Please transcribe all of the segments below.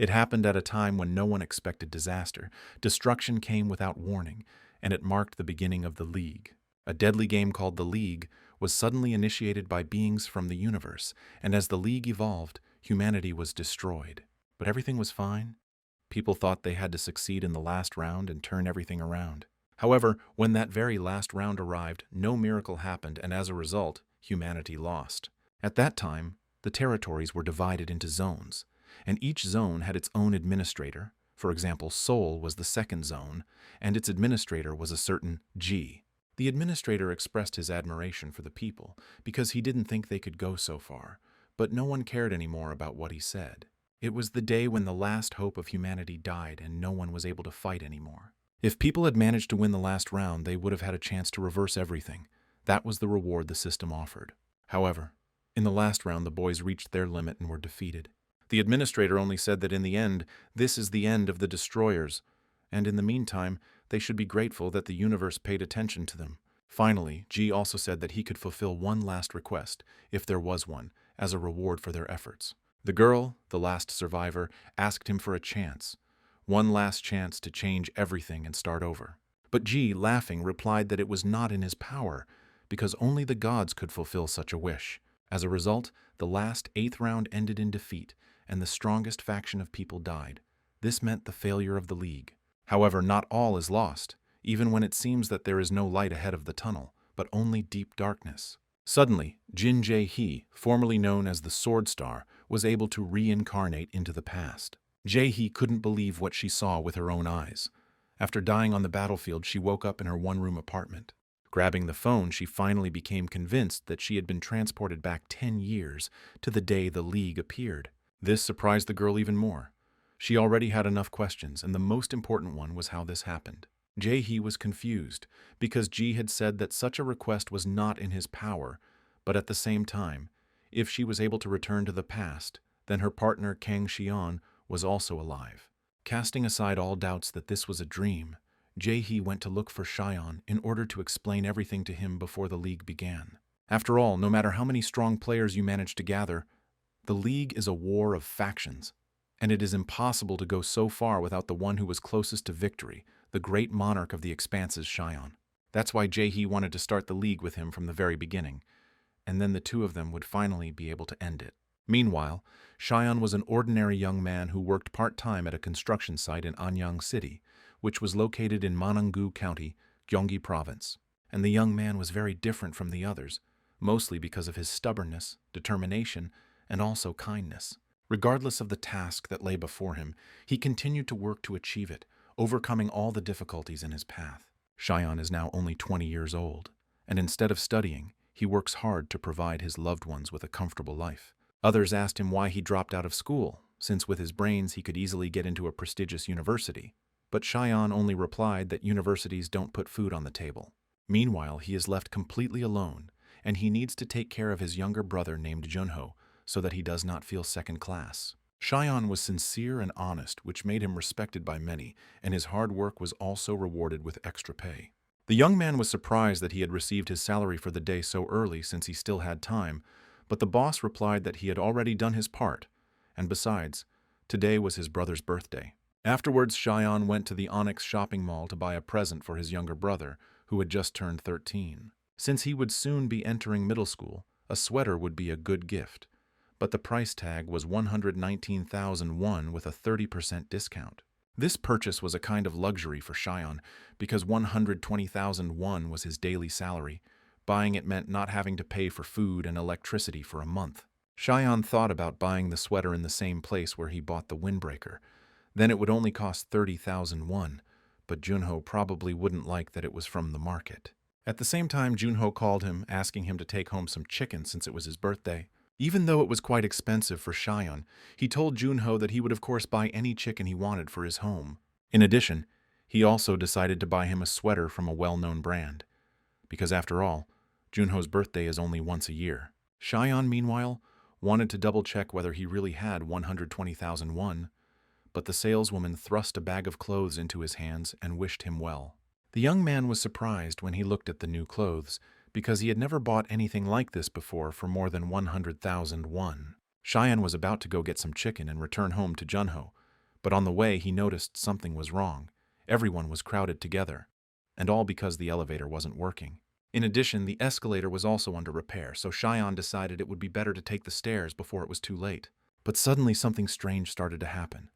It happened at a time when no one expected disaster. Destruction came without warning, and it marked the beginning of the League. A deadly game called the League was suddenly initiated by beings from the universe, and as the League evolved, humanity was destroyed. But everything was fine. People thought they had to succeed in the last round and turn everything around. However, when that very last round arrived, no miracle happened, and as a result, humanity lost. At that time, the territories were divided into zones, and each zone had its own administrator. For example, Seoul was the second zone, and its administrator was a certain G. The administrator expressed his admiration for the people because he didn't think they could go so far, but no one cared anymore about what he said. It was the day when the last hope of humanity died and no one was able to fight anymore. If people had managed to win the last round, they would have had a chance to reverse everything. That was the reward the system offered. However, in the last round, the boys reached their limit and were defeated. The administrator only said that in the end, this is the end of the destroyers, and in the meantime, they should be grateful that the universe paid attention to them. Finally, G also said that he could fulfill one last request, if there was one, as a reward for their efforts. The girl, the last survivor, asked him for a chance. One last chance to change everything and start over. But G, laughing, replied that it was not in his power, because only the gods could fulfill such a wish. As a result, the last 8th round ended in defeat, and the strongest faction of people died. This meant the failure of the League. However, not all is lost, even when it seems that there is no light ahead of the tunnel, but only deep darkness. Suddenly, Jin Jae-hee, formerly known as the Sword Star, was able to reincarnate into the past. Jae-hee couldn't believe what she saw with her own eyes. After dying on the battlefield, she woke up in her one-room apartment. Grabbing the phone, she finally became convinced that she had been transported back 10 years to the day the League appeared. This surprised the girl even more. She already had enough questions, and the most important one was how this happened. Jae-hee was confused, because Ji had said that such a request was not in his power, but at the same time, if she was able to return to the past, then her partner Kang Xian was also alive. Casting aside all doubts that this was a dream, Jae-hee went to look for Xian in order to explain everything to him before the League began. After all, no matter how many strong players you manage to gather, the League is a war of factions, and it is impossible to go so far without the one who was closest to victory, the great monarch of the expanses, Xian. That's why Jae-hee wanted to start the League with him from the very beginning, and then the two of them would finally be able to end it. Meanwhile, Xian was an ordinary young man who worked part-time at a construction site in Anyang City, which was located in Manhwa County, Gyeonggi Province. And the young man was very different from the others, mostly because of his stubbornness, determination, and also kindness. Regardless of the task that lay before him, he continued to work to achieve it, overcoming all the difficulties in his path. Xian is now only 20 years old, and instead of studying, he works hard to provide his loved ones with a comfortable life. Others asked him why he dropped out of school, since with his brains he could easily get into a prestigious university. But Xian only replied that universities don't put food on the table. Meanwhile, he is left completely alone, and he needs to take care of his younger brother named Junho, so that he does not feel second class. Xian was sincere and honest, which made him respected by many, and his hard work was also rewarded with extra pay. The young man was surprised that he had received his salary for the day so early since he still had time, but the boss replied that he had already done his part, and besides, today was his brother's birthday. Afterwards, Xian went to the Onyx shopping mall to buy a present for his younger brother, who had just turned 13. Since he would soon be entering middle school, a sweater would be a good gift, but the price tag was 119,000 won with a 30% discount. This purchase was a kind of luxury for Xian, because 120,000 won was his daily salary. Buying it meant not having to pay for food and electricity for a month. Xian thought about buying the sweater in the same place where he bought the windbreaker. Then it would only cost 30,000 won, but Junho probably wouldn't like that it was from the market. At the same time, Junho called him, asking him to take home some chicken since it was his birthday. Even though it was quite expensive for Xian, he told Junho that he would of course buy any chicken he wanted for his home. In addition, he also decided to buy him a sweater from a well-known brand, because after all, Junho's birthday is only once a year. Xian, meanwhile, wanted to double-check whether he really had 120,000 won, but the saleswoman thrust a bag of clothes into his hands and wished him well. The young man was surprised when he looked at the new clothes, because he had never bought anything like this before for more than 100,000 won. Xian was about to go get some chicken and return home to Junho, But on the way, he noticed something was wrong. Everyone was crowded together, and all because the elevator wasn't working. In addition, the escalator was also under repair, so Cheyenne decided it would be better to take the stairs before it was too late. But suddenly something strange started to happen.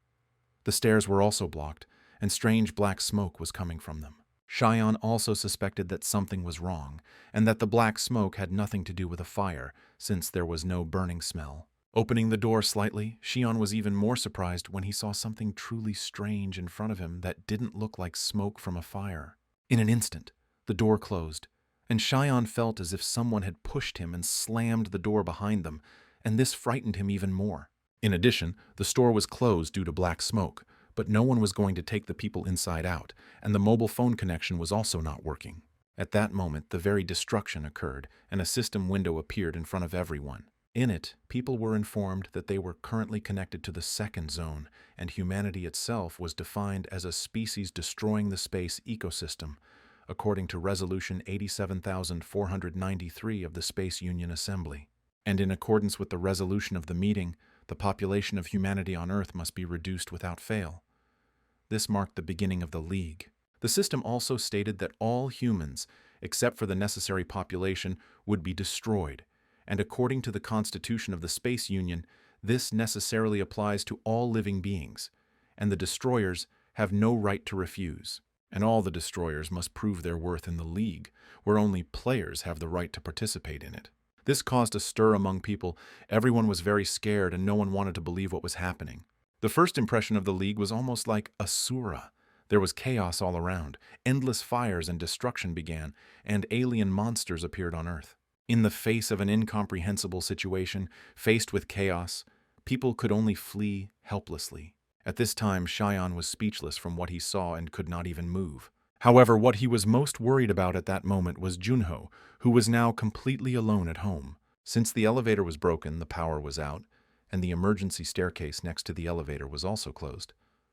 The stairs were also blocked, and strange black smoke was coming from them. Cheyenne also suspected that something was wrong, and that the black smoke had nothing to do with a fire, since there was no burning smell. Opening the door slightly, Cheyenne was even more surprised when he saw something truly strange in front of him that didn't look like smoke from a fire. In an instant, the door closed, and Cheyenne felt as if someone had pushed him and slammed the door behind them, and this frightened him even more. In addition, the store was closed due to black smoke, but no one was going to take the people inside out, and the mobile phone connection was also not working. At that moment, the very destruction occurred, and a system window appeared in front of everyone. In it, people were informed that they were currently connected to the second zone, and humanity itself was defined as a species destroying the space ecosystem, according to Resolution 87,493 of the Space Union Assembly. And in accordance with the resolution of the meeting, the population of humanity on Earth must be reduced without fail. This marked the beginning of the League. The system also stated that all humans, except for the necessary population, would be destroyed, and according to the Constitution of the Space Union, this necessarily applies to all living beings, and the destroyers have no right to refuse. And all the destroyers must prove their worth in the League, where only players have the right to participate in it. This caused a stir among people. Everyone was very scared, and no one wanted to believe what was happening. The first impression of the League was almost like Asura. There was chaos all around, endless fires and destruction began, and alien monsters appeared on Earth. In the face of an incomprehensible situation, faced with chaos, people could only flee helplessly. At this time, Cheyenne was speechless from what he saw and could not even move. However, what he was most worried about at that moment was Junho, who was now completely alone at home. Since the elevator was broken, the power was out, and the emergency staircase next to the elevator was also closed.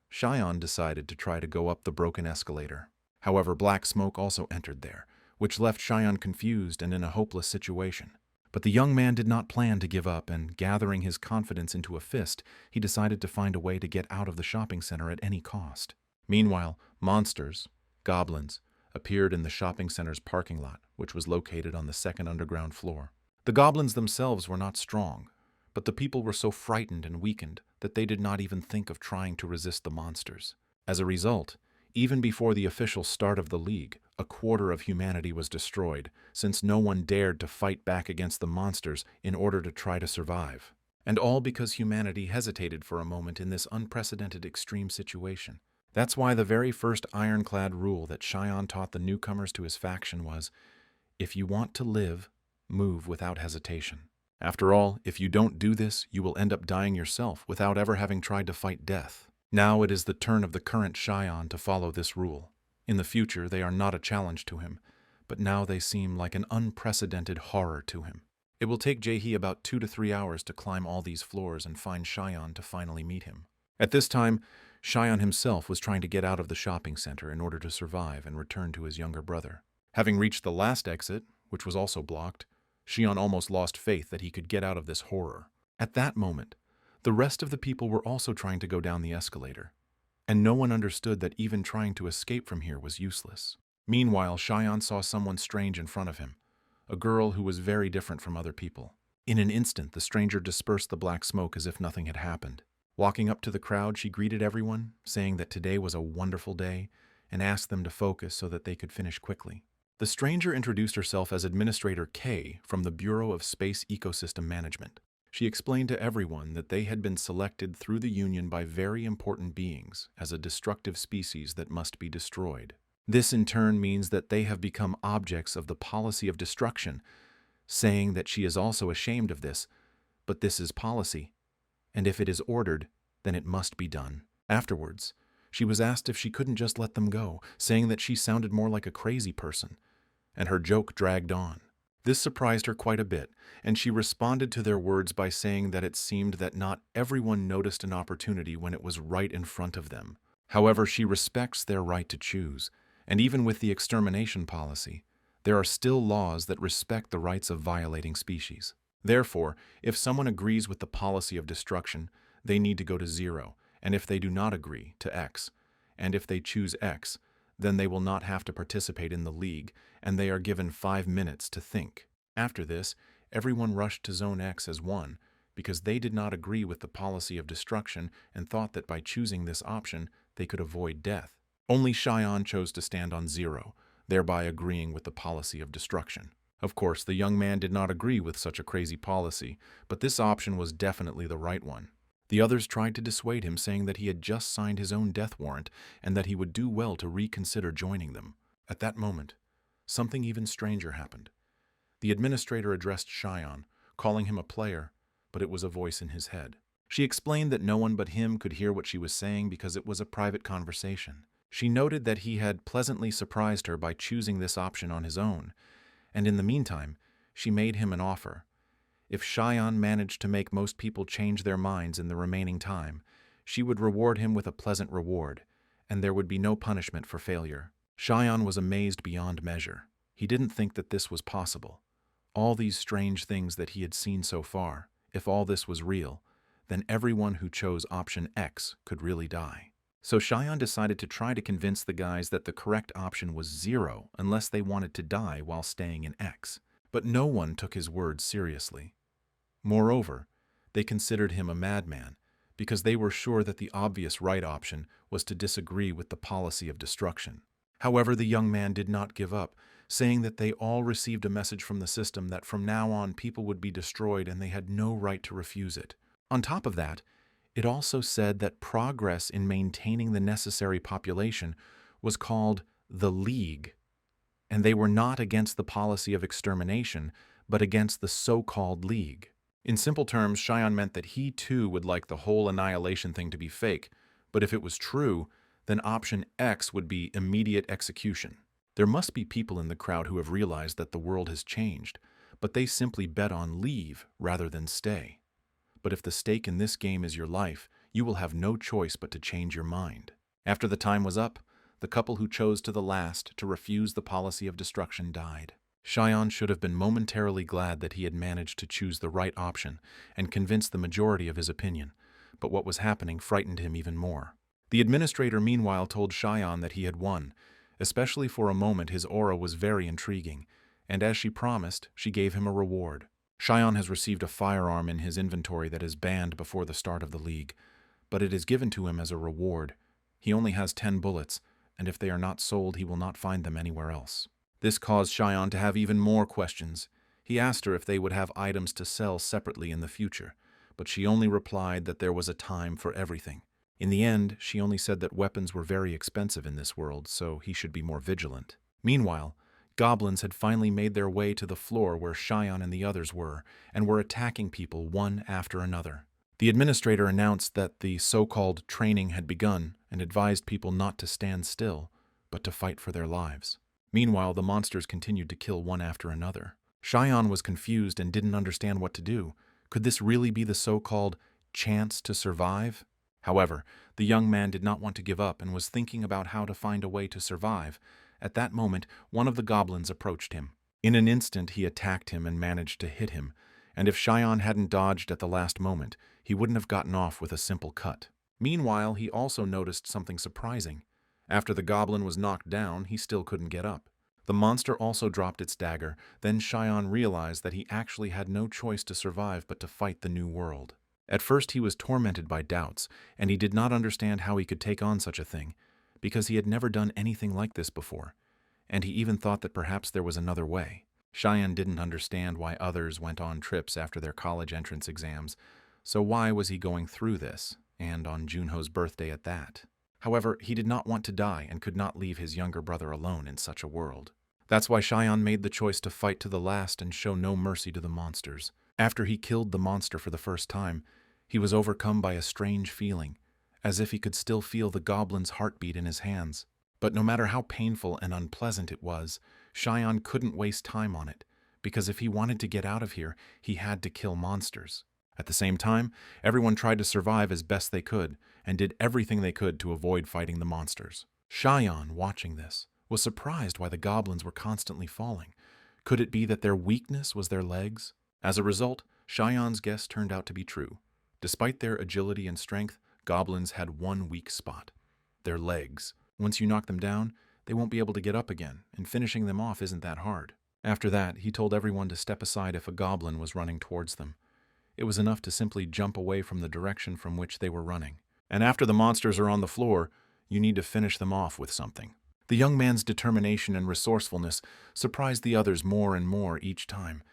Cheyenne decided to try to go up the broken escalator. However, black smoke also entered there, which left Cheyenne confused and in a hopeless situation. But the young man did not plan to give up, and gathering his confidence into a fist, he decided to find a way to get out of the shopping center at any cost. Meanwhile, monsters, goblins, appeared in the shopping center's parking lot, which was located on the second underground floor. The goblins themselves were not strong, but the people were so frightened and weakened that they did not even think of trying to resist the monsters. As a result, even before the official start of the League, a quarter of humanity was destroyed, since no one dared to fight back against the monsters in order to try to survive. And all because humanity hesitated for a moment in this unprecedented extreme situation. That's why the very first ironclad rule that Cheyenne taught the newcomers to his faction was, if you want to live, move without hesitation. After all, if you don't do this, you will end up dying yourself without ever having tried to fight death. Now it is the turn of the current Cheyenne to follow this rule. In the future, they are not a challenge to him, but now they seem like an unprecedented horror to him. It will take Jae-hee about 2 to 3 hours to climb all these floors and find Cheyenne to finally meet him. At this time, Cheyenne himself was trying to get out of the shopping center in order to survive and return to his younger brother. Having reached the last exit, which was also blocked, Cheyenne almost lost faith that he could get out of this horror. At that moment, the rest of the people were also trying to go down the escalator, and no one understood that even trying to escape from here was useless. Meanwhile, Cheyenne saw someone strange in front of him, a girl who was very different from other people. In an instant, the stranger dispersed the black smoke as if nothing had happened. Walking up to the crowd, she greeted everyone, saying that today was a wonderful day, and asked them to focus so that they could finish quickly. The stranger introduced herself as Administrator K from the Bureau of Space Ecosystem Management. She explained to everyone that they had been selected through the Union by very important beings as a destructive species that must be destroyed. This in turn means that they have become objects of the policy of destruction, saying that she is also ashamed of this, but this is policy, and if it is ordered, then it must be done. Afterwards, she was asked if she couldn't just let them go, saying that she sounded more like a crazy person, and her joke dragged on. This surprised her quite a bit, and she responded to their words by saying that it seemed that not everyone noticed an opportunity when it was right in front of them. However, she respects their right to choose, and even with the extermination policy, there are still laws that respect the rights of violating species. Therefore, if someone agrees with the policy of destruction, they need to go to 0, and if they do not agree to X, and if they choose X, then they will not have to participate in the league, and they are given 5 minutes to think. After this, everyone rushed to Zone X as one, because they did not agree with the policy of destruction and thought that by choosing this option, they could avoid death. Only Cheyenne chose to stand on 0, thereby agreeing with the policy of destruction. Of course, the young man did not agree with such a crazy policy, but this option was definitely the right one. The others tried to dissuade him, saying that he had just signed his own death warrant and that he would do well to reconsider joining them. At that moment, something even stranger happened. The administrator addressed Cheyenne, calling him a player, but it was a voice in his head. She explained that no one but him could hear what she was saying because it was a private conversation. She noted that he had pleasantly surprised her by choosing this option on his own, and in the meantime, she made him an offer. If Cheyenne managed to make most people change their minds in the remaining time, she would reward him with a pleasant reward, and there would be no punishment for failure. Cheyenne was amazed beyond measure. He didn't think that this was possible. All these strange things that he had seen so far, if all this was real, then everyone who chose option X could really die. So Cheyenne decided to try to convince the guys that the correct option was 0 unless they wanted to die while staying in X. But no one took his words seriously. Moreover, they considered him a madman because they were sure that the obvious right option was to disagree with the policy of destruction. However, the young man did not give up, saying that they all received a message from the system that from now on people would be destroyed and they had no right to refuse it. On top of that, it also said that progress in maintaining the necessary population was called the League, and they were not against the policy of extermination, but against the so-called League. In simple terms, Cheyenne meant that he too would like the whole annihilation thing to be fake, but if it was true, then option X would be immediate execution. There must be people in the crowd who have realized that the world has changed, but they simply bet on leave rather than stay. But if the stake in this game is your life, you will have no choice but to change your mind. After the time was up, the couple who chose to the last to refuse the policy of destruction died. Cheyenne should have been momentarily glad that he had managed to choose the right option and convince the majority of his opinion, but what was happening frightened him even more. The administrator meanwhile told Cheyenne that he had won. Especially for a moment, his aura was very intriguing, and as she promised, she gave him a reward. Cheyenne has received a firearm in his inventory that is banned before the start of the League, but it is given to him as a reward. He only has 10 bullets, and if they are not sold, he will not find them anywhere else. This caused Cheyenne to have even more questions. He asked her if they would have items to sell separately in the future, but she only replied that there was a time for everything. In the end, she only said that weapons were very expensive in this world, so he should be more vigilant. Meanwhile, goblins had finally made their way to the floor where Cheyenne and the others were, and were attacking people one after another. The administrator announced that the so-called training had begun and advised people not to stand still, but to fight for their lives. Meanwhile, the monsters continued to kill one after another. Cheyenne was confused and didn't understand what to do. Could this really be the so-called chance to survive? However, the young man did not want to give up and was thinking about how to find a way to survive. At that moment, one of the goblins approached him. In an instant, he attacked him and managed to hit him, and if Cheyenne hadn't dodged at the last moment, he wouldn't have gotten off with a simple cut. Meanwhile, he also noticed something surprising. After the goblin was knocked down, he still couldn't get up. The monster also dropped its dagger. Then Cheyenne realized that he actually had no choice to survive but to fight the new world. At first he was tormented by doubts, and he did not understand how he could take on such a thing, because he had never done anything like this before, and he even thought that perhaps there was another way. Cheyenne didn't understand why others went on trips after their college entrance exams, so why was he going through this, and on Junho's birthday at that? However, he did not want to die and could not leave his younger brother alone in such a world. That's why Cheyenne made the choice to fight to the last and show no mercy to the monsters. After he killed the monster for the first time, he was overcome by a strange feeling, as if he could still feel the goblin's heartbeat in his hands. But no matter how painful and unpleasant it was, Cheyenne couldn't waste time on it, because if he wanted to get out of here, he had to kill monsters. At the same time, everyone tried to survive as best they could, and did everything they could to avoid fighting the monsters. Cheyenne, watching this, was surprised why the goblins were constantly falling. Could it be that their weakness was their legs? As a result, Cheyenne's guess turned out to be true. Despite their agility and strength, Goblins had one weak spot: their legs. Once you knock them down, they won't be able to get up again, and finishing them off isn't that hard. After that, he told everyone to step aside if a goblin was running towards them. It was enough to simply jump away from the direction from which they were running. And after the monsters are on the floor, you need to finish them off with something. The young man's determination and resourcefulness surprised the others more and more each time,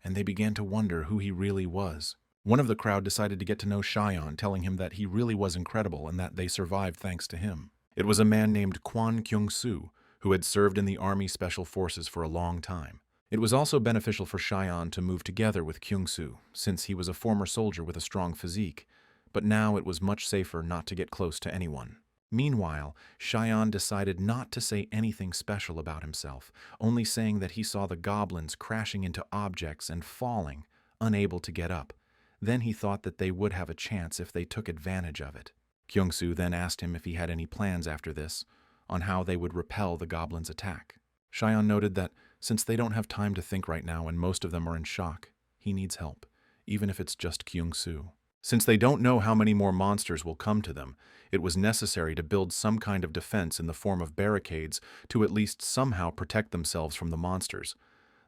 and they began to wonder who he really was. One of the crowd decided to get to know Cheyenne, telling him that he really was incredible and that they survived thanks to him. It was a man named Kwon Kyung-soo, who had served in the Army Special Forces for a long time. It was also beneficial for Cheyenne to move together with Kyung-soo, since he was a former soldier with a strong physique, but now it was much safer not to get close to anyone. Meanwhile, Cheyenne decided not to say anything special about himself, only saying that he saw the goblins crashing into objects and falling, unable to get up. Then he thought that they would have a chance if they took advantage of it. Kyung-soo then asked him if he had any plans after this, on how they would repel the goblins' attack. Cheyenne noted that since they don't have time to think right now and most of them are in shock, he needs help, even if it's just Kyung-soo. Since they don't know how many more monsters will come to them, it was necessary to build some kind of defense in the form of barricades to at least somehow protect themselves from the monsters.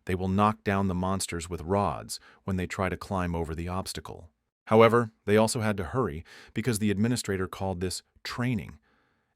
They will knock down the monsters with rods when they try to climb over the obstacle. However, they also had to hurry because the administrator called this training,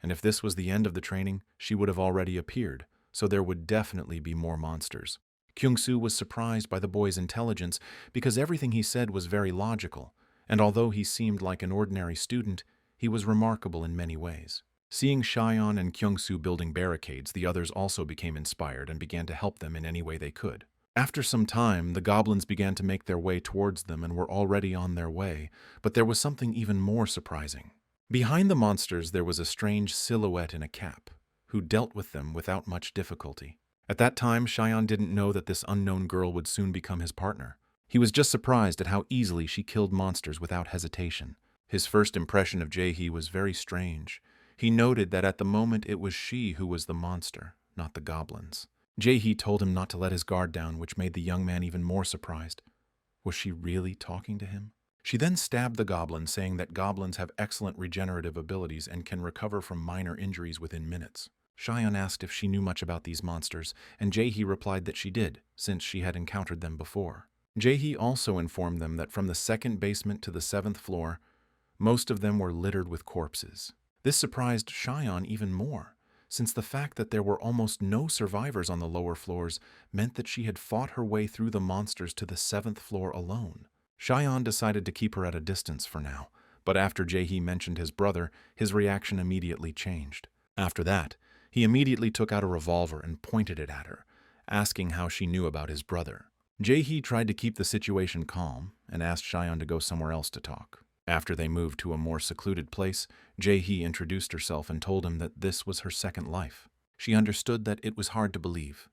and if this was the end of the training, she would have already appeared, so there would definitely be more monsters. Kyung-soo was surprised by the boy's intelligence because everything he said was very logical, and although he seemed like an ordinary student, he was remarkable in many ways. Seeing Cheyenne and Kyung-soo building barricades, the others also became inspired and began to help them in any way they could. After some time, the goblins began to make their way towards them and were already on their way, but there was something even more surprising. Behind the monsters there was a strange silhouette in a cap, who dealt with them without much difficulty. At that time, Cheyenne didn't know that this unknown girl would soon become his partner. He was just surprised at how easily she killed monsters without hesitation. His first impression of Jae-hee was very strange. He noted that at the moment it was she who was the monster, not the goblins. Jae-hee told him not to let his guard down, which made the young man even more surprised. Was she really talking to him? She then stabbed the goblin, saying that goblins have excellent regenerative abilities and can recover from minor injuries within minutes. Cheyenne asked if she knew much about these monsters, and Jae-hee replied that she did, since she had encountered them before. Jae-hee also informed them that from the second basement to the 7th floor, most of them were littered with corpses. This surprised Cheyenne even more, since the fact that there were almost no survivors on the lower floors meant that she had fought her way through the monsters to the 7th floor alone. Cheyenne decided to keep her at a distance for now, but after Jae-hee mentioned his brother, his reaction immediately changed. After that, he immediately took out a revolver and pointed it at her, asking how she knew about his brother. Jae-hee tried to keep the situation calm and asked Cheyenne to go somewhere else to talk. After they moved to a more secluded place, Jae-hee introduced herself and told him that this was her second life. She understood that it was hard to believe,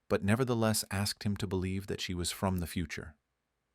but nevertheless asked him to believe that she was from the future.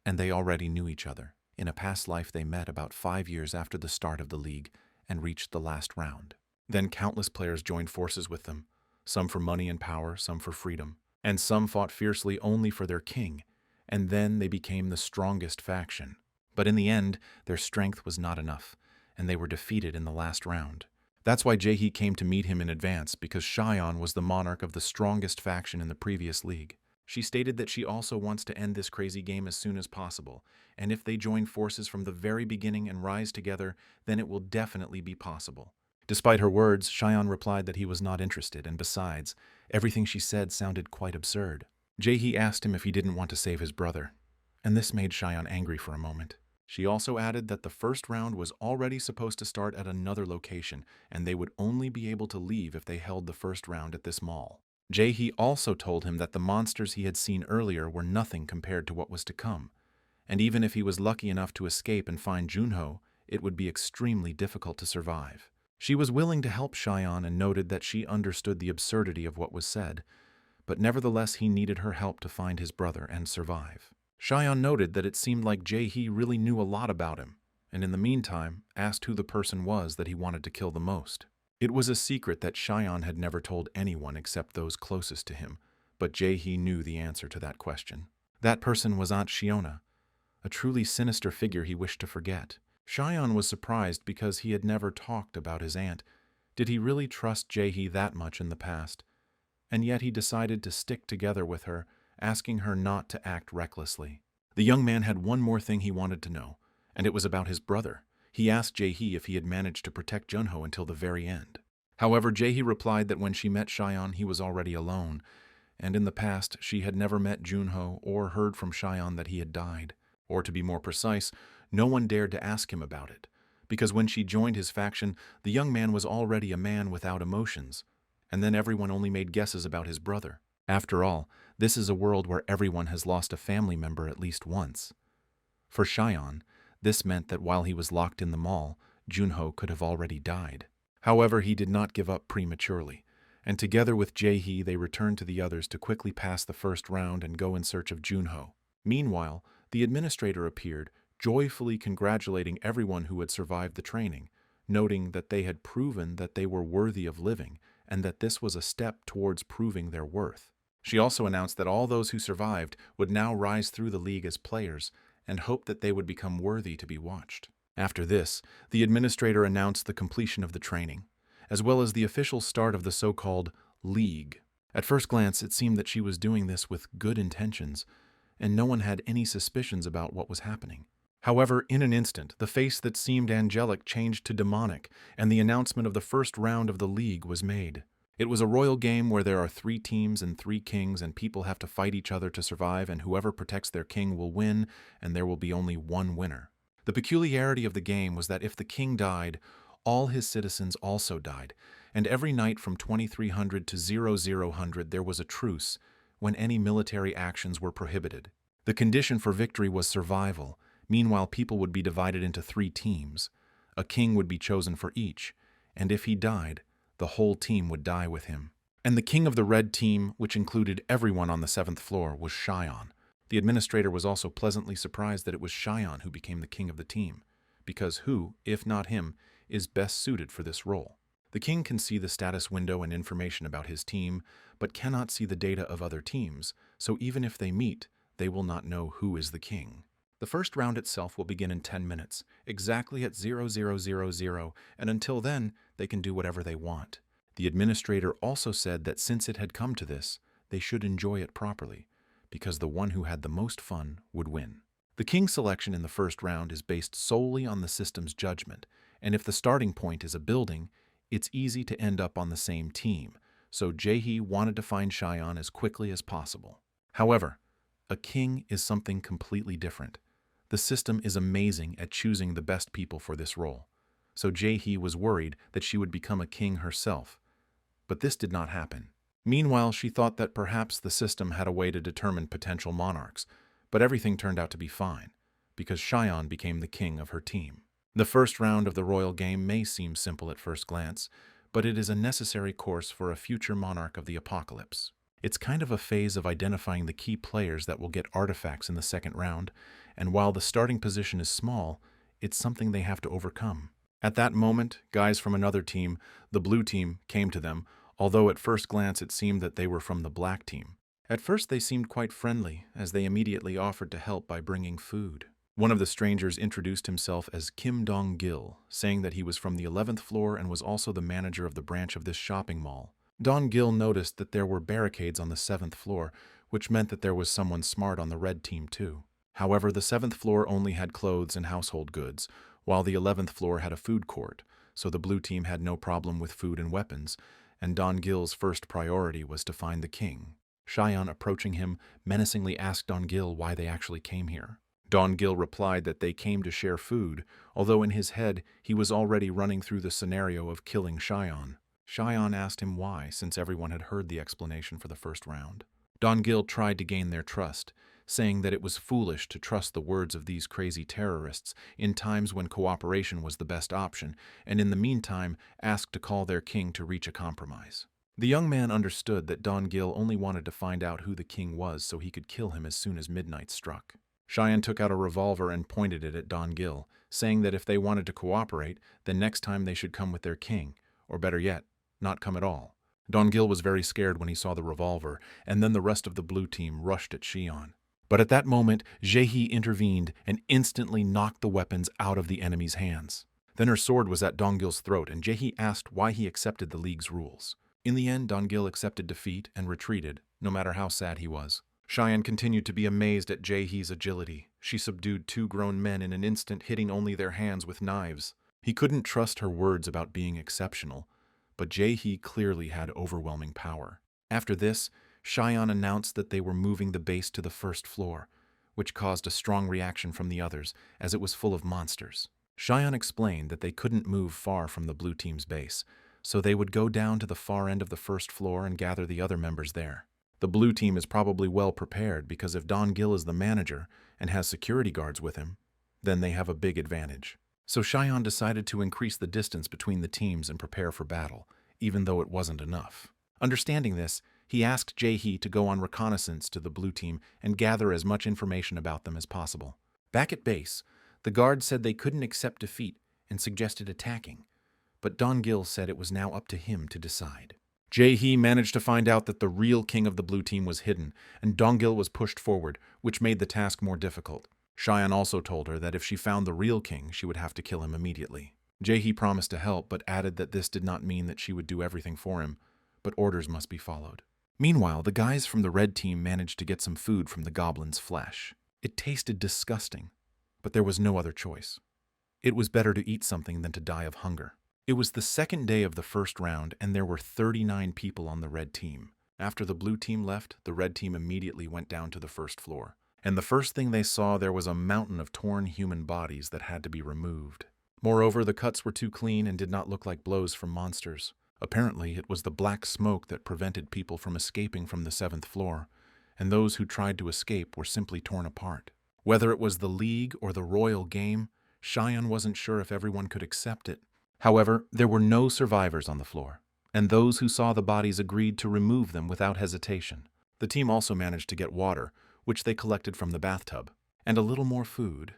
And they already knew each other. In a past life they met about 5 years after the start of the league and reached the last round. Then countless players joined forces with them, some for money and power, some for freedom, and some fought fiercely only for their king, and then they became the strongest faction. But in the end, their strength was not enough, and they were defeated in the last round. That's why Jae-hee came to meet him in advance, because Cheyenne was the monarch of the strongest faction in the previous league. She stated that she also wants to end this crazy game as soon as possible, and if they join forces from the very beginning and rise together, then it will definitely be possible. Despite her words, Cheyenne replied that he was not interested, and besides, everything she said sounded quite absurd. Jae-hee asked him if he didn't want to save his brother, and this made Cheyenne angry for a moment. She also added that the first round was already supposed to start at another location, and they would only be able to leave if they held the first round at this mall. Jae-hee also told him that the monsters he had seen earlier were nothing compared to what was to come, and even if he was lucky enough to escape and find Junho, it would be extremely difficult to survive. She was willing to help Cheyenne and noted that she understood the absurdity of what was said, but nevertheless he needed her help to find his brother and survive. Cheyenne noted that it seemed like Jae-hee really knew a lot about him, and in the meantime asked who the person was that he wanted to kill the most. It was a secret that Cheyenne had never told anyone except those closest to him, but Jae-hee knew the answer to that question. That person was Aunt Shiona, a truly sinister figure he wished to forget. Cheyenne was surprised because he had never talked about his aunt. Did he really trust Jae-hee that much in the past? And yet he decided to stick together with her, asking her not to act recklessly. The young man had one more thing he wanted to know, and it was about his brother. He asked Jae-hee if he had managed to protect Junho until the very end. However, Jae-hee replied that when she met Cheyenne, he was already alone, and in the past she had never met Junho or heard from Cheyenne that he had died. Or to be more precise, no one dared to ask him about it, because when she joined his faction, the young man was already a man without emotions, and then everyone only made guesses about his brother. After all, this is a world where everyone has lost a family member at least once. For Cheyenne, this meant that while he was locked in the mall, Junho could have already died. However, he did not give up prematurely, and together with Jae-hee they returned to the others to quickly pass the first round and go in search of Junho. Meanwhile, the administrator appeared, joyfully congratulating everyone who had survived the training, noting that they had proven that they were worthy of living and that this was a step towards proving their worth. She also announced that all those who survived would now rise through the league as players and hoped that they would become worthy to be watched. After this, the administrator announced the completion of the training, as well as the official start of the so-called league. At first glance, it seemed that she was doing this with good intentions, and no one had any suspicions about what was happening. However, in an instant, the face that seemed angelic changed to demonic, and the announcement of the first round of the league was made. It was a royal game where there are 3 teams and 3 kings, and people have to fight each other to survive, and whoever protects their king will win, and there will be only one winner. The peculiarity of the game was that if the king died, all his citizens also died, and every night from 2300 to 0000 there was a truce, when any military actions were prohibited. The condition for victory was survival. Meanwhile, people would be divided into 3 teams. A king would be chosen for each, and if he died, the whole team would die with him. And the king of the red team, which included everyone on the 7th floor, was Cheyenne. The administrator was also pleasantly surprised that it was Cheyenne who became the king of the team, because who, if not him, is best suited for this role? The king can see the status window and information about his team, but cannot see the data of other teams, so even if they meet, they will not know who is the king. The first round itself will begin in 10 minutes, exactly at 0000, and until then, they can do whatever they want. The administrator also said that since it had come to this, they should enjoy it properly, because the one who had the most fun would win. The king selection in the first round is based solely on the system's judgment, and if the starting point is a building, it's easy to end up on the same team, so Jae-hee wanted to find Cheyenne as quickly as possible. However, a king is something completely different. The system is amazing at choosing the best people for this role, so Jae-hee was worried that she would become a king herself. But this did not happen. Meanwhile, she thought that perhaps the system had a way to determine potential monarchs, but everything turned out to be fine, because Cheyenne became the king of her team. The first round of the royal game may seem simple at first glance, but it is a necessary course for a future monarch of the apocalypse. It's kind of a phase of identifying the key players that will get artifacts in the second round, and while the starting position is small, it's something they have to overcome. At that moment, guys from another team, the blue team, came to them, although at first glance it seemed that they were from the black team. At first they seemed quite friendly, as they immediately offered to help by bringing food. One of the strangers introduced himself as Kim Dong-gil, saying that he was from the 11th floor and was also the manager of the branch of this shopping mall. Dong-gil noticed that there were barricades on the 7th floor, which meant that there was someone smart on the red team too. However, the 7th floor only had clothes and household goods, while the 11th floor had a food court, so the blue team had no problem with food and weapons, and Dong-gil's first priority was to find the king. Cheyenne, approaching him, menacingly asked Dong-gil why they actually came here. Dong-gil replied that they came to share food, although in his head he was already running through the scenario of killing Cheyenne. Cheyenne asked him why, since everyone had heard the explanation for the first round. Dong-gil tried to gain their trust, saying that it was foolish to trust the words of these crazy terrorists in times when cooperation was the best option, and in the meantime asked to call their king to reach a compromise. The young man understood that Dong-gil only wanted to find out who the king was so he could kill him as soon as midnight struck. Cheyenne took out a revolver and pointed it at Dong-gil, saying that if they wanted to cooperate, then next time they should come with their king, or better yet, not come at all. Dong-gil was very scared when he saw the revolver, and then the rest of the blue team rushed at Cheyenne. But at that moment, Jae-hee intervened and instantly knocked the weapons out of the enemy's hands. Then her sword was at Dong-gil's throat, and Jae-hee asked why he accepted the League's rules. In the end, Dong-gil accepted defeat and retreated, no matter how sad he was. Cheyenne continued to be amazed at Jae-hee's agility. She subdued 2 grown men in an instant, hitting only their hands with knives. He couldn't trust her words about being exceptional, but Jae-hee clearly had overwhelming power. After this, Cheyenne announced that they were moving the base to the 1st floor, which caused a strong reaction from the others, as it was full of monsters. Cheyenne explained that they couldn't move far from the blue team's base, so they would go down to the far end of the 1st floor and gather the other members there. The blue team is probably well prepared because if Dong-gil is the manager and has security guards with him, then they have a big advantage. So Cheyenne decided to increase the distance between the teams and prepare for battle, even though it wasn't enough. Understanding this, he asked Jae-hee to go on reconnaissance to the blue team and gather as much information about them as possible. Back at base, the guards said they couldn't accept defeat and suggested attacking, but Dong-gil said it was now up to him to decide. Jae-hee managed to find out that the real king of the blue team was hidden, and Dong-gil was pushed forward, which made the task more difficult. Cheyenne also told her that if she found the real king, she would have to kill him immediately. Jae-hee promised to help, but added that this did not mean that she would do everything for him, but orders must be followed. Meanwhile, the guys from the red team managed to get some food from the goblin's flesh. It tasted disgusting, but there was no other choice. It was better to eat something than to die of hunger. It was the 2nd day of the 1st round, and there were 39 people on the red team. After the blue team left, the red team immediately went down to the 1st floor. And the first thing they saw, there was a mountain of torn human bodies that had to be removed. Moreover, the cuts were too clean and did not look like blows from monsters. Apparently, it was the black smoke that prevented people from escaping from the 7th floor, and those who tried to escape were simply torn apart. Whether it was the League or the royal game, Cheyenne wasn't sure if everyone could accept it. However, there were no survivors on the floor, and those who saw the bodies agreed to remove them without hesitation. The team also managed to get water, which they collected from the bathtub, and a little more food,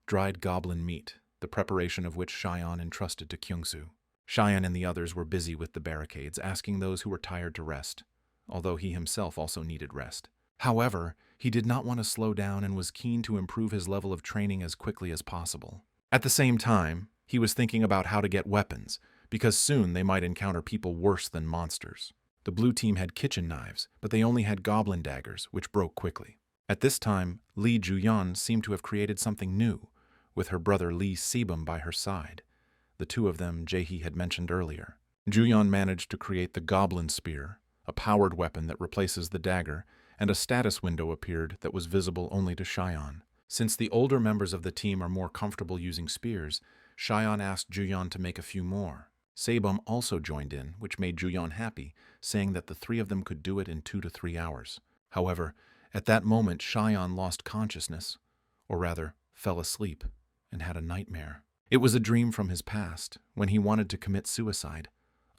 dried goblin meat, the preparation of which Cheyenne entrusted to Kyungsoo. Cheyenne and the others were busy with the barricades, asking those who were tired to rest, although he himself also needed rest. However, he did not want to slow down and was keen to improve his level of training as quickly as possible. At the same time, he was thinking about how to get weapons, because soon they might encounter people worse than monsters. The blue team had kitchen knives, but they only had goblin daggers, which broke quickly. At this time, Lee Ju-yeon seemed to have created something new, with her brother Lee Sebum by her side. The 2 of them Jae-hee had mentioned earlier. Ju-yeon managed to create the Goblin Spear, a powered weapon that replaces the dagger, and a status window appeared that was visible only to Cheyenne. Since the older members of the team are more comfortable using spears, Cheyenne asked Ju-yeon to make a few more. Sebum also joined in, which made Ju-yeon happy, saying that the 3 of them could do it in 2 to 3 hours. However, at that moment Cheyenne lost consciousness, or rather, fell asleep, and had a nightmare. It was a dream from his past, when he wanted to commit suicide,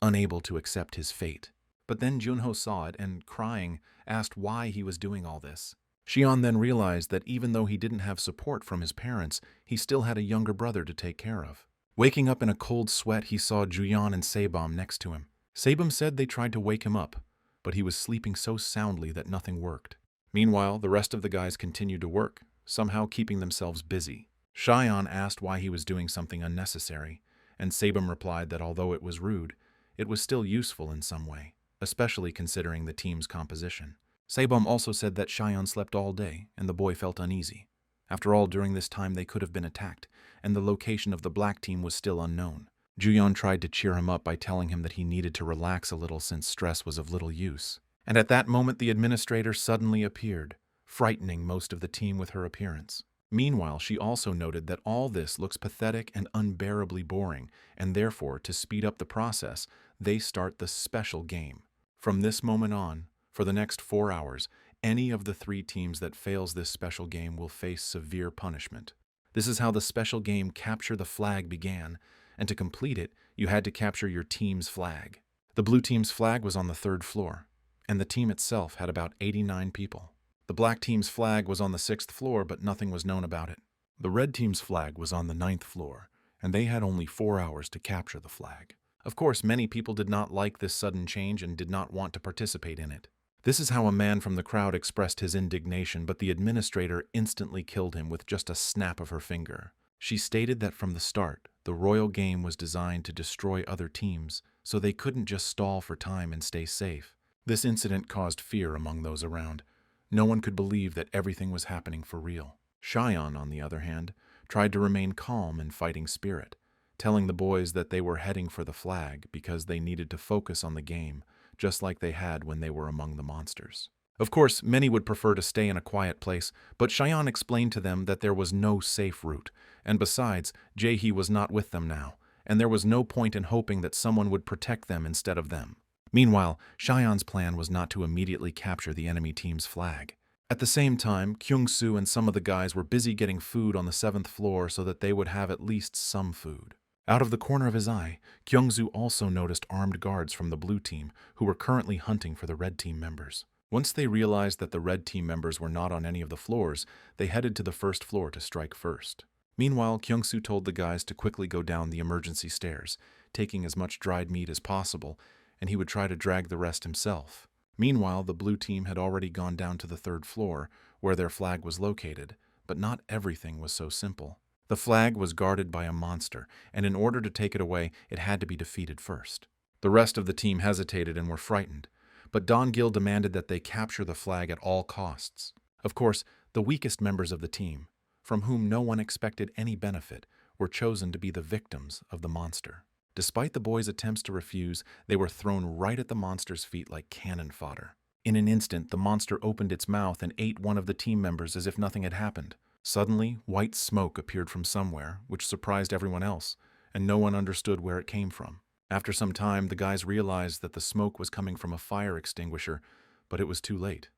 unable to accept his fate. But then Junho saw it and, crying, asked why he was doing all this. Cheyenne then realized that even though he didn't have support from his parents, he still had a younger brother to take care of. Waking up in a cold sweat, he saw Ju-yeon and Sebum next to him. Sebum said they tried to wake him up, but he was sleeping so soundly that nothing worked. Meanwhile, the rest of the guys continued to work, somehow keeping themselves busy. Cheyenne asked why he was doing something unnecessary, and Sebum replied that although it was rude, it was still useful in some way, especially considering the team's composition. Sebum also said that Cheyenne slept all day, and the boy felt uneasy. After all, during this time they could have been attacked, and the location of the black team was still unknown. Ju-yeon tried to cheer him up by telling him that he needed to relax a little since stress was of little use. And at that moment the administrator suddenly appeared, frightening most of the team with her appearance. Meanwhile, she also noted that all this looks pathetic and unbearably boring, and therefore, to speed up the process, they start the special game. From this moment on, for the next 4 hours, any of the 3 teams that fails this special game will face severe punishment. This is how the special game Capture the Flag began, and to complete it, you had to capture your team's flag. The blue team's flag was on the 3rd floor, and the team itself had about 89 people. The black team's flag was on the 6th floor, but nothing was known about it. The red team's flag was on the 9th floor, and they had only 4 hours to capture the flag. Of course, many people did not like this sudden change and did not want to participate in it. This is how a man from the crowd expressed his indignation, but the administrator instantly killed him with just a snap of her finger. She stated that from the start, the royal game was designed to destroy other teams, so they couldn't just stall for time and stay safe. This incident caused fear among those around. No one could believe that everything was happening for real. Cheyenne, on the other hand, tried to remain calm and fighting spirit, telling the boys that they were heading for the flag because they needed to focus on the game, just like they had when they were among the monsters. Of course, many would prefer to stay in a quiet place, but Cheyenne explained to them that there was no safe route, and besides, Jae-hee was not with them now, and there was no point in hoping that someone would protect them instead of them. Meanwhile, Cheyenne's plan was not to immediately capture the enemy team's flag. At the same time, Kyung-soo and some of the guys were busy getting food on the 7th floor so that they would have at least some food. Out of the corner of his eye, Kyung-soo also noticed armed guards from the blue team who were currently hunting for the red team members. Once they realized that the red team members were not on any of the floors, they headed to the 1st floor to strike first. Meanwhile, Kyung-soo told the guys to quickly go down the emergency stairs, taking as much dried meat as possible, and he would try to drag the rest himself. Meanwhile, the blue team had already gone down to the 3rd floor, where their flag was located, but not everything was so simple. The flag was guarded by a monster, and in order to take it away, it had to be defeated first. The rest of the team hesitated and were frightened, but Don Gil demanded that they capture the flag at all costs. Of course, the weakest members of the team, from whom no one expected any benefit, were chosen to be the victims of the monster. Despite the boys' attempts to refuse, they were thrown right at the monster's feet like cannon fodder. In an instant, the monster opened its mouth and ate one of the team members as if nothing had happened. Suddenly, white smoke appeared from somewhere, which surprised everyone else, and no one understood where it came from. After some time, the guys realized that the smoke was coming from a fire extinguisher, but it was too late.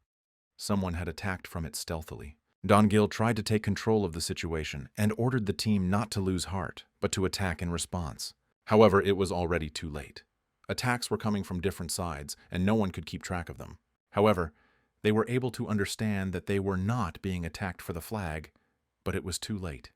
Someone had attacked from it stealthily. Don Gil tried to take control of the situation and ordered the team not to lose heart, but to attack in response. However, it was already too late. Attacks were coming from different sides, and no one could keep track of them. However, they were able to understand that they were not being attacked for the flag, but it was too late.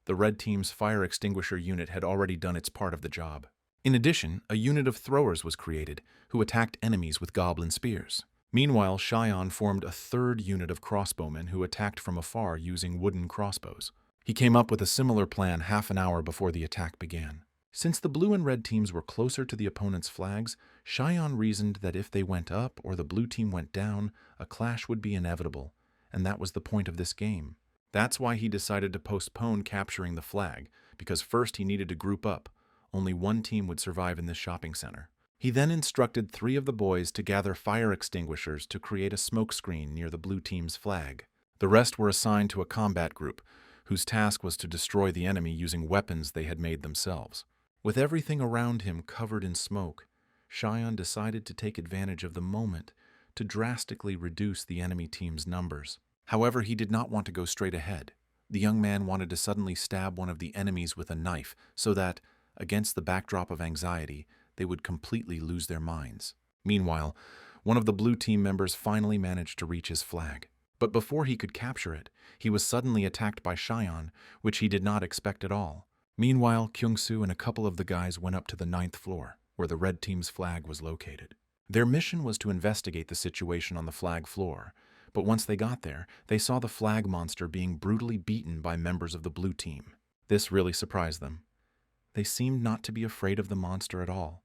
The red team's fire extinguisher unit had already done its part of the job. In addition, a unit of throwers was created, who attacked enemies with goblin spears. Meanwhile, Cheyenne formed a 3rd unit of crossbowmen who attacked from afar using wooden crossbows. He came up with a similar plan half an hour before the attack began. Since the blue and red teams were closer to the opponent's flags, Cheyenne reasoned that if they went up or the blue team went down, a clash would be inevitable, and that was the point of this game. That's why he decided to postpone capturing the flag, because first he needed to group up. Only one team would survive in this shopping center. He then instructed 3 of the boys to gather fire extinguishers to create a smoke screen near the blue team's flag. The rest were assigned to a combat group, whose task was to destroy the enemy using weapons they had made themselves. With everything around him covered in smoke, Cheyenne decided to take advantage of the moment to drastically reduce the enemy team's numbers. However, he did not want to go straight ahead. The young man wanted to suddenly stab one of the enemies with a knife so that, against the backdrop of anxiety, they would completely lose their minds. Meanwhile, one of the blue team members finally managed to reach his flag. But before he could capture it, he was suddenly attacked by Cheyenne, which he did not expect at all. Meanwhile, Kyung-soo and a couple of the guys went up to the 9th floor, where the red team's flag was located. Their mission was to investigate the situation on the flag floor, but once they got there, they saw the flag monster being brutally beaten by members of the blue team. This really surprised them. They seemed not to be afraid of the monster at all,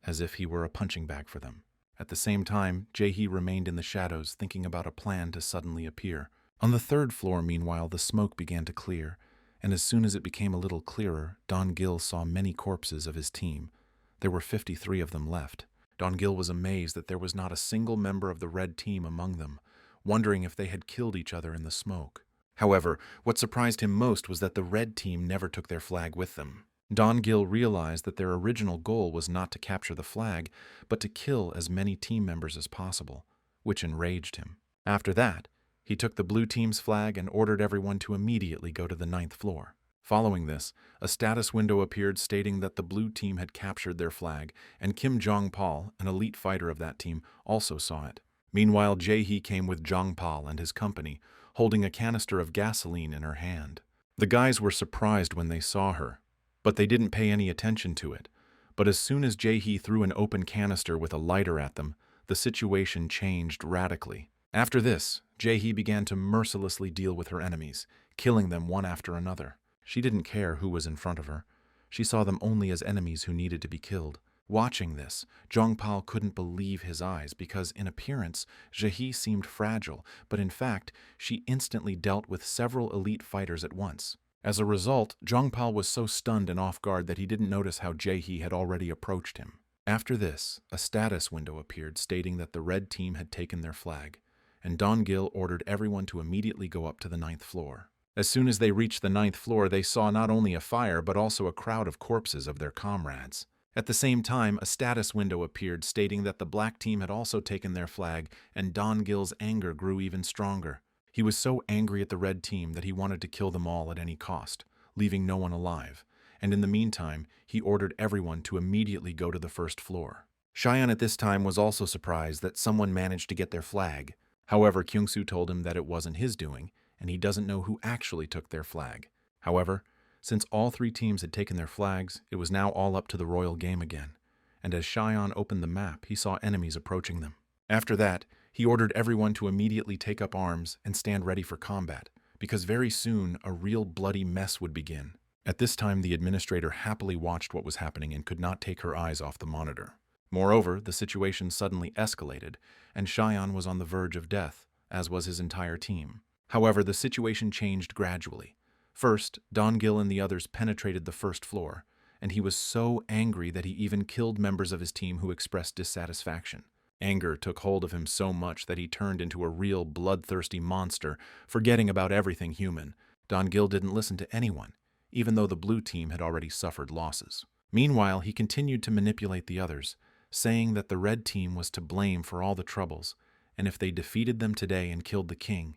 as if he were a punching bag for them. At the same time, Jae-hee remained in the shadows, thinking about a plan to suddenly appear. On the 3rd floor, meanwhile, the smoke began to clear, and as soon as it became a little clearer, Don Gil saw many corpses of his team. There were 53 of them left. Don Gil was amazed that there was not a single member of the red team among them, wondering if they had killed each other in the smoke. However, what surprised him most was that the red team never took their flag with them. Don Gil realized that their original goal was not to capture the flag, but to kill as many team members as possible, which enraged him. After that, he took the blue team's flag and ordered everyone to immediately go to the 9th floor. Following this, a status window appeared stating that the blue team had captured their flag, and Kim Jong-pal, an elite fighter of that team, also saw it. Meanwhile, Jae-hee came with Jong-pal and his company, holding a canister of gasoline in her hand. The guys were surprised when they saw her, but they didn't pay any attention to it. But as soon as Jae-hee threw an open canister with a lighter at them, the the situation changed radically. After this, Jae-hee began to mercilessly deal with her enemies, killing them one after another. She didn't care who was in front of her. She saw them only as enemies who needed to be killed. Watching this, Jongpal couldn't believe his eyes because, in appearance, Jae-hee seemed fragile, but in fact, she instantly dealt with several elite fighters at once. As a result, Jongpal was so stunned and off guard that he didn't notice how Jae-hee had already approached him. After this, a status window appeared stating that the red team had taken their flag, and Don-gil ordered everyone to immediately go up to the 9th floor. As soon as they reached the 9th floor, they saw not only a fire but also a crowd of corpses of their comrades. At the same time, a status window appeared stating that the black team had also taken their flag, and Don-gil's anger grew even stronger. He was so angry at the red team that he wanted to kill them all at any cost, leaving no one alive. And in the meantime, he ordered everyone to immediately go to the 1st floor. Cheyenne at this time was also surprised that someone managed to get their flag. However, Kyung-soo told him that it wasn't his doing, and he doesn't know who actually took their flag. However, since all 3 teams had taken their flags, it was now all up to the royal game again, and as Cheyenne opened the map, he saw enemies approaching them. After that, he ordered everyone to immediately take up arms and stand ready for combat, because very soon a real bloody mess would begin. At this time, the administrator happily watched what was happening and could not take her eyes off the monitor. Moreover, the situation suddenly escalated, and Cheyenne was on the verge of death, as was his entire team. However, the situation changed gradually. First, Don-gil and the others penetrated the 1st floor, and he was so angry that he even killed members of his team who expressed dissatisfaction. Anger took hold of him so much that he turned into a real bloodthirsty monster, forgetting about everything human. Don-gil didn't listen to anyone, even though the blue team had already suffered losses. Meanwhile, he continued to manipulate the others, saying that the red team was to blame for all the troubles, and if they defeated them today and killed the king,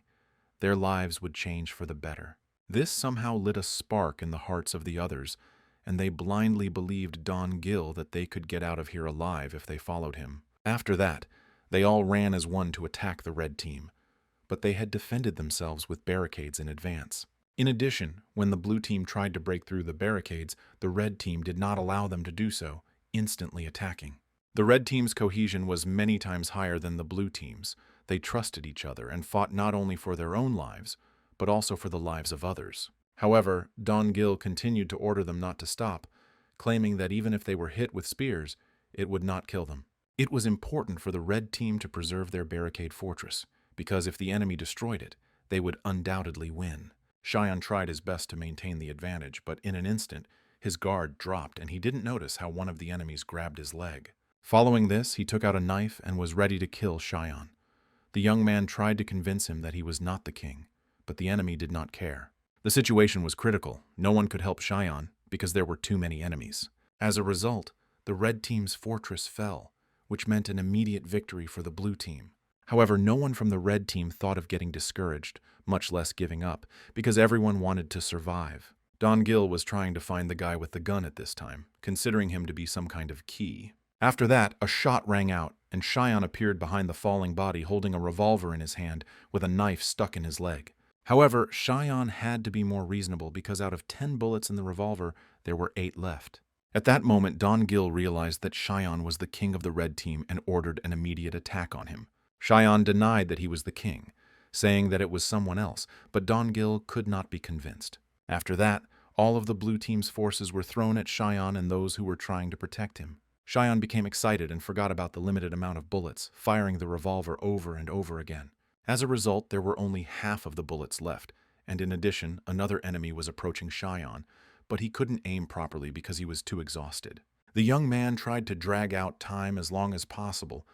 their lives would change for the better. This somehow lit a spark in the hearts of the others, and they blindly believed Don-gil that they could get out of here alive if they followed him. After that, they all ran as one to attack the red team, but they had defended themselves with barricades in advance. In addition, when the blue team tried to break through the barricades, the red team did not allow them to do so, instantly attacking. The red team's cohesion was many times higher than the blue team's. They trusted each other and fought not only for their own lives, but also for the lives of others. However, Don-gil continued to order them not to stop, claiming that even if they were hit with spears, it would not kill them. It was important for the red team to preserve their barricade fortress, because if the enemy destroyed it, they would undoubtedly win. Cheyenne tried his best to maintain the advantage, but in an instant, his guard dropped and he didn't notice how one of the enemies grabbed his leg. Following this, he took out a knife and was ready to kill Cheyenne. The young man tried to convince him that he was not the king, but the enemy did not care. The situation was critical. No one could help Cheyenne because there were too many enemies. As a result, the red team's fortress fell, which meant an immediate victory for the blue team. However, no one from the red team thought of getting discouraged, much less giving up, because everyone wanted to survive. Don-gil was trying to find the guy with the gun at this time, considering him to be some kind of key. After that, a shot rang out, and Cheyenne appeared behind the falling body holding a revolver in his hand with a knife stuck in his leg. However, Cheyenne had to be more reasonable because out of 10 bullets in the revolver, there were 8 left. At that moment, Don-gil realized that Cheyenne was the king of the red team and ordered an immediate attack on him. Cheyenne denied that he was the king, saying that it was someone else, but Don-gil could not be convinced. After that, all of the blue team's forces were thrown at Cheyenne and those who were trying to protect him. Cheyenne became excited and forgot about the limited amount of bullets, firing the revolver over and over again. As a result, there were only half of the bullets left, and in addition, another enemy was approaching Cheyenne, but he couldn't aim properly because he was too exhausted. The young man tried to drag out time as long as possible,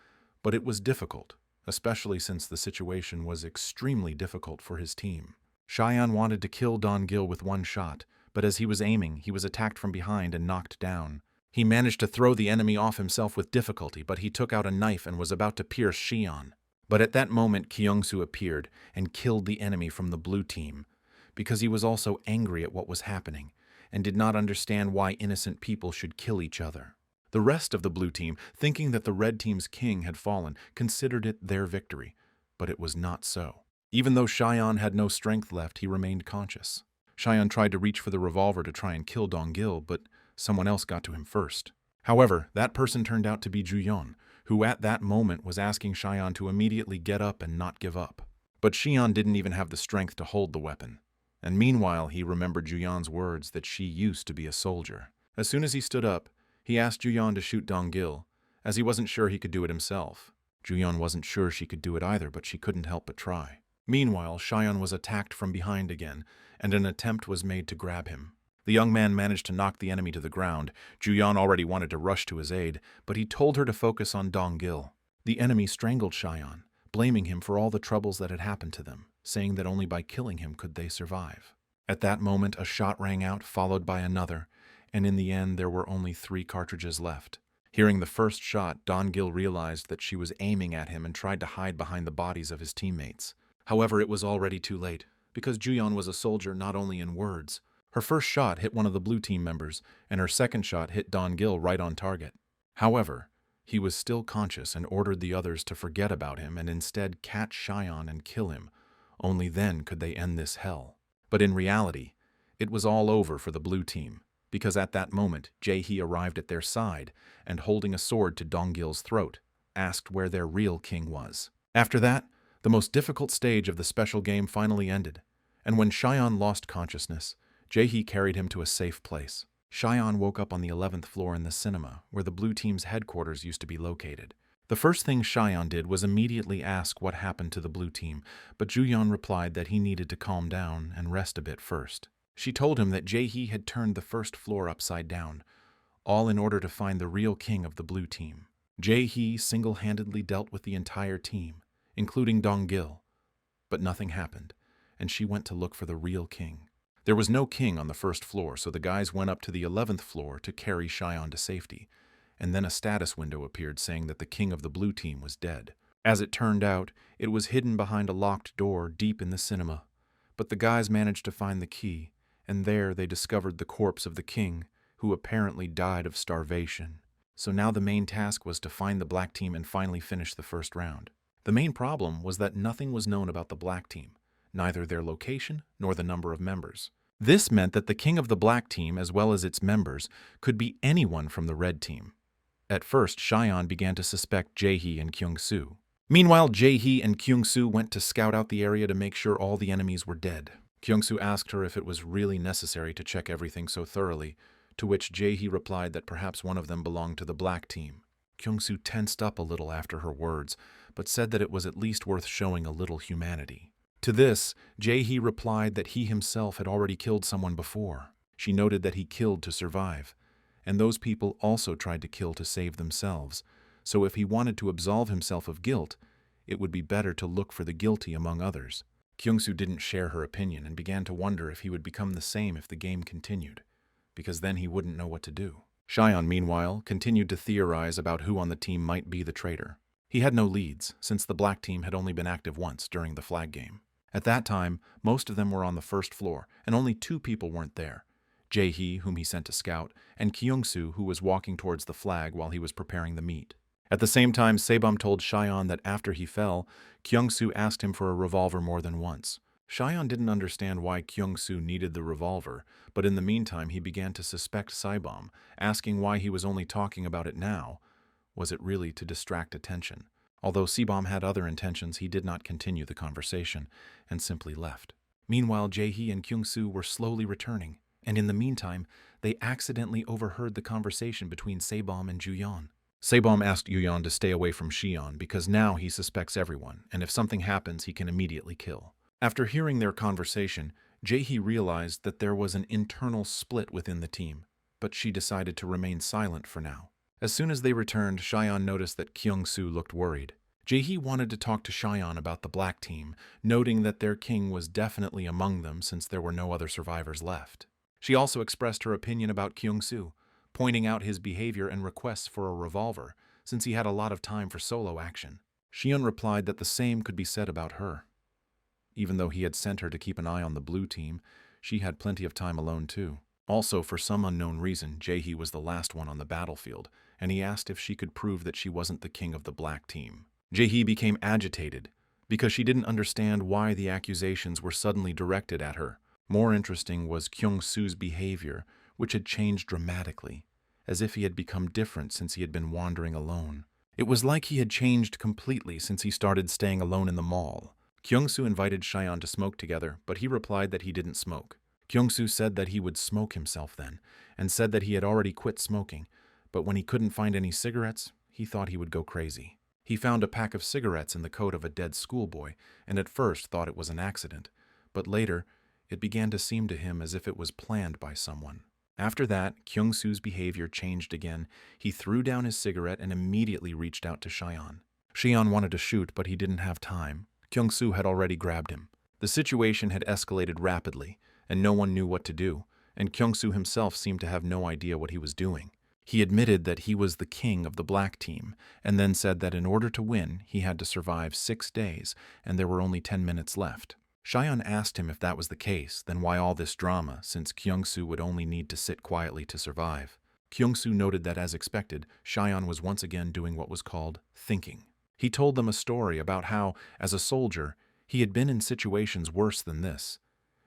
but it was difficult, especially since the situation was extremely difficult for his team. Cheyenne wanted to kill Don-gil with one shot, but as he was aiming, he was attacked from behind and knocked down. He managed to throw the enemy off himself with difficulty, but he took out a knife and was about to pierce Cheyenne. But at that moment, Kyung-soo appeared and killed the enemy from the blue team, because he was also angry at what was happening and did not understand why innocent people should kill each other. The rest of the blue team, thinking that the red team's king had fallen, considered it their victory, but it was not so. Even though Cheyenne had no strength left, he remained conscious. Cheyenne tried to reach for the revolver to try and kill Don-gil, but someone else got to him first. However, that person turned out to be Ju-yeon, who at that moment was asking Xian to immediately get up and not give up. But Xian didn't even have the strength to hold the weapon. And meanwhile, he remembered Juyan's words that she used to be a soldier. As soon as he stood up, he asked Juyan to shoot Dong-gil, as he wasn't sure he could do it himself. Juyan wasn't sure she could do it either, but she couldn't help but try. Meanwhile, Xian was attacked from behind again, and an attempt was made to grab him. The young man managed to knock the enemy to the ground. Juyan already wanted to rush to his aid, but he told her to focus on Dong-gil. The enemy strangled Xian, blaming him for all the troubles that had happened to them, saying that only by killing him could they survive. At that moment, a shot rang out, followed by another, and in the end there were only 3 cartridges left. Hearing the first shot, Dong-gil realized that she was aiming at him and tried to hide behind the bodies of his teammates. However, it was already too late, because Juyan was a soldier not only in words. Her first shot hit one of the blue team members, and her second shot hit Dong-gil right on target. However, he was still conscious and ordered the others to forget about him and instead catch Xian and kill him. Only then could they end this hell. But in reality, it was all over for the blue team, because at that moment, Jae-hee arrived at their side and, holding a sword to Dong-gil's throat, asked where their real king was. After that, the most difficult stage of the special game finally ended, and when Xian lost consciousness, Jae-hee carried him to a safe place. Xian woke up on the 11th floor in the cinema, where the blue team's headquarters used to be located. The first thing Xian did was immediately ask what happened to the blue team, but Juyan replied that he needed to calm down and rest a bit first. She told him that Jae-hee had turned the first floor upside down, all in order to find the real king of the blue team. Jae-hee single-handedly dealt with the entire team, including Dong-gil, but nothing happened, and she went to look for the real king. There was no king on the first floor, so the guys went up to the 11th floor to carry Xian to safety, and then a status window appeared saying that the king of the blue team was dead. As it turned out, it was hidden behind a locked door deep in the cinema, but the guys managed to find the key, and there they discovered the corpse of the king, who apparently died of starvation. So now the main task was to find the black team and finally finish the first round. The main problem was that nothing was known about the black team, neither their location nor the number of members. This meant that the king of the black team, as well as its members, could be anyone from the red team. At first, Xian began to suspect Jae-hee and Kyung-soo. Meanwhile, Jae-hee and Kyung-soo went to scout out the area to make sure all the enemies were dead. Kyung-soo asked her if it was really necessary to check everything so thoroughly, to which Jae-hee replied that perhaps one of them belonged to the black team. Kyung-soo tensed up a little after her words, but said that it was at least worth showing a little humanity. To this, Jae-hee replied that he himself had already killed someone before. She noted that he killed to survive, and those people also tried to kill to save themselves, so if he wanted to absolve himself of guilt, it would be better to look for the guilty among others. Kyung-soo didn't share her opinion and began to wonder if he would become the same if the game continued, because then he wouldn't know what to do. Xian, meanwhile, continued to theorize about who on the team might be the traitor. He had no leads, since the black team had only been active once during the flag game. At that time, most of them were on the first floor, and only 2 people weren't there. Jae-hee, whom he sent to scout, and Kyung-soo, who was walking towards the flag while he was preparing the meat. At the same time, Sebum told Xian that after he fell, Kyung-soo asked him for a revolver more than once. Xian didn't understand why Kyung-soo needed the revolver, but in the meantime he began to suspect Sebum, asking why he was only talking about it now. Was it really to distract attention? Although Sebum had other intentions, he did not continue the conversation, and simply left. Meanwhile, Jae-hee and Kyung-soo were slowly returning, and in the meantime, they accidentally overheard the conversation between Sebum and Juyan. Sebum asked Juyan to stay away from Xian because now he suspects everyone, and if something happens, he can immediately kill. After hearing their conversation, Jae-hee realized that there was an internal split within the team, but she decided to remain silent for now. As soon as they returned, Xian noticed that Kyung-soo looked worried. Jae-hee wanted to talk to Xian about the black team, noting that their king was definitely among them since there were no other survivors left. She also expressed her opinion about Kyung-soo, pointing out his behavior and requests for a revolver, since he had a lot of time for solo action. Xian replied that the same could be said about her. Even though he had sent her to keep an eye on the blue team, she had plenty of time alone too. Also, for some unknown reason, Jae-hee was the last one on the battlefield, and he asked if she could prove that she wasn't the king of the black team. Jae-hee became agitated, because she didn't understand why the accusations were suddenly directed at her. More interesting was Kyung-soo's behavior, which had changed dramatically, as if he had become different since he had been wandering alone. It was like he had changed completely since he started staying alone in the mall. Kyungsoo invited Cheyenne to smoke together, but he replied that he didn't smoke. Kyungsoo said that he would smoke himself then, and said that he had already quit smoking, but when he couldn't find any cigarettes, he thought he would go crazy. He found a pack of cigarettes in the coat of a dead schoolboy, and at first thought it was an accident, but later it began to seem to him as if it was planned by someone. After that, Kyungsoo's behavior changed again. He threw down his cigarette and immediately reached out to Cheyenne. Cheyenne wanted to shoot, but he didn't have time. Kyungsoo had already grabbed him. The situation had escalated rapidly, and no one knew what to do, and Kyungsoo himself seemed to have no idea what he was doing. He admitted that he was the king of the black team, and then said that in order to win, he had to survive 6 days, and there were only 10 minutes left. Cheyenne asked him if that was the case, then why all this drama, since Kyungsoo would only need to sit quietly to survive. Kyungsoo noted that, as expected, Cheyenne was once again doing what was called thinking. He told them a story about how, as a soldier, he had been in situations worse than this,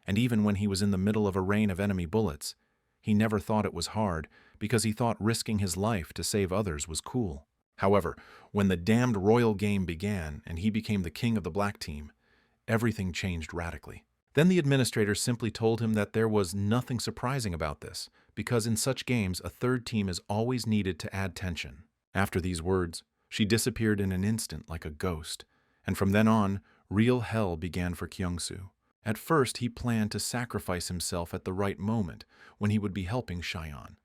and even when he was in the middle of a rain of enemy bullets, he never thought it was hard because he thought risking his life to save others was cool. However, when the damned royal game began and he became the king of the black team, everything changed radically. Then the administrator simply told him that there was nothing surprising about this, because in such games a third team is always needed to add tension. After these words, she disappeared in an instant like a ghost, and from then on, real hell began for Kyungsoo. At first, he planned to sacrifice himself at the right moment when he would be helping Cheyenne.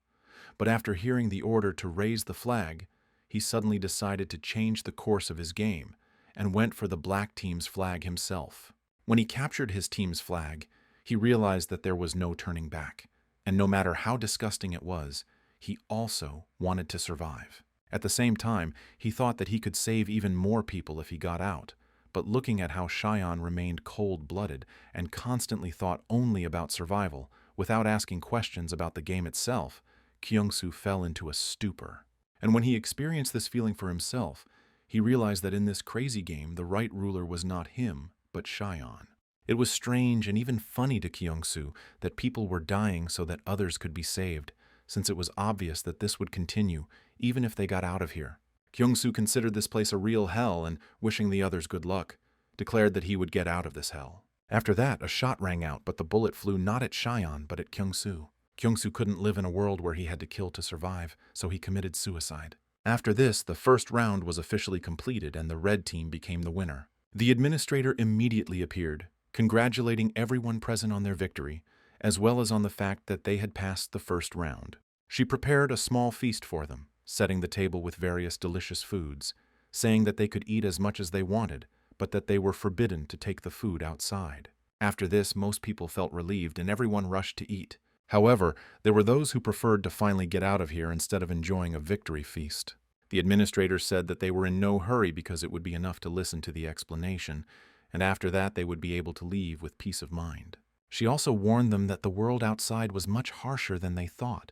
But after hearing the order to raise the flag, he suddenly decided to change the course of his game and went for the black team's flag himself. When he captured his team's flag, he realized that there was no turning back, and no matter how disgusting it was, he also wanted to survive. At the same time, he thought that he could save even more people if he got out, but looking at how Cheyenne remained cold-blooded and constantly thought only about survival, without asking questions about the game itself, Kyungsoo fell into a stupor. And when he experienced this feeling for himself, he realized that in this crazy game, the right ruler was not him, but Cheyenne. It was strange and even funny to Kyungsoo that people were dying so that others could be saved, since it was obvious that this would continue, even if they got out of here. Kyungsoo considered this place a real hell and, wishing the others good luck, declared that he would get out of this hell. After that, a shot rang out, but the bullet flew not at Cheyenne, but at Kyungsoo. Kyungsoo couldn't live in a world where he had to kill to survive, so he committed suicide. After this, the first round was officially completed and the red team became the winner. The administrator immediately appeared, congratulating everyone present on their victory, as well as on the fact that they had passed the first round. She prepared a small feast for them, setting the table with various delicious foods, saying that they could eat as much as they wanted, but that they were forbidden to take the food outside. After this, most people felt relieved and everyone rushed to eat. However, there were those who preferred to finally get out of here instead of enjoying a victory feast. The administrator said that they were in no hurry because it would be enough to listen to the explanation, and after that they would be able to leave with peace of mind. She also warned them that the world outside was much harsher than they thought,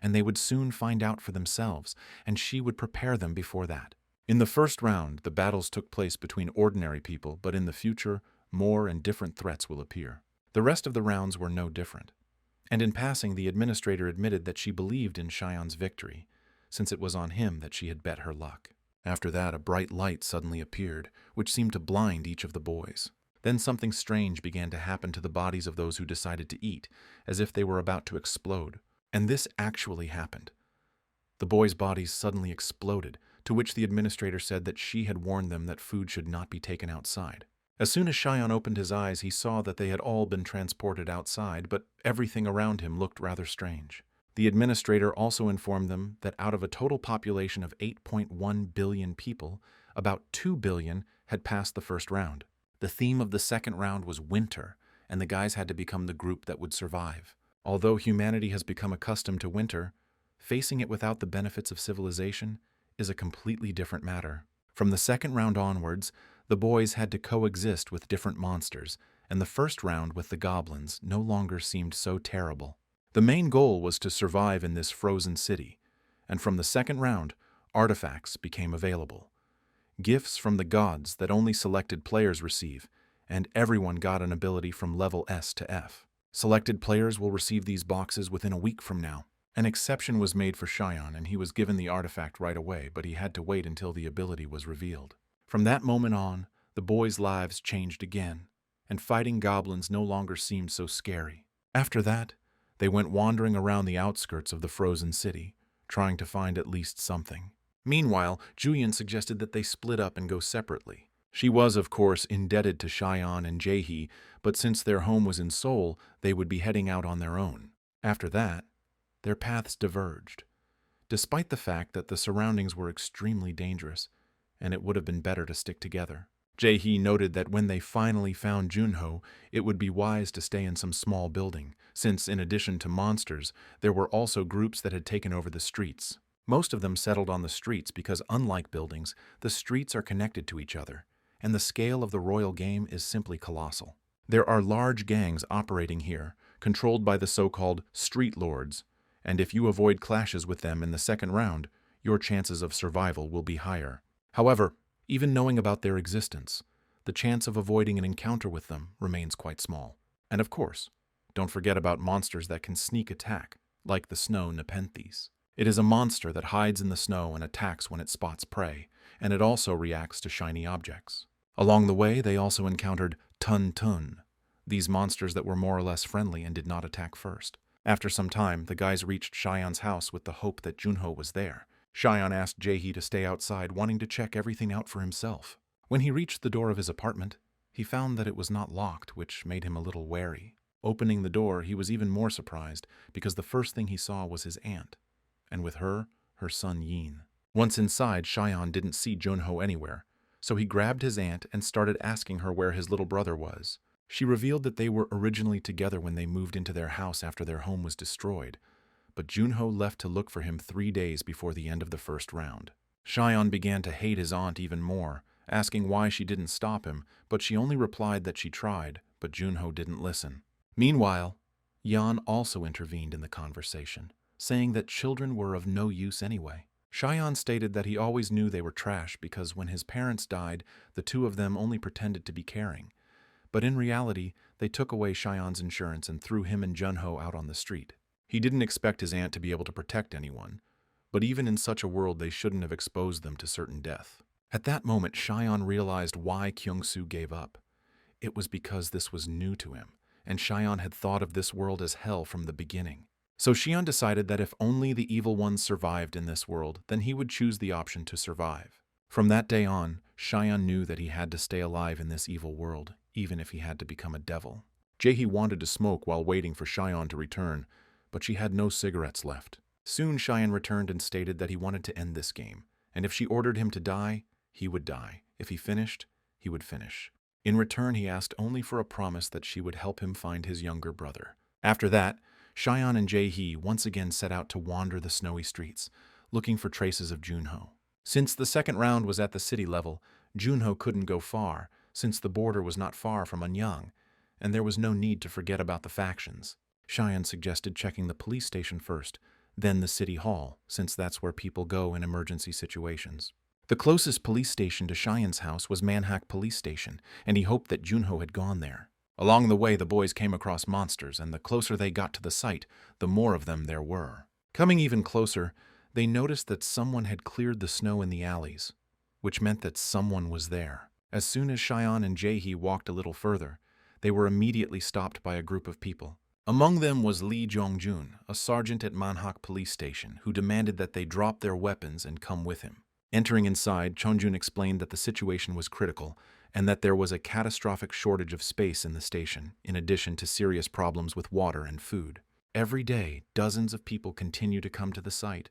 and they would soon find out for themselves, and she would prepare them before that. In the first round, the battles took place between ordinary people, but in the future, more and different threats will appear. The rest of the rounds were no different. And in passing, the administrator admitted that she believed in Cheyenne's victory, since it was on him that she had bet her luck. After that, a bright light suddenly appeared, which seemed to blind each of the boys. Then something strange began to happen to the bodies of those who decided to eat, as if they were about to explode. And this actually happened. The boys' bodies suddenly exploded, to which the administrator said that she had warned them that food should not be taken outside. As soon as Cheyenne opened his eyes, he saw that they had all been transported outside, but everything around him looked rather strange. The administrator also informed them that out of a total population of 8.1 billion people, about 2 billion had passed the first round. The theme of the second round was winter, and the guys had to become the group that would survive. Although humanity has become accustomed to winter, facing it without the benefits of civilization is a completely different matter. From the second round onwards, the boys had to coexist with different monsters, and the first round with the goblins no longer seemed so terrible. The main goal was to survive in this frozen city, and from the second round, artifacts became available. Gifts from the gods that only selected players receive, and everyone got an ability from level S to F. Selected players will receive these boxes within a week from now. An exception was made for Xion, and he was given the artifact right away, but he had to wait until the ability was revealed. From that moment on, the boys' lives changed again, and fighting goblins no longer seemed so scary. After that, they went wandering around the outskirts of the frozen city, trying to find at least something. Meanwhile, Julian suggested that they split up and go separately. She was, of course, indebted to Xion and Jaehi, but since their home was in Seoul, they would be heading out on their own. After that, their paths diverged, despite the fact that the surroundings were extremely dangerous, and it would have been better to stick together. Jae-hee noted that when they finally found Junho, it would be wise to stay in some small building, since in addition to monsters, there were also groups that had taken over the streets. Most of them settled on the streets because, unlike buildings, the streets are connected to each other, and the scale of the royal game is simply colossal. There are large gangs operating here, controlled by the so-called street lords, and if you avoid clashes with them in the second round, your chances of survival will be higher. However, even knowing about their existence, the chance of avoiding an encounter with them remains quite small. And of course, don't forget about monsters that can sneak attack, like the snow Nepenthes. It is a monster that hides in the snow and attacks when it spots prey, and it also reacts to shiny objects. Along the way, they also encountered Tun-Tun, these monsters that were more or less friendly and did not attack first. After some time, the guys reached Xian's house with the hope that Junho was there. Xian asked Jae-hee to stay outside, wanting to check everything out for himself. When he reached the door of his apartment, he found that it was not locked, which made him a little wary. Opening the door, he was even more surprised because the first thing he saw was his aunt, and with her, her son Yin. Once inside, Xian didn't see Junho anywhere, so he grabbed his aunt and started asking her where his little brother was. She revealed that they were originally together when they moved into their house after their home was destroyed, but Junho left to look for him 3 days before the end of the first round. Xion began to hate his aunt even more, asking why she didn't stop him, but she only replied that she tried, but Junho didn't listen. Meanwhile, Yan also intervened in the conversation, saying that children were of no use anyway. Xion stated that he always knew they were trash because when his parents died, the two of them only pretended to be caring. But in reality, they took away Xion's insurance and threw him and Junho out on the street. He didn't expect his aunt to be able to protect anyone, but even in such a world they shouldn't have exposed them to certain death. At that moment, Xion realized why Kyung-soo gave up. It was because this was new to him, and Xion had thought of this world as hell from the beginning. So Xion decided that if only the evil ones survived in this world, then he would choose the option to survive. From that day on, Xion knew that he had to stay alive in this evil world, even if he had to become a devil. Jae-hee wanted to smoke while waiting for Xion to return, but she had no cigarettes left. Soon Xion returned and stated that he wanted to end this game, and if she ordered him to die, he would die. If he finished, he would finish. In return, he asked only for a promise that she would help him find his younger brother. After that, Xion and Jae-hee once again set out to wander the snowy streets, looking for traces of Junho. Since the second round was at the city level, Junho couldn't go far, since the border was not far from Anyang, and there was no need to forget about the factions. Xion suggested checking the police station first, then the city hall, since that's where people go in emergency situations. The closest police station to Xion's house was Manhwa Police Station, and he hoped that Junho had gone there. Along the way, the boys came across monsters, and the closer they got to the site, the more of them there were. Coming even closer, they noticed that someone had cleared the snow in the alleys, which meant that someone was there. As soon as Xion and Jae-hee walked a little further, they were immediately stopped by a group of people. Among them was Lee Jong-jun, a sergeant at Manhwa Police Station, who demanded that they drop their weapons and come with him. Entering inside, Chonjun explained that the situation was critical and that there was a catastrophic shortage of space in the station, in addition to serious problems with water and food. Every day, dozens of people continue to come to the site,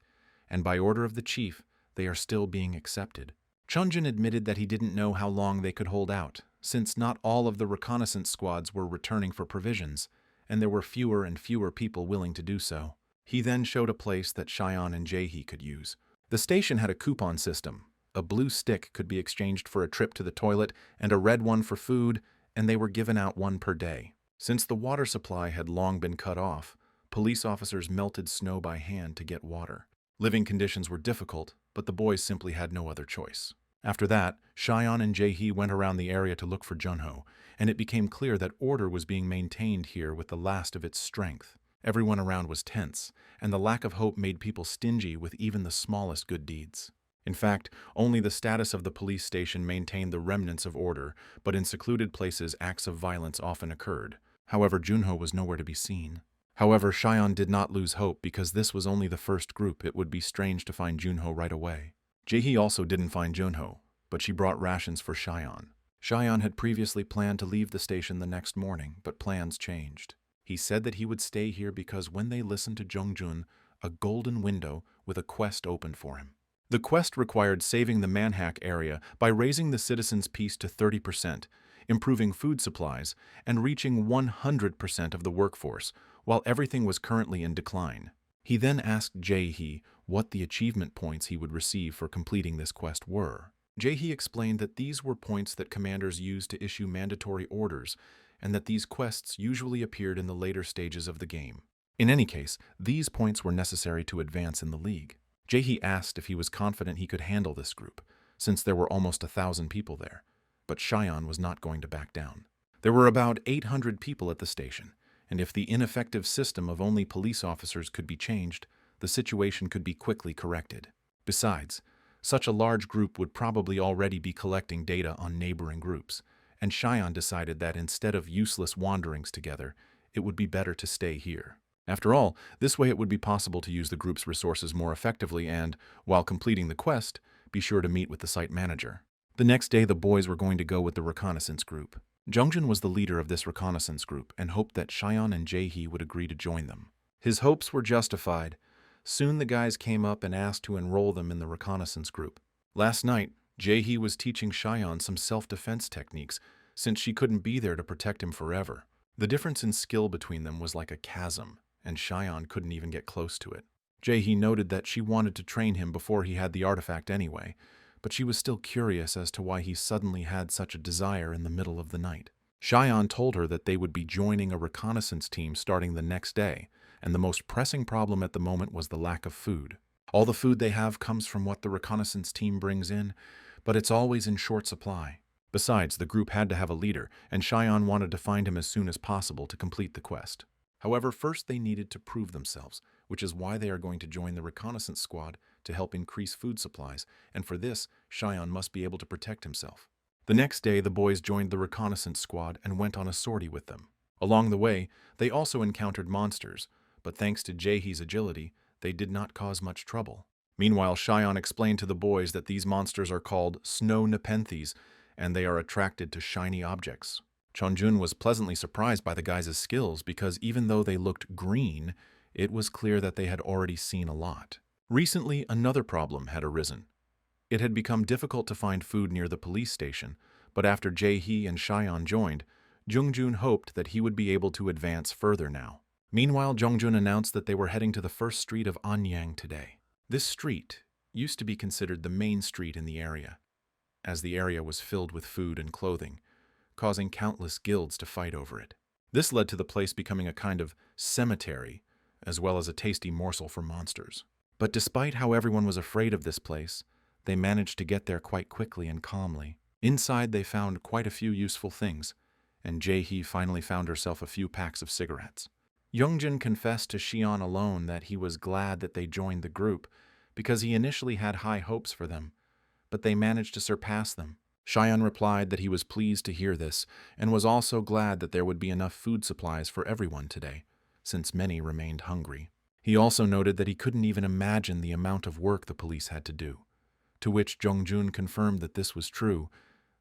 and by order of the chief, they are still being accepted. Chonjun admitted that he didn't know how long they could hold out, since not all of the reconnaissance squads were returning for provisions, and there were fewer and fewer people willing to do so. He then showed a place that Xion and Jae-hee could use. The station had a coupon system. A blue stick could be exchanged for a trip to the toilet, and a red one for food, and they were given out one per day. Since the water supply had long been cut off, police officers melted snow by hand to get water. Living conditions were difficult, but the boys simply had no other choice. After that, Xion and Jae-hee went around the area to look for Junho, and it became clear that order was being maintained here with the last of its strength. Everyone around was tense, and the lack of hope made people stingy with even the smallest good deeds. In fact, only the status of the police station maintained the remnants of order, but in secluded places acts of violence often occurred. However, Junho was nowhere to be seen. However, Shion did not lose hope because this was only the first group. It would be strange to find Junho right away. Jaehee also didn't find Junho, but she brought rations for Shion. Shion had previously planned to leave the station the next morning, but plans changed. He said that he would stay here because when they listened to Jongjun, a golden window with a quest opened for him. The quest required saving the Manhwa area by raising the citizens' peace to 30%, improving food supplies, and reaching 100% of the workforce, while everything was currently in decline. He then asked Jaehee what the achievement points he would receive for completing this quest were. Jaehee explained that these were points that commanders used to issue mandatory orders, and that these quests usually appeared in the later stages of the game. In any case, these points were necessary to advance in the league. Jaehee asked if he was confident he could handle this group, since there were almost 1,000 people there, but Shion was not going to back down. There were about 800 people at the station, and if the ineffective system of only police officers could be changed, the situation could be quickly corrected. Besides, such a large group would probably already be collecting data on neighboring groups, and Shion decided that instead of useless wanderings together, it would be better to stay here. After all, this way it would be possible to use the group's resources more effectively and, while completing the quest, be sure to meet with the site manager. The next day, the boys were going to go with the reconnaissance group. Jongjun was the leader of this reconnaissance group and hoped that Shion and Jaehee would agree to join them. His hopes were justified. Soon the guys came up and asked to enroll them in the reconnaissance group. Last night, Jaehee was teaching Shion some self-defense techniques, since she couldn't be there to protect him forever. The difference in skill between them was like a chasm, and Shion couldn't even get close to it. Jaehee noted that she wanted to train him before he had the artifact anyway, but she was still curious as to why he suddenly had such a desire in the middle of the night. Shion told her that they would be joining a reconnaissance team starting the next day, and the most pressing problem at the moment was the lack of food. All the food they have comes from what the reconnaissance team brings in, but it's always in short supply. Besides, the group had to have a leader, and Shion wanted to find him as soon as possible to complete the quest. However, first they needed to prove themselves, which is why they are going to join the reconnaissance squad to help increase food supplies, and for this, Shion must be able to protect himself. The next day, the boys joined the reconnaissance squad and went on a sortie with them. Along the way, they also encountered monsters, but thanks to Jaehee's agility, they did not cause much trouble. Meanwhile, Shion explained to the boys that these monsters are called snow nepenthes, and they are attracted to shiny objects. Chonjun was pleasantly surprised by the guys' skills because even though they looked green, it was clear that they had already seen a lot. Recently, another problem had arisen. It had become difficult to find food near the police station, but after Jaehee and Shion joined, Jungjun hoped that he would be able to advance further now. Meanwhile, Jongjun announced that they were heading to the first street of Anyang today. This street used to be considered the main street in the area, as the area was filled with food and clothing, causing countless guilds to fight over it. This led to the place becoming a kind of cemetery, as well as a tasty morsel for monsters. But despite how everyone was afraid of this place, they managed to get there quite quickly and calmly. Inside, they found quite a few useful things, and Jaehee finally found herself a few packs of cigarettes. Youngjin confessed to Shion alone that he was glad that they joined the group, because he initially had high hopes for them, but they managed to surpass them. Shion replied that he was pleased to hear this, and was also glad that there would be enough food supplies for everyone today, since many remained hungry. He also noted that he couldn't even imagine the amount of work the police had to do, to which Jongjun confirmed that this was true,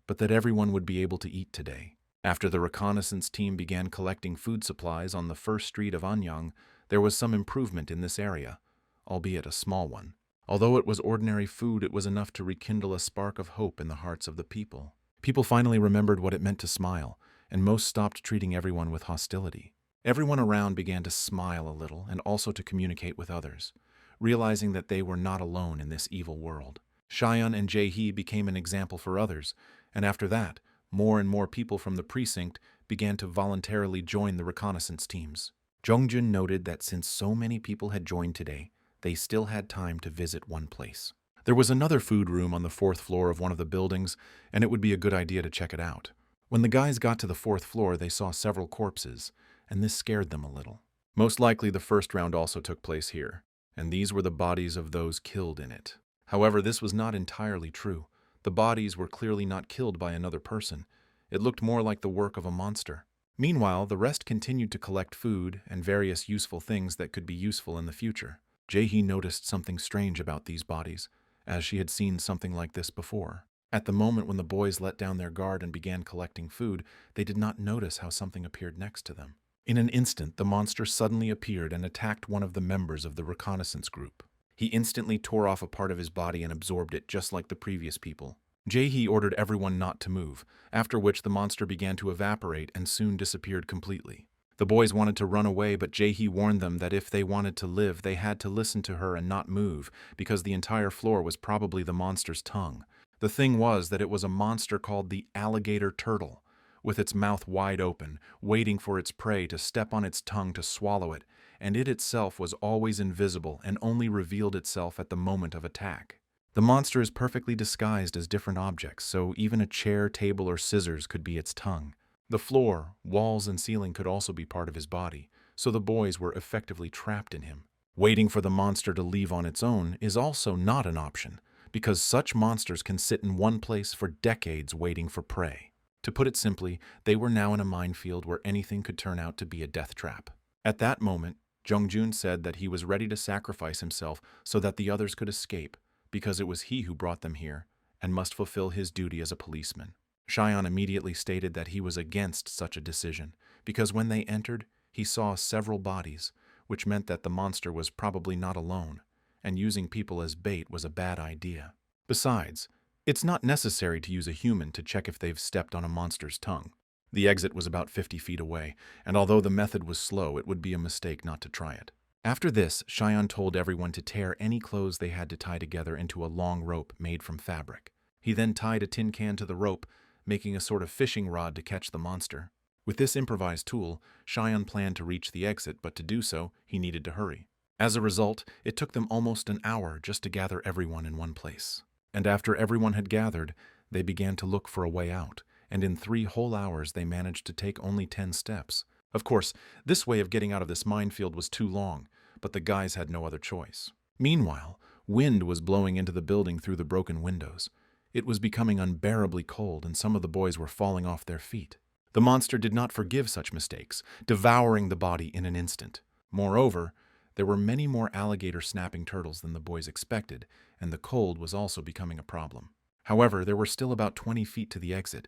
but that everyone would be able to eat today. After the reconnaissance team began collecting food supplies on the first street of Anyang, there was some improvement in this area, albeit a small one. Although it was ordinary food, it was enough to rekindle a spark of hope in the hearts of the people. People finally remembered what it meant to smile, and most stopped treating everyone with hostility. Everyone around began to smile a little and also to communicate with others, realizing that they were not alone in this evil world. Shion and Jaehee became an example for others, and after that, more and more people from the precinct began to voluntarily join the reconnaissance teams. Jongjun noted that since so many people had joined today, they still had time to visit one place. There was another food room on the 4th floor of one of the buildings, and it would be a good idea to check it out. When the guys got to the 4th floor, they saw several corpses, and this scared them a little. Most likely the first round also took place here, and these were the bodies of those killed in it. However, this was not entirely true. The bodies were clearly not killed by another person. It looked more like the work of a monster. Meanwhile, the rest continued to collect food and various useful things that could be useful in the future. Jae-hee noticed something strange about these bodies, as she had seen something like this before. At the moment when the boys let down their guard and began collecting food, they did not notice how something appeared next to them. In an instant, the monster suddenly appeared and attacked one of the members of the reconnaissance group. He instantly tore off a part of his body and absorbed it just like the previous people. Jae-hee ordered everyone not to move, after which the monster began to evaporate and soon disappeared completely. The boys wanted to run away, but Jae-hee warned them that if they wanted to live, they had to listen to her and not move, because the entire floor was probably the monster's tongue. The thing was that it was a monster called the alligator turtle, with its mouth wide open, waiting for its prey to step on its tongue to swallow it, and it itself was always invisible and only revealed itself at the moment of attack. The monster is perfectly disguised as different objects, so even a chair, table, or scissors could be its tongue. The floor, walls, and ceiling could also be part of his body, so the boys were effectively trapped in him. Waiting for the monster to leave on its own is also not an option, because such monsters can sit in one place for decades waiting for prey. To put it simply, they were now in a minefield where anything could turn out to be a death trap. At that moment, Jung-jun said that he was ready to sacrifice himself so that the others could escape, because it was he who brought them here and must fulfill his duty as a policeman. Cheyenne immediately stated that he was against such a decision, because when they entered, he saw several bodies, which meant that the monster was probably not alone, and using people as bait was a bad idea. Besides, it's not necessary to use a human to check if they've stepped on a monster's tongue. The exit was about 50 feet away, and although the method was slow, it would be a mistake not to try it. After this, Cheyenne told everyone to tear any clothes they had to tie together into a long rope made from fabric. He then tied a tin can to the rope, making a sort of fishing rod to catch the monster. With this improvised tool, Cheyenne planned to reach the exit, but to do so, he needed to hurry. As a result, it took them almost an hour just to gather everyone in one place. And after everyone had gathered, they began to look for a way out, and in 3 whole hours they managed to take only 10 steps. Of course, this way of getting out of this minefield was too long, but the guys had no other choice. Meanwhile, wind was blowing into the building through the broken windows. It was becoming unbearably cold, and some of the boys were falling off their feet. The monster did not forgive such mistakes, devouring the body in an instant. Moreover, there were many more alligator snapping turtles than the boys expected, and the cold was also becoming a problem. However, there were still about 20 feet to the exit,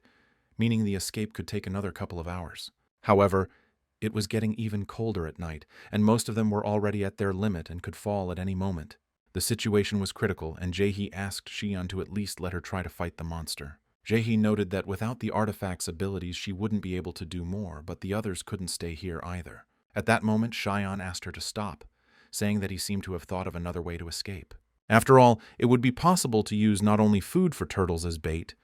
meaning the escape could take another couple of hours. However, it was getting even colder at night, and most of them were already at their limit and could fall at any moment. The situation was critical, and Jae-hee asked Shion to at least let her try to fight the monster. Jae-hee noted that without the artifact's abilities she wouldn't be able to do more, but the others couldn't stay here either. At that moment, Shion asked her to stop, saying that he seemed to have thought of another way to escape. After all, it would be possible to use not only food for turtles as bait,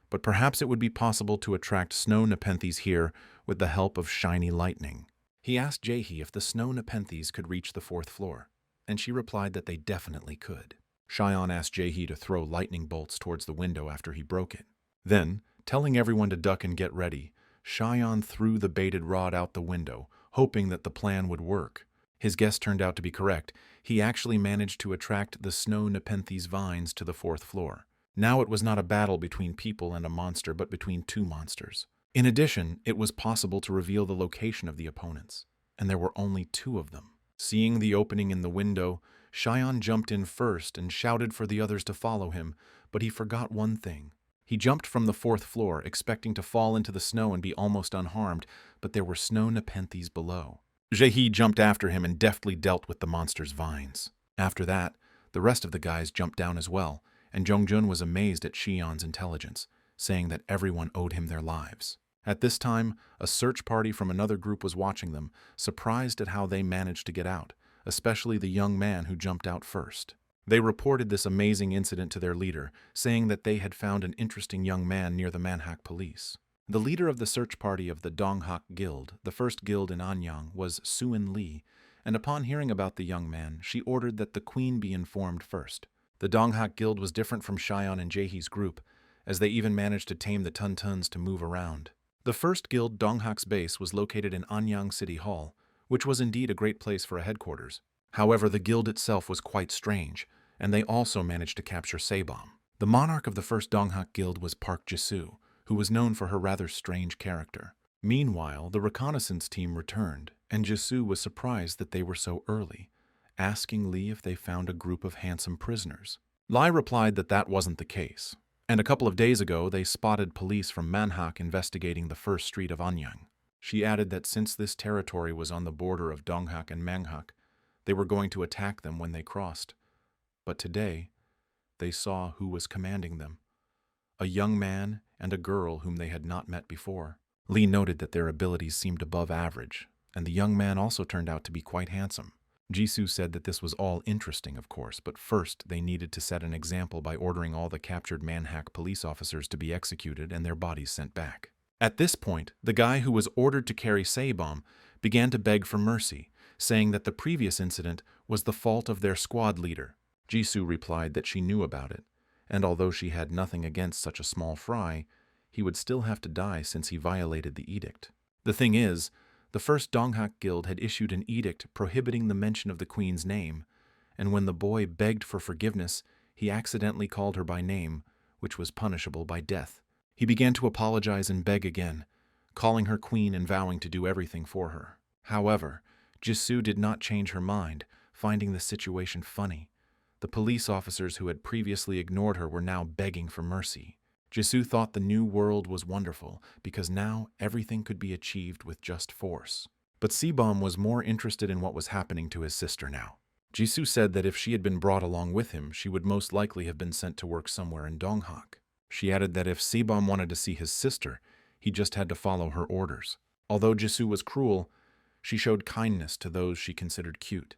but perhaps it would be possible to attract snow nepenthes here with the help of shiny lightning. He asked Jae-hee if the snow nepenthes could reach the 4th floor, and she replied that they definitely could. Shion asked Jae-hee to throw lightning bolts towards the window after he broke it. Then, telling everyone to duck and get ready, Shion threw the baited rod out the window, hoping that the plan would work. His guess turned out to be correct. He actually managed to attract the snow nepenthes vines to the 4th floor. Now it was not a battle between people and a monster, but between 2 monsters. In addition, it was possible to reveal the location of the opponents, and there were only 2 of them. Seeing the opening in the window, Shion jumped in first and shouted for the others to follow him, but he forgot one thing. He jumped from the 4th floor, expecting to fall into the snow and be almost unharmed, but there were snow nepenthes below. Jae-hee jumped after him and deftly dealt with the monster's vines. After that, the rest of the guys jumped down as well, and Jung-jun was amazed at Shion's intelligence, saying that everyone owed him their lives. At this time, a search party from another group was watching them, surprised at how they managed to get out, especially the young man who jumped out first. They reported this amazing incident to their leader, saying that they had found an interesting young man near the Manhwa police. The leader of the search party of the Donghak Guild, the first guild in Anyang, was Suin Lee, and upon hearing about the young man, she ordered that the queen be informed first. The Donghak Guild was different from Shion and Jae-hee's group, as they even managed to tame the Tuntuns to move around. The first guild, Donghak's base, was located in Anyang City Hall, which was indeed a great place for a headquarters. However, the guild itself was quite strange, and they also managed to capture Sebom. The monarch of the first Donghak Guild was Park Jisoo, who was known for her rather strange character. Meanwhile, the reconnaissance team returned, and Jisoo was surprised that they were so early, asking Lee if they found a group of handsome prisoners. Lai replied that that wasn't the case, and a couple of days ago they spotted police from Manhwa investigating the first street of Anyang. She added that since this territory was on the border of Donghak and Manghak, they were going to attack them when they crossed. But today, they saw who was commanding them: a young man and a girl whom they had not met before. Lee noted that their abilities seemed above average, and the young man also turned out to be quite handsome. Jisoo said that this was all interesting, of course, but first they needed to set an example by ordering all the captured Manhak police officers to be executed and their bodies sent back. At this point, the guy who was ordered to carry Sebom began to beg for mercy, saying that the previous incident was the fault of their squad leader. Jisoo replied that she knew about it, and although she had nothing against such a small fry, he would still have to die since he violated the edict. The thing is, the first Donghak Guild had issued an edict prohibiting the mention of the queen's name, and when the boy begged for forgiveness, he accidentally called her by name, which was punishable by death. He began to apologize and beg again, calling her queen and vowing to do everything for her. However, Jisoo did not change her mind, finding the situation funny. The police officers who had previously ignored her were now begging for mercy. Jisoo thought the new world was wonderful because now everything could be achieved with just force. But Sebom was more interested in what was happening to his sister now. Jisoo said that if she had been brought along with him, she would most likely have been sent to work somewhere in Donghak. She added that if Sebom wanted to see his sister, he just had to follow her orders. Although Jisoo was cruel, she showed kindness to those she considered cute,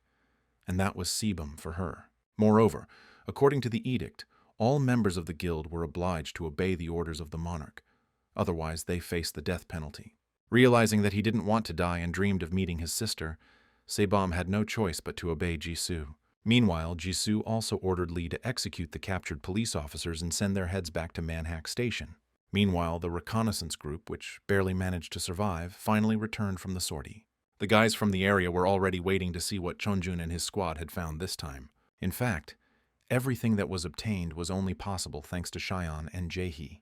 and that was Sebom for her. Moreover, according to the edict, all members of the guild were obliged to obey the orders of the monarch. Otherwise, they faced the death penalty. Realizing that he didn't want to die and dreamed of meeting his sister, Sebom had no choice but to obey Jisoo. Meanwhile, Jisoo also ordered Lee to execute the captured police officers and send their heads back to Manhak Station. Meanwhile, the reconnaissance group, which barely managed to survive, finally returned from the sortie. The guys from the area were already waiting to see what Chongjun and his squad had found this time. In fact, everything that was obtained was only possible thanks to Cheyenne and Jaehee.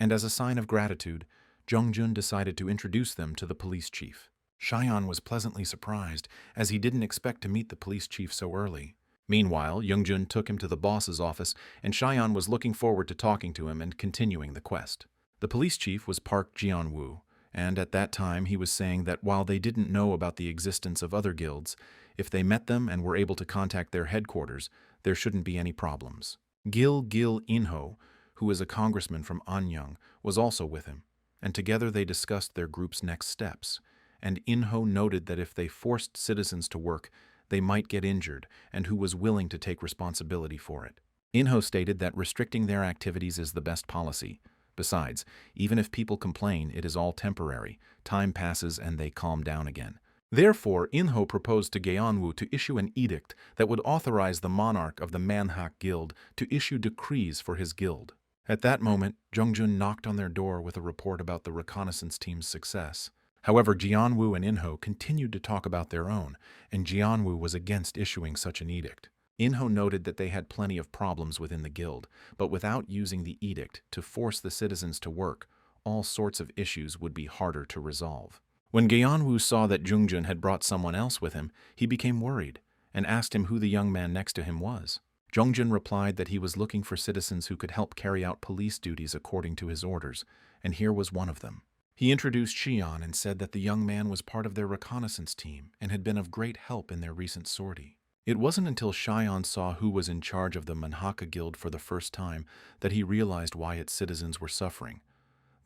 And as a sign of gratitude, Jongjun decided to introduce them to the police chief. Cheyenne was pleasantly surprised, as he didn't expect to meet the police chief so early. Meanwhile, Youngjun took him to the boss's office, and Cheyenne was looking forward to talking to him and continuing the quest. The police chief was Park Jianwoo, and at that time he was saying that while they didn't know about the existence of other guilds, if they met them and were able to contact their headquarters, there shouldn't be any problems. Gil Inho, who is a congressman from Anyang, was also with him, and together they discussed their group's next steps. And Inho noted that if they forced citizens to work, they might get injured, and who was willing to take responsibility for it. Inho stated that restricting their activities is the best policy. Besides, even if people complain, it is all temporary. Time passes and they calm down again. Therefore, Inho proposed to Geonwoo to issue an edict that would authorize the monarch of the Manhak Guild to issue decrees for his guild. At that moment, Jongjun knocked on their door with a report about the reconnaissance team's success. However, Jianwoo and Inho continued to talk about their own, and Jianwoo was against issuing such an edict. Inho noted that they had plenty of problems within the guild, but without using the edict to force the citizens to work, all sorts of issues would be harder to resolve. When Geonwoo saw that Jungjun had brought someone else with him, he became worried and asked him who the young man next to him was. Jongjun replied that he was looking for citizens who could help carry out police duties according to his orders, and here was one of them. He introduced Shion and said that the young man was part of their reconnaissance team and had been of great help in their recent sortie. It wasn't until Shion saw who was in charge of the Manhaka Guild for the first time that he realized why its citizens were suffering.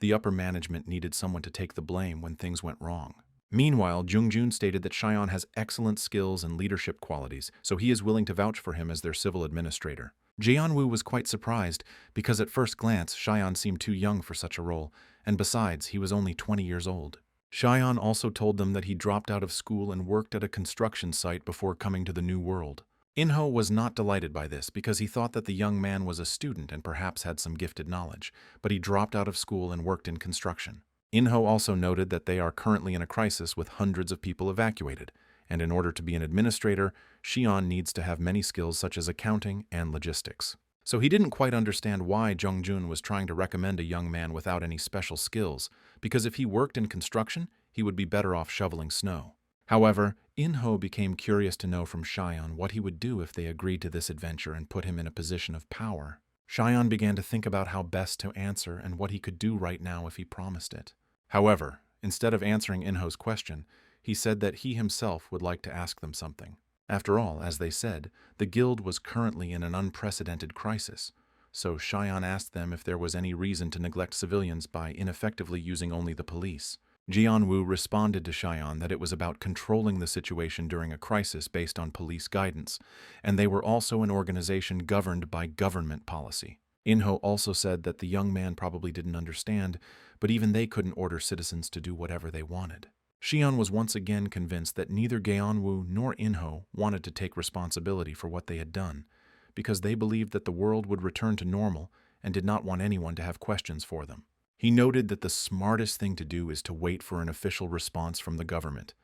The upper management needed someone to take the blame when things went wrong. Meanwhile, Jungjun stated that Shion has excellent skills and leadership qualities, so he is willing to vouch for him as their civil administrator. Jeonwoo was quite surprised because at first glance Shion seemed too young for such a role, and besides, he was only 20 years old. Shion also told them that he dropped out of school and worked at a construction site before coming to the New World. Inho was not delighted by this because he thought that the young man was a student and perhaps had some gifted knowledge, but he dropped out of school and worked in construction. Inho also noted that they are currently in a crisis with hundreds of people evacuated, and in order to be an administrator, Xian needs to have many skills such as accounting and logistics. So he didn't quite understand why Jung-jun was trying to recommend a young man without any special skills, because if he worked in construction, he would be better off shoveling snow. However, Inho became curious to know from Xian what he would do if they agreed to this adventure and put him in a position of power. Xian began to think about how best to answer and what he could do right now if he promised it. However, instead of answering Inho's question, he said that he himself would like to ask them something. After all, as they said, the guild was currently in an unprecedented crisis, so Xian asked them if there was any reason to neglect civilians by ineffectively using only the police. Jianwu responded to Xian that it was about controlling the situation during a crisis based on police guidance, and they were also an organization governed by government policy. Inho also said that the young man probably didn't understand, but even they couldn't order citizens to do whatever they wanted. Xian was once again convinced that neither Geonwoo nor Inho wanted to take responsibility for what they had done, because they believed that the world would return to normal and did not want anyone to have questions for them. He noted that the smartest thing to do is to wait for an official response from the government,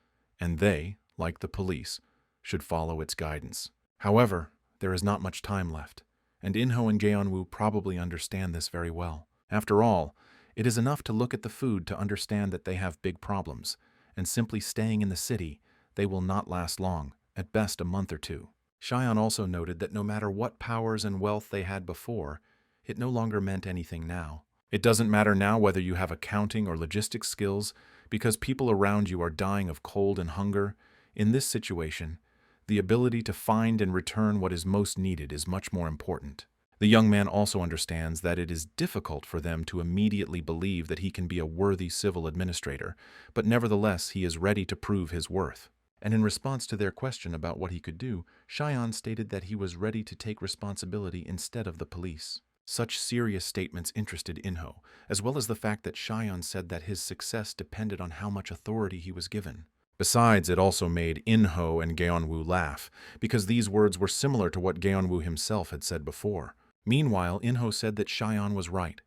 and they, like the police, should follow its guidance. However, there is not much time left, and Inho and Geonwoo probably understand this very well. After all, it is enough to look at the food to understand that they have big problems, and simply staying in the city, they will not last long, at best a month or two. Xian also noted that no matter what powers and wealth they had before, it no longer meant anything now. It doesn't matter now whether you have accounting or logistics skills, because people around you are dying of cold and hunger. In this situation, the ability to find and return what is most needed is much more important. The young man also understands that it is difficult for them to immediately believe that he can be a worthy civil administrator, but nevertheless he is ready to prove his worth. And in response to their question about what he could do, Xian stated that he was ready to take responsibility instead of the police. Such serious statements interested Inho, as well as the fact that Xian said that his success depended on how much authority he was given. Besides, it also made Inho and Geonwoo laugh, because these words were similar to what Geonwoo himself had said before. Meanwhile, Inho said that Xian was right.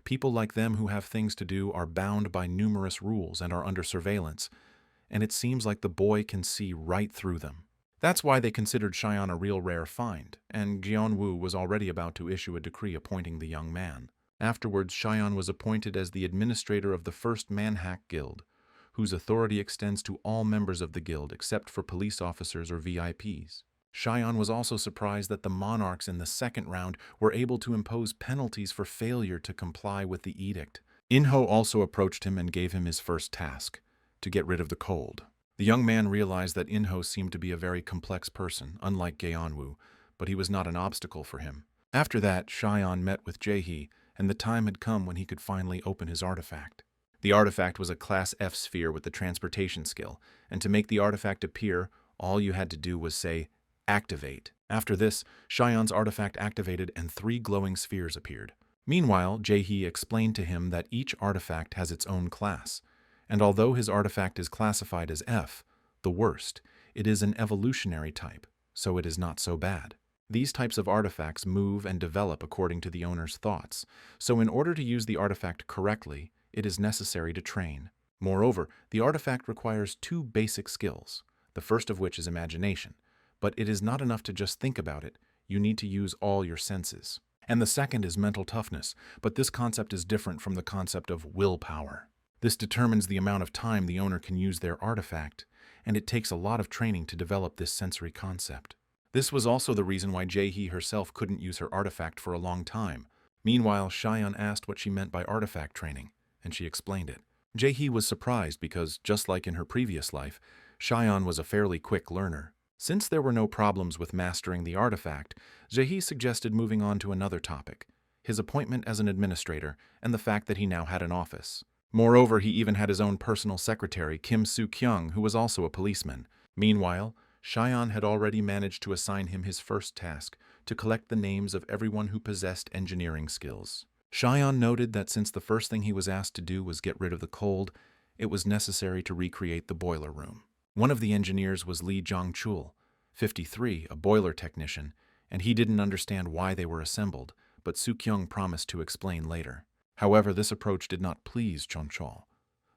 People like them who have things to do are bound by numerous rules and are under surveillance, and it seems like the boy can see right through them. That's why they considered Xian a real rare find, and Geonwoo was already about to issue a decree appointing the young man. Afterwards, Xian was appointed as the administrator of the first Manhack Guild, whose authority extends to all members of the guild except for police officers or VIPs. Xian was also surprised that the monarchs in the second round were able to impose penalties for failure to comply with the edict. Inho also approached him and gave him his first task, to get rid of the cold. The young man realized that Inho seemed to be a very complex person, unlike Geonwoo, but he was not an obstacle for him. After that, Xian met with Jae-hee, and the time had come when he could finally open his artifact. The artifact was a Class F sphere with the transportation skill, and to make the artifact appear, all you had to do was say, "Activate." After this, Xian's artifact activated and 3 glowing spheres appeared. Meanwhile, Jae-hee explained to him that each artifact has its own class, and although his artifact is classified as F, the worst, it is an evolutionary type, so it is not so bad. These types of artifacts move and develop according to the owner's thoughts, so in order to use the artifact correctly, it is necessary to train. Moreover, the artifact requires 2 basic skills, the first of which is imagination, but it is not enough to just think about it, you need to use all your senses. And the second is mental toughness, but this concept is different from the concept of willpower. This determines the amount of time the owner can use their artifact, and it takes a lot of training to develop this sensory concept. This was also the reason why Jae-hee herself couldn't use her artifact for a long time. Meanwhile, Xian asked what she meant by artifact training, and she explained it. Jae-hee was surprised because, just like in her previous life, Xian was a fairly quick learner. Since there were no problems with mastering the artifact, Jae-hee suggested moving on to another topic, his appointment as an administrator and the fact that he now had an office. Moreover, he even had his own personal secretary, Kim Soo-kyung, who was also a policeman. Meanwhile, Xian had already managed to assign him his first task, to collect the names of everyone who possessed engineering skills. Xian noted that since the first thing he was asked to do was get rid of the cold, it was necessary to recreate the boiler room. One of the engineers was Lee Jong-chul, 53, a boiler technician, and he didn't understand why they were assembled, but Soo-kyung promised to explain later. However, this approach did not please Chon-chol,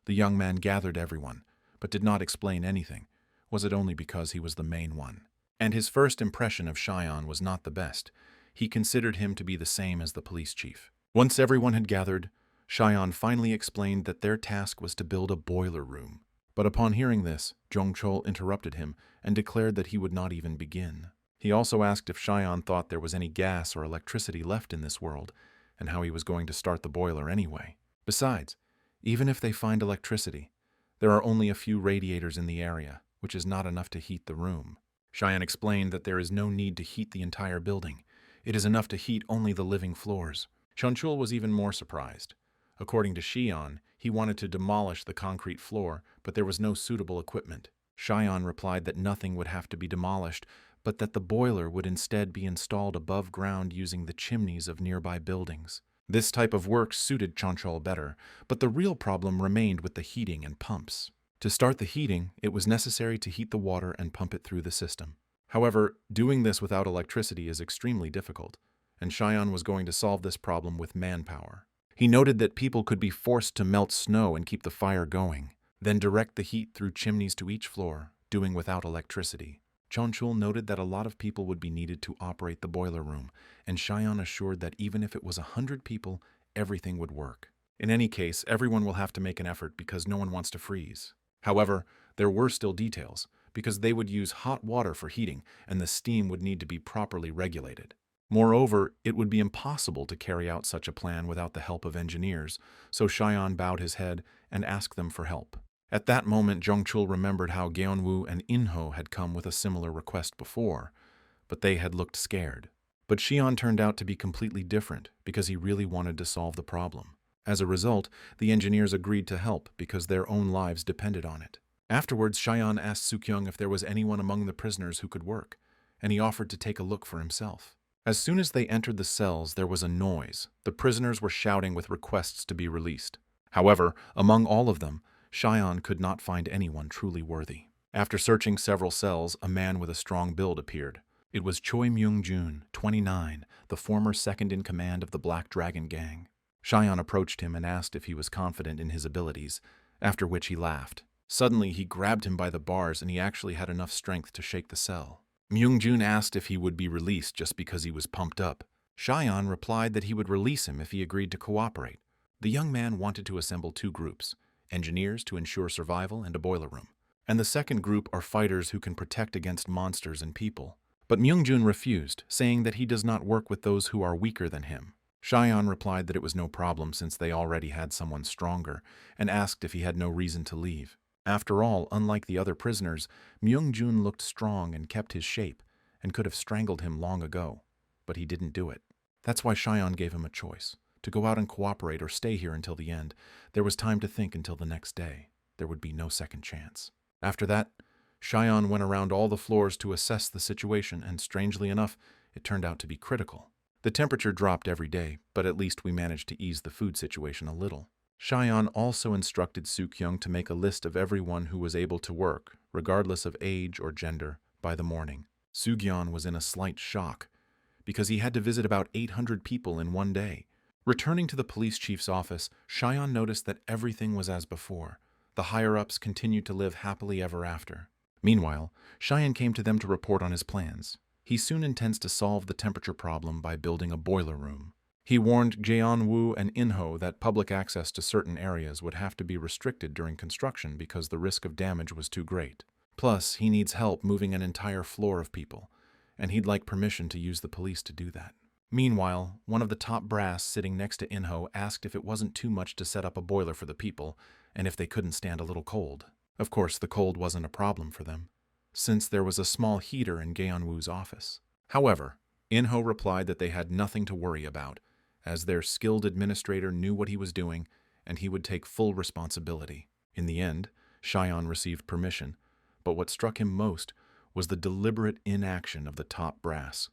The young man gathered everyone, but did not explain anything. Was it only because he was the main one? And his first impression of Cheyenne was not the best. He considered him to be the same as the police chief. Once everyone had gathered, Cheyenne finally explained that their task was to build a boiler room. But upon hearing this, Zhongchul interrupted him and declared that he would not even begin. He also asked if Cheyenne thought there was any gas or electricity left in this world, and how he was going to start the boiler anyway. Besides, even if they find electricity, there are only a few radiators in the area, which is not enough to heat the room. Cheyenne explained that there is no need to heat the entire building. It is enough to heat only the living floors. Zhongchul was even more surprised. According to Xian, he wanted to demolish the concrete floor, but there was no suitable equipment. Cheyenne replied that nothing would have to be demolished, but that the boiler would instead be installed above ground using the chimneys of nearby buildings. This type of work suited Zhongchul better, but the real problem remained with the heating and pumps. To start the heating, it was necessary to heat the water and pump it through the system. However, doing this without electricity is extremely difficult, and Cheyenne was going to solve this problem with manpower. He noted that people could be forced to melt snow and keep the fire going, then direct the heat through chimneys to each floor, doing without electricity. Zhongchul noted that a lot of people would be needed to operate the boiler room, and Cheyenne assured that even if it was 100 people, everything would work. In any case, everyone will have to make an effort because no one wants to freeze. However, there were still details, because they would use hot water for heating, and the steam would need to be properly regulated. Moreover, it would be impossible to carry out such a plan without the help of engineers, so Cheyenne bowed his head and asked them for help. At that moment, Zhongchul remembered how Geonwoo and Inho had come with a similar request before, but they had looked scared. But Xian turned out to be completely different because he really wanted to solve the problem. As a result, the engineers agreed to help because their own lives depended on it. Afterwards, Cheyenne asked Sukyung if there was anyone among the prisoners who could work, and he offered to take a look for himself. As soon as they entered the cells, there was a noise. The prisoners were shouting with requests to be released. However, among all of them, Cheyenne could not find anyone truly worthy. After searching several cells, a man with a strong build appeared. It was Choi Myung-jun, 29, the former second-in-command of the Black Dragon Gang. Cheyenne approached him and asked if he was confident in his abilities, after which he laughed. Suddenly, he grabbed him by the bars and he actually had enough strength to shake the cell. Myung-jun asked if he would be released just because he was pumped up. Cheyenne replied that he would release him if he agreed to cooperate. The young man wanted to assemble two groups, engineers to ensure survival and a boiler room, and the second group are fighters who can protect against monsters and people. But Myung-jun refused, saying that he does not work with those who are weaker than him. Cheyenne replied that it was no problem since they already had someone stronger, and asked if he had no reason to leave. After all, unlike the other prisoners, Myung-jun looked strong and kept his shape, and could have strangled him long ago. But he didn't do it. That's why Cheyenne gave him a choice, to go out and cooperate or stay here until the end. There was time to think until the next day. There would be no second chance. After that, Cheyenne went around all the floors to assess the situation, and strangely enough, it turned out to be critical. The temperature dropped every day, but at least we managed to ease the food situation a little. Cheyenne also instructed Sukyung to make a list of everyone who was able to work, regardless of age or gender, by the morning. Sugyeon was in a slight shock, because he had to visit about 800 people in one day. Returning to the police chief's office, Cheyenne noticed that everything was as before. The higher-ups continued to live happily ever after. Meanwhile, Cheyenne came to them to report on his plans. He soon intends to solve the temperature problem by building a boiler room. He warned Jeonwoo and Inho that public access to certain areas would have to be restricted during construction because the risk of damage was too great. Plus, he needs help moving an entire floor of people, and he'd like permission to use the police to do that. Meanwhile, one of the top brass sitting next to Inho asked if it wasn't too much to set up a boiler for the people, and if they couldn't stand a little cold. Of course, the cold wasn't a problem for them, since there was a small heater in Geonwoo's office. However, Inho replied that they had nothing to worry about, as their skilled administrator knew what he was doing, and he would take full responsibility. In the end, Cheyenne received permission, but what struck him most was the deliberate inaction of the top brass.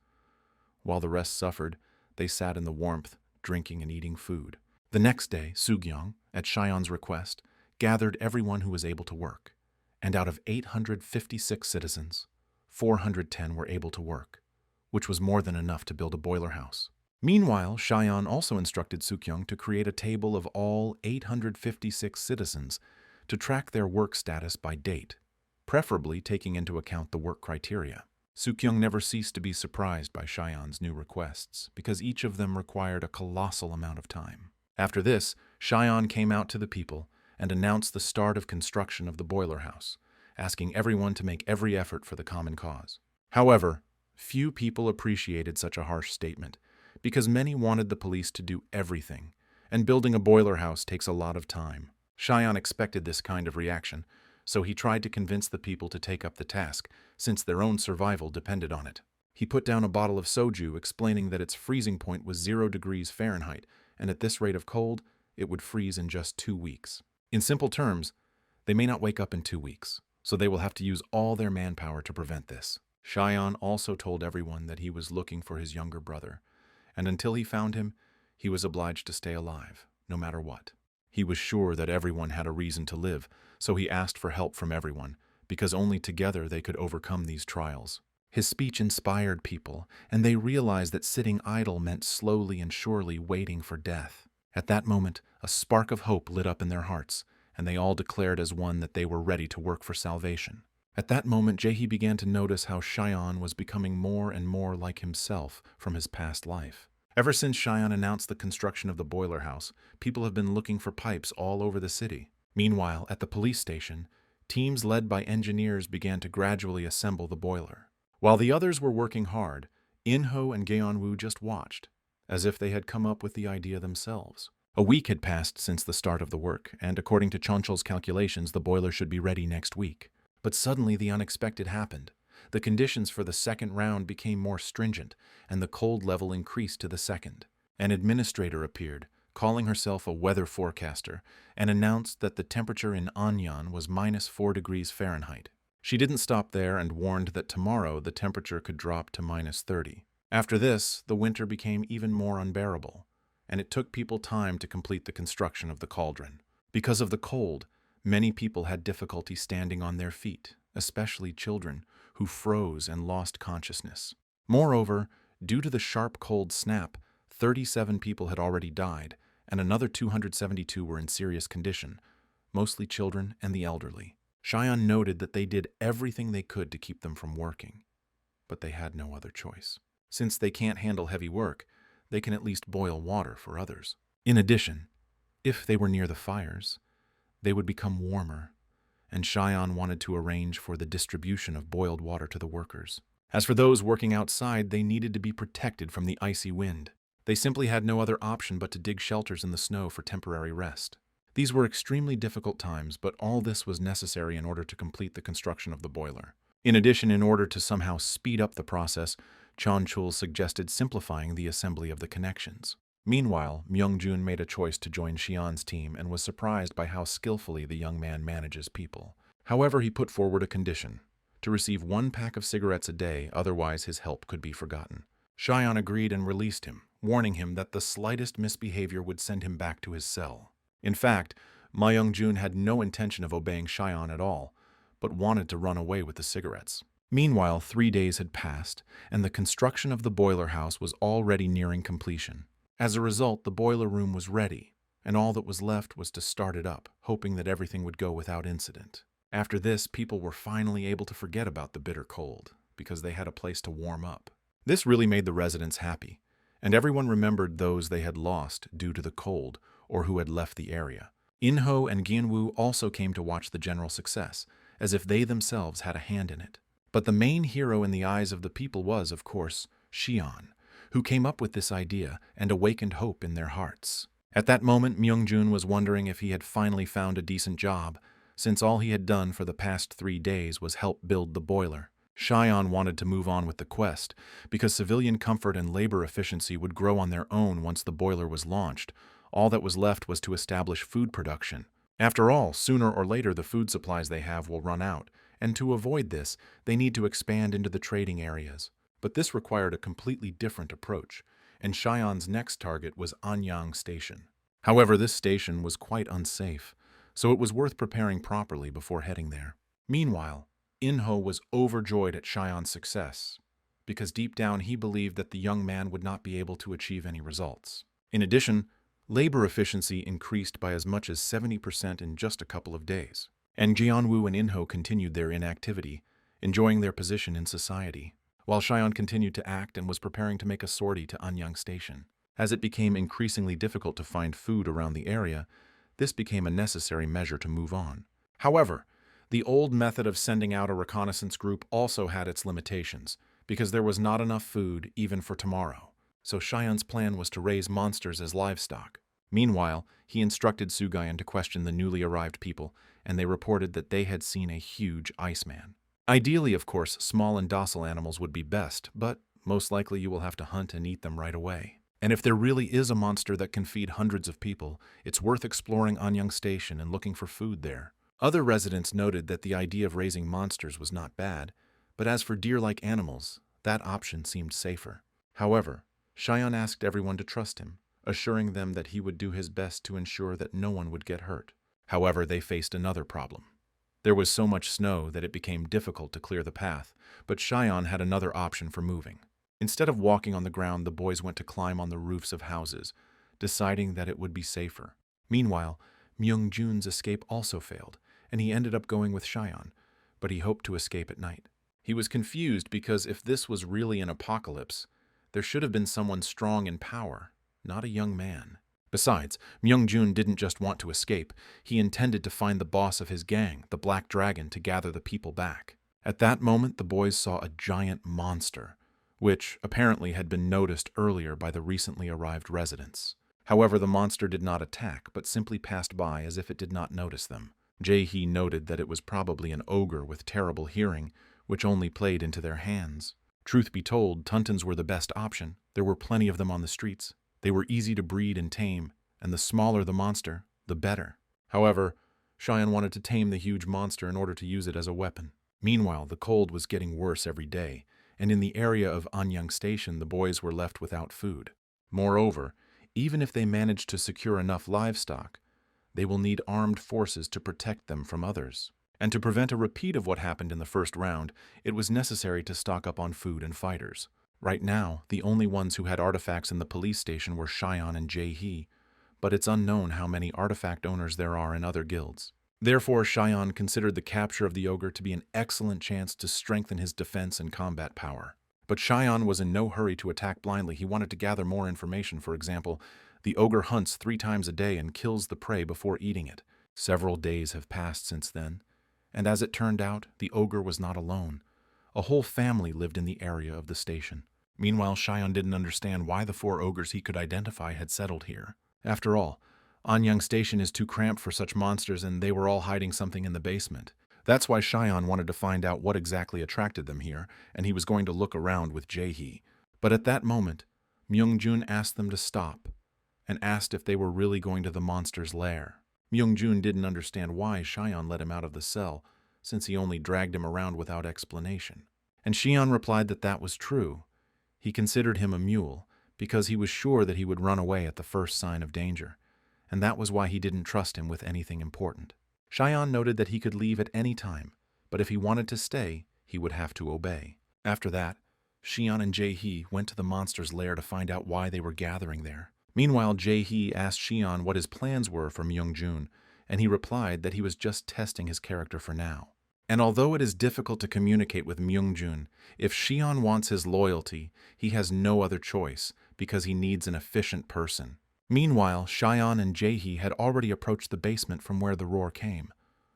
While the rest suffered, they sat in the warmth, drinking and eating food. The next day, Sugyeong, at Cheyenne's request, gathered everyone who was able to work, and out of 856 citizens, 410 were able to work, which was more than enough to build a boiler house. Meanwhile, Cheyenne also instructed Sukyung to create a table of all 856 citizens to track their work status by date, preferably taking into account the work criteria. Sukyung never ceased to be surprised by Cheyenne's new requests, because each of them required a colossal amount of time. After this, Cheyenne came out to the people and announced the start of construction of the boiler house, asking everyone to make every effort for the common cause. However, few people appreciated such a harsh statement, because many wanted the police to do everything, and building a boiler house takes a lot of time. Cheyenne expected this kind of reaction, so he tried to convince the people to take up the task, since their own survival depended on it. He put down a bottle of soju, explaining that its freezing point was 0 degrees Fahrenheit, and at this rate of cold, it would freeze in just 2 weeks. In simple terms, they may not wake up in 2 weeks, so they will have to use all their manpower to prevent this. Cheyenne also told everyone that he was looking for his younger brother, and until he found him, he was obliged to stay alive, no matter what. He was sure that everyone had a reason to live, so he asked for help from everyone, because only together they could overcome these trials. His speech inspired people, and they realized that sitting idle meant slowly and surely waiting for death. At that moment, a spark of hope lit up in their hearts, and they all declared as one that they were ready to work for salvation. At that moment, Jaehee began to notice how Cheyenne was becoming more and more like himself from his past life. Ever since Cheyenne announced the construction of the boiler house, people have been looking for pipes all over the city. Meanwhile, at the police station, teams led by engineers began to gradually assemble the boiler. While the others were working hard, In-ho and Gaeon-woo just watched, as if they had come up with the idea themselves. A week had passed since the start of the work, and according to Chonchol's calculations, the boiler should be ready next week. But suddenly the unexpected happened. The conditions for the second round became more stringent, and the cold level increased to the second. An administrator appeared, calling herself a weather forecaster, and announced that the temperature in Anyang was -4 degrees Fahrenheit. She didn't stop there and warned that tomorrow the temperature could drop to -30. After this, the winter became even more unbearable, and it took people time to complete the construction of the cauldron. Because of the cold, many people had difficulty standing on their feet, especially children, who froze and lost consciousness. Moreover, due to the sharp cold snap, 37 people had already died, and another 272 were in serious condition, mostly children and the elderly. Cheyenne noted that they did everything they could to keep them from working, but they had no other choice. Since they can't handle heavy work, they can at least boil water for others. In addition, if they were near the fires, they would become warmer, and Cheyenne wanted to arrange for the distribution of boiled water to the workers. As for those working outside, they needed to be protected from the icy wind. They simply had no other option but to dig shelters in the snow for temporary rest. These were extremely difficult times, but all this was necessary in order to complete the construction of the boiler. In addition, in order to somehow speed up the process, Chonchul suggested simplifying the assembly of the connections. Meanwhile, Myungjun made a choice to join Xi'an's team and was surprised by how skillfully the young man manages people. However, he put forward a condition: to receive 1 pack of cigarettes a day, otherwise his help could be forgotten. Xi'an agreed and released him, warning him that the slightest misbehavior would send him back to his cell. In fact, Myungjun had no intention of obeying Xi'an at all, but wanted to run away with the cigarettes. Meanwhile, 3 days had passed, and the construction of the boiler house was already nearing completion. As a result, the boiler room was ready, and all that was left was to start it up, hoping that everything would go without incident. After this, people were finally able to forget about the bitter cold, because they had a place to warm up. This really made the residents happy, and everyone remembered those they had lost due to the cold or who had left the area. In-ho and Gaeon-woo also came to watch the general success, as if they themselves had a hand in it. But the main hero in the eyes of the people was, of course, Xi'an, who came up with this idea and awakened hope in their hearts. At that moment, Myungjun was wondering if he had finally found a decent job, since all he had done for the past 3 days was help build the boiler. Xi'an wanted to move on with the quest, because civilian comfort and labor efficiency would grow on their own once the boiler was launched. All that was left was to establish food production. After all, sooner or later the food supplies they have will run out, and to avoid this, they need to expand into the trading areas. But this required a completely different approach, and Xi'an's next target was Anyang Station. However, this station was quite unsafe, so it was worth preparing properly before heading there. Meanwhile, In-ho was overjoyed at Xi'an's success, because deep down he believed that the young man would not be able to achieve any results. In addition, labor efficiency increased by as much as 70% in just a couple of days. And Jianwu and Inho continued their inactivity, enjoying their position in society, while Xian continued to act and was preparing to make a sortie to Anyang Station. As it became increasingly difficult to find food around the area, this became a necessary measure to move on. However, the old method of sending out a reconnaissance group also had its limitations, because there was not enough food even for tomorrow. So Xian's plan was to raise monsters as livestock. Meanwhile, he instructed Sugayan to question the newly arrived people, and they reported that they had seen a huge Iceman. Ideally, of course, small and docile animals would be best, but most likely you will have to hunt and eat them right away. And if there really is a monster that can feed hundreds of people, it's worth exploring Anyang Station and looking for food there. Other residents noted that the idea of raising monsters was not bad, but as for deer-like animals, that option seemed safer. However, Xian asked everyone to trust him, assuring them that he would do his best to ensure that no one would get hurt. However, they faced another problem. There was so much snow that it became difficult to clear the path, but Xian had another option for moving. Instead of walking on the ground, the boys went to climb on the roofs of houses, deciding that it would be safer. Meanwhile, Myung-jun's escape also failed, and he ended up going with Xian, but he hoped to escape at night. He was confused because if this was really an apocalypse, there should have been someone strong in power, not a young man. Besides, Myung-jun didn't just want to escape, he intended to find the boss of his gang, the Black Dragon, to gather the people back. At that moment, the boys saw a giant monster, which apparently had been noticed earlier by the recently arrived residents. However, the monster did not attack, but simply passed by as if it did not notice them. Jae-hee noted that it was probably an ogre with terrible hearing, which only played into their hands. Truth be told, Tuntons were the best option. There were plenty of them on the streets. They were easy to breed and tame, and the smaller the monster, the better. However, Xian wanted to tame the huge monster in order to use it as a weapon. Meanwhile, the cold was getting worse every day, and in the area of Anyang Station the boys were left without food. Moreover, even if they managed to secure enough livestock, they will need armed forces to protect them from others. And to prevent a repeat of what happened in the first round, it was necessary to stock up on food and fighters. Right now, the only ones who had artifacts in the police station were Xian and Jae-hee, but it's unknown how many artifact owners there are in other guilds. Therefore, Xian considered the capture of the ogre to be an excellent chance to strengthen his defense and combat power. But Xian was in no hurry to attack blindly. He wanted to gather more information. For example, the ogre hunts 3 times a day and kills the prey before eating it. Several days have passed since then, and as it turned out, the ogre was not alone. A whole family lived in the area of the station. Meanwhile, Xian didn't understand why the 4 ogres he could identify had settled here. After all, Anyang Station is too cramped for such monsters, and they were all hiding something in the basement. That's why Xian wanted to find out what exactly attracted them here, and he was going to look around with Jae-hee. But at that moment, Myung-jun asked them to stop, and asked if they were really going to the monster's lair. Myung-jun didn't understand why Xian let him out of the cell, since he only dragged him around without explanation. And Xian replied that that was true. He considered him a mule, because he was sure that he would run away at the first sign of danger, and that was why he didn't trust him with anything important. Xian noted that he could leave at any time, but if he wanted to stay, he would have to obey. After that, Xian and Jae-hee went to the monster's lair to find out why they were gathering there. Meanwhile, Jae-hee asked Xian what his plans were for Myung-jun, and he replied that he was just testing his character for now. And although it is difficult to communicate with Myung-jun, if Xian wants his loyalty, he has no other choice, because he needs an efficient person. Meanwhile, Xian and Jae-hee had already approached the basement from where the roar came,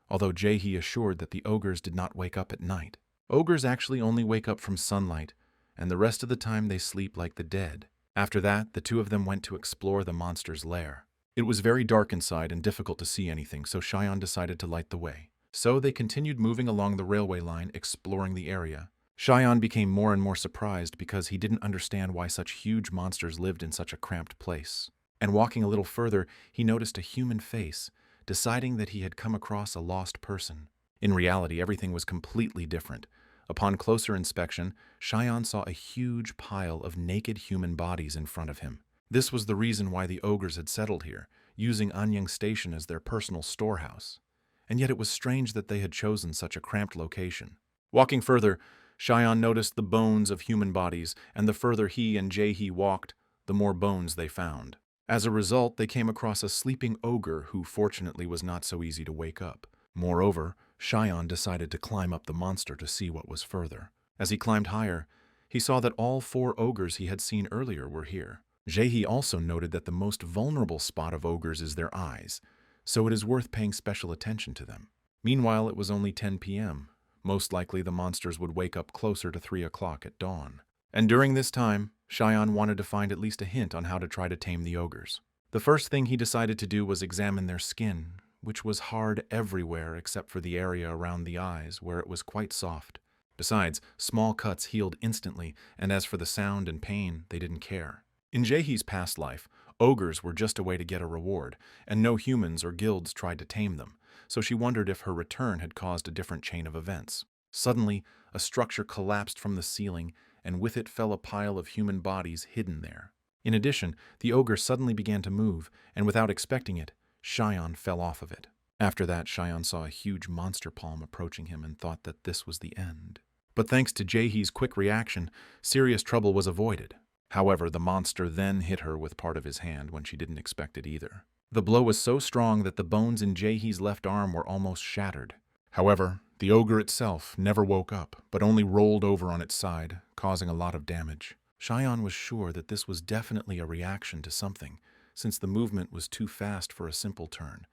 although Jae-hee assured that the ogres did not wake up at night. Ogres actually only wake up from sunlight, and the rest of the time they sleep like the dead. After that, the 2 of them went to explore the monster's lair. It was very dark inside and difficult to see anything, so Xian decided to light the way. So they continued moving along the railway line, exploring the area. Xian became more and more surprised because he didn't understand why such huge monsters lived in such a cramped place. And walking a little further, he noticed a human face, deciding that he had come across a lost person. In reality, everything was completely different. Upon closer inspection, Xian saw a huge pile of naked human bodies in front of him. This was the reason why the ogres had settled here, using Anyang Station as their personal storehouse. And yet it was strange that they had chosen such a cramped location. Walking further, Cheyenne noticed the bones of human bodies, and the further he and Jae-hee walked, the more bones they found. As a result, they came across a sleeping ogre who fortunately was not so easy to wake up. Moreover, Cheyenne decided to climb up the monster to see what was further. As he climbed higher, he saw that all 4 ogres he had seen earlier were here. Jae-hee also noted that the most vulnerable spot of ogres is their eyes, so it is worth paying special attention to them. Meanwhile, it was only 10 p.m. Most likely the monsters would wake up closer to 3 o'clock at dawn. And during this time, Cheyenne wanted to find at least a hint on how to try to tame the ogres. The first thing he decided to do was examine their skin, which was hard everywhere except for the area around the eyes, where it was quite soft. Besides, small cuts healed instantly, and as for the sound and pain, they didn't care. In Jae-hee's past life, ogres were just a way to get a reward, and no humans or guilds tried to tame them, so she wondered if her return had caused a different chain of events. Suddenly, a structure collapsed from the ceiling, and with it fell a pile of human bodies hidden there. In addition, the ogre suddenly began to move, and without expecting it, Cheyenne fell off of it. After that, Cheyenne saw a huge monster palm approaching him and thought that this was the end. But thanks to Jae-hee's quick reaction, serious trouble was avoided. However, the monster then hit her with part of his hand when she didn't expect it either. The blow was so strong that the bones in Jae-hee's left arm were almost shattered. However, the ogre itself never woke up, but only rolled over on its side, causing a lot of damage. Cheyenne was sure that this was definitely a reaction to something, since the movement was too fast for a simple turn,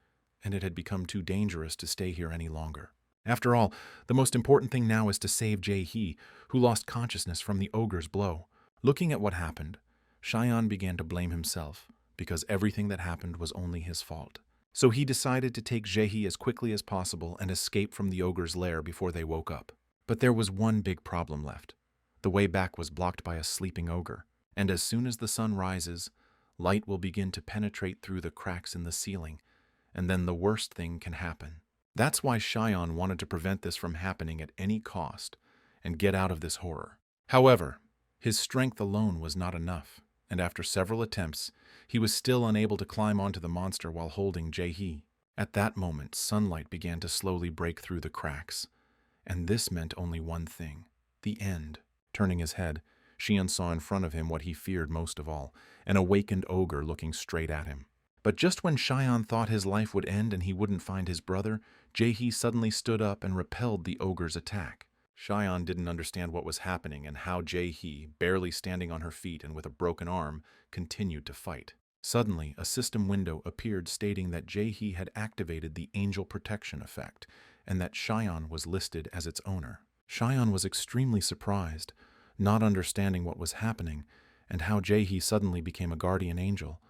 and it had become too dangerous to stay here any longer. After all, the most important thing now is to save Jae-hee, who lost consciousness from the ogre's blow. Looking at what happened, Cheyenne began to blame himself, because everything that happened was only his fault. So he decided to take Jae-hee as quickly as possible and escape from the ogre's lair before they woke up. But there was one big problem left. The way back was blocked by a sleeping ogre, and as soon as the sun rises, light will begin to penetrate through the cracks in the ceiling, and then the worst thing can happen. That's why Cheyenne wanted to prevent this from happening at any cost and get out of this horror. However, his strength alone was not enough, and after several attempts, he was still unable to climb onto the monster while holding Jae-hee. At that moment, sunlight began to slowly break through the cracks, and this meant only one thing: the end. Turning his head, Cheyenne saw in front of him what he feared most of all, an awakened ogre looking straight at him. But just when Cheyenne thought his life would end and he wouldn't find his brother, Jae-hee suddenly stood up and repelled the ogre's attack. Cheyenne didn't understand what was happening and how Jae-hee, barely standing on her feet and with a broken arm, continued to fight. Suddenly, a system window appeared stating that Jae-hee had activated the Angel Protection effect and that Cheyenne was listed as its owner. Cheyenne was extremely surprised, not understanding what was happening and how Jae-hee suddenly became a guardian angel.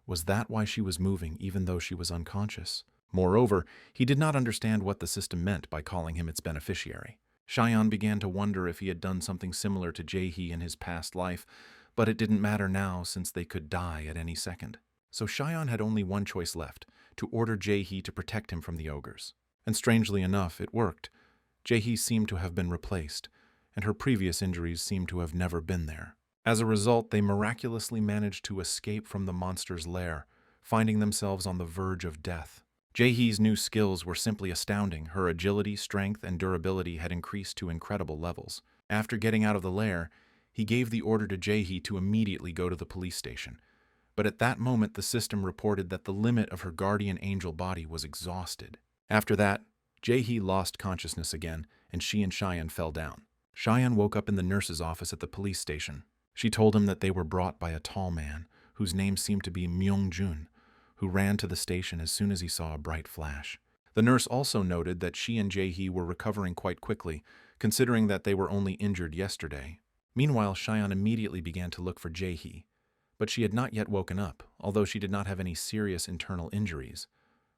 Was that why she was moving even though she was unconscious? Moreover, he did not understand what the system meant by calling him its beneficiary. Cheyenne began to wonder if he had done something similar to Jae-hee in his past life, but it didn't matter now since they could die at any second. So Cheyenne had only one choice left: to order Jae-hee to protect him from the ogres. And strangely enough, it worked. Jae-hee seemed to have been replaced, and her previous injuries seemed to have never been there. As a result, they miraculously managed to escape from the monster's lair, finding themselves on the verge of death. Jae-hee's new skills were simply astounding. Her agility, strength, and durability had increased to incredible levels. After getting out of the lair, he gave the order to Jae-hee to immediately go to the police station. But at that moment, the system reported that the limit of her guardian angel body was exhausted. After that, Jae-hee lost consciousness again, and she and Cheyenne fell down. Cheyenne woke up in the nurse's office at the police station. She told him that they were brought by a tall man, whose name seemed to be Myung-jun, who ran to the station as soon as he saw a bright flash. The nurse also noted that she and Jae-hee were recovering quite quickly, considering that they were only injured yesterday. Meanwhile, Cheyenne immediately began to look for Jae-hee, but she had not yet woken up, although she did not have any serious internal injuries,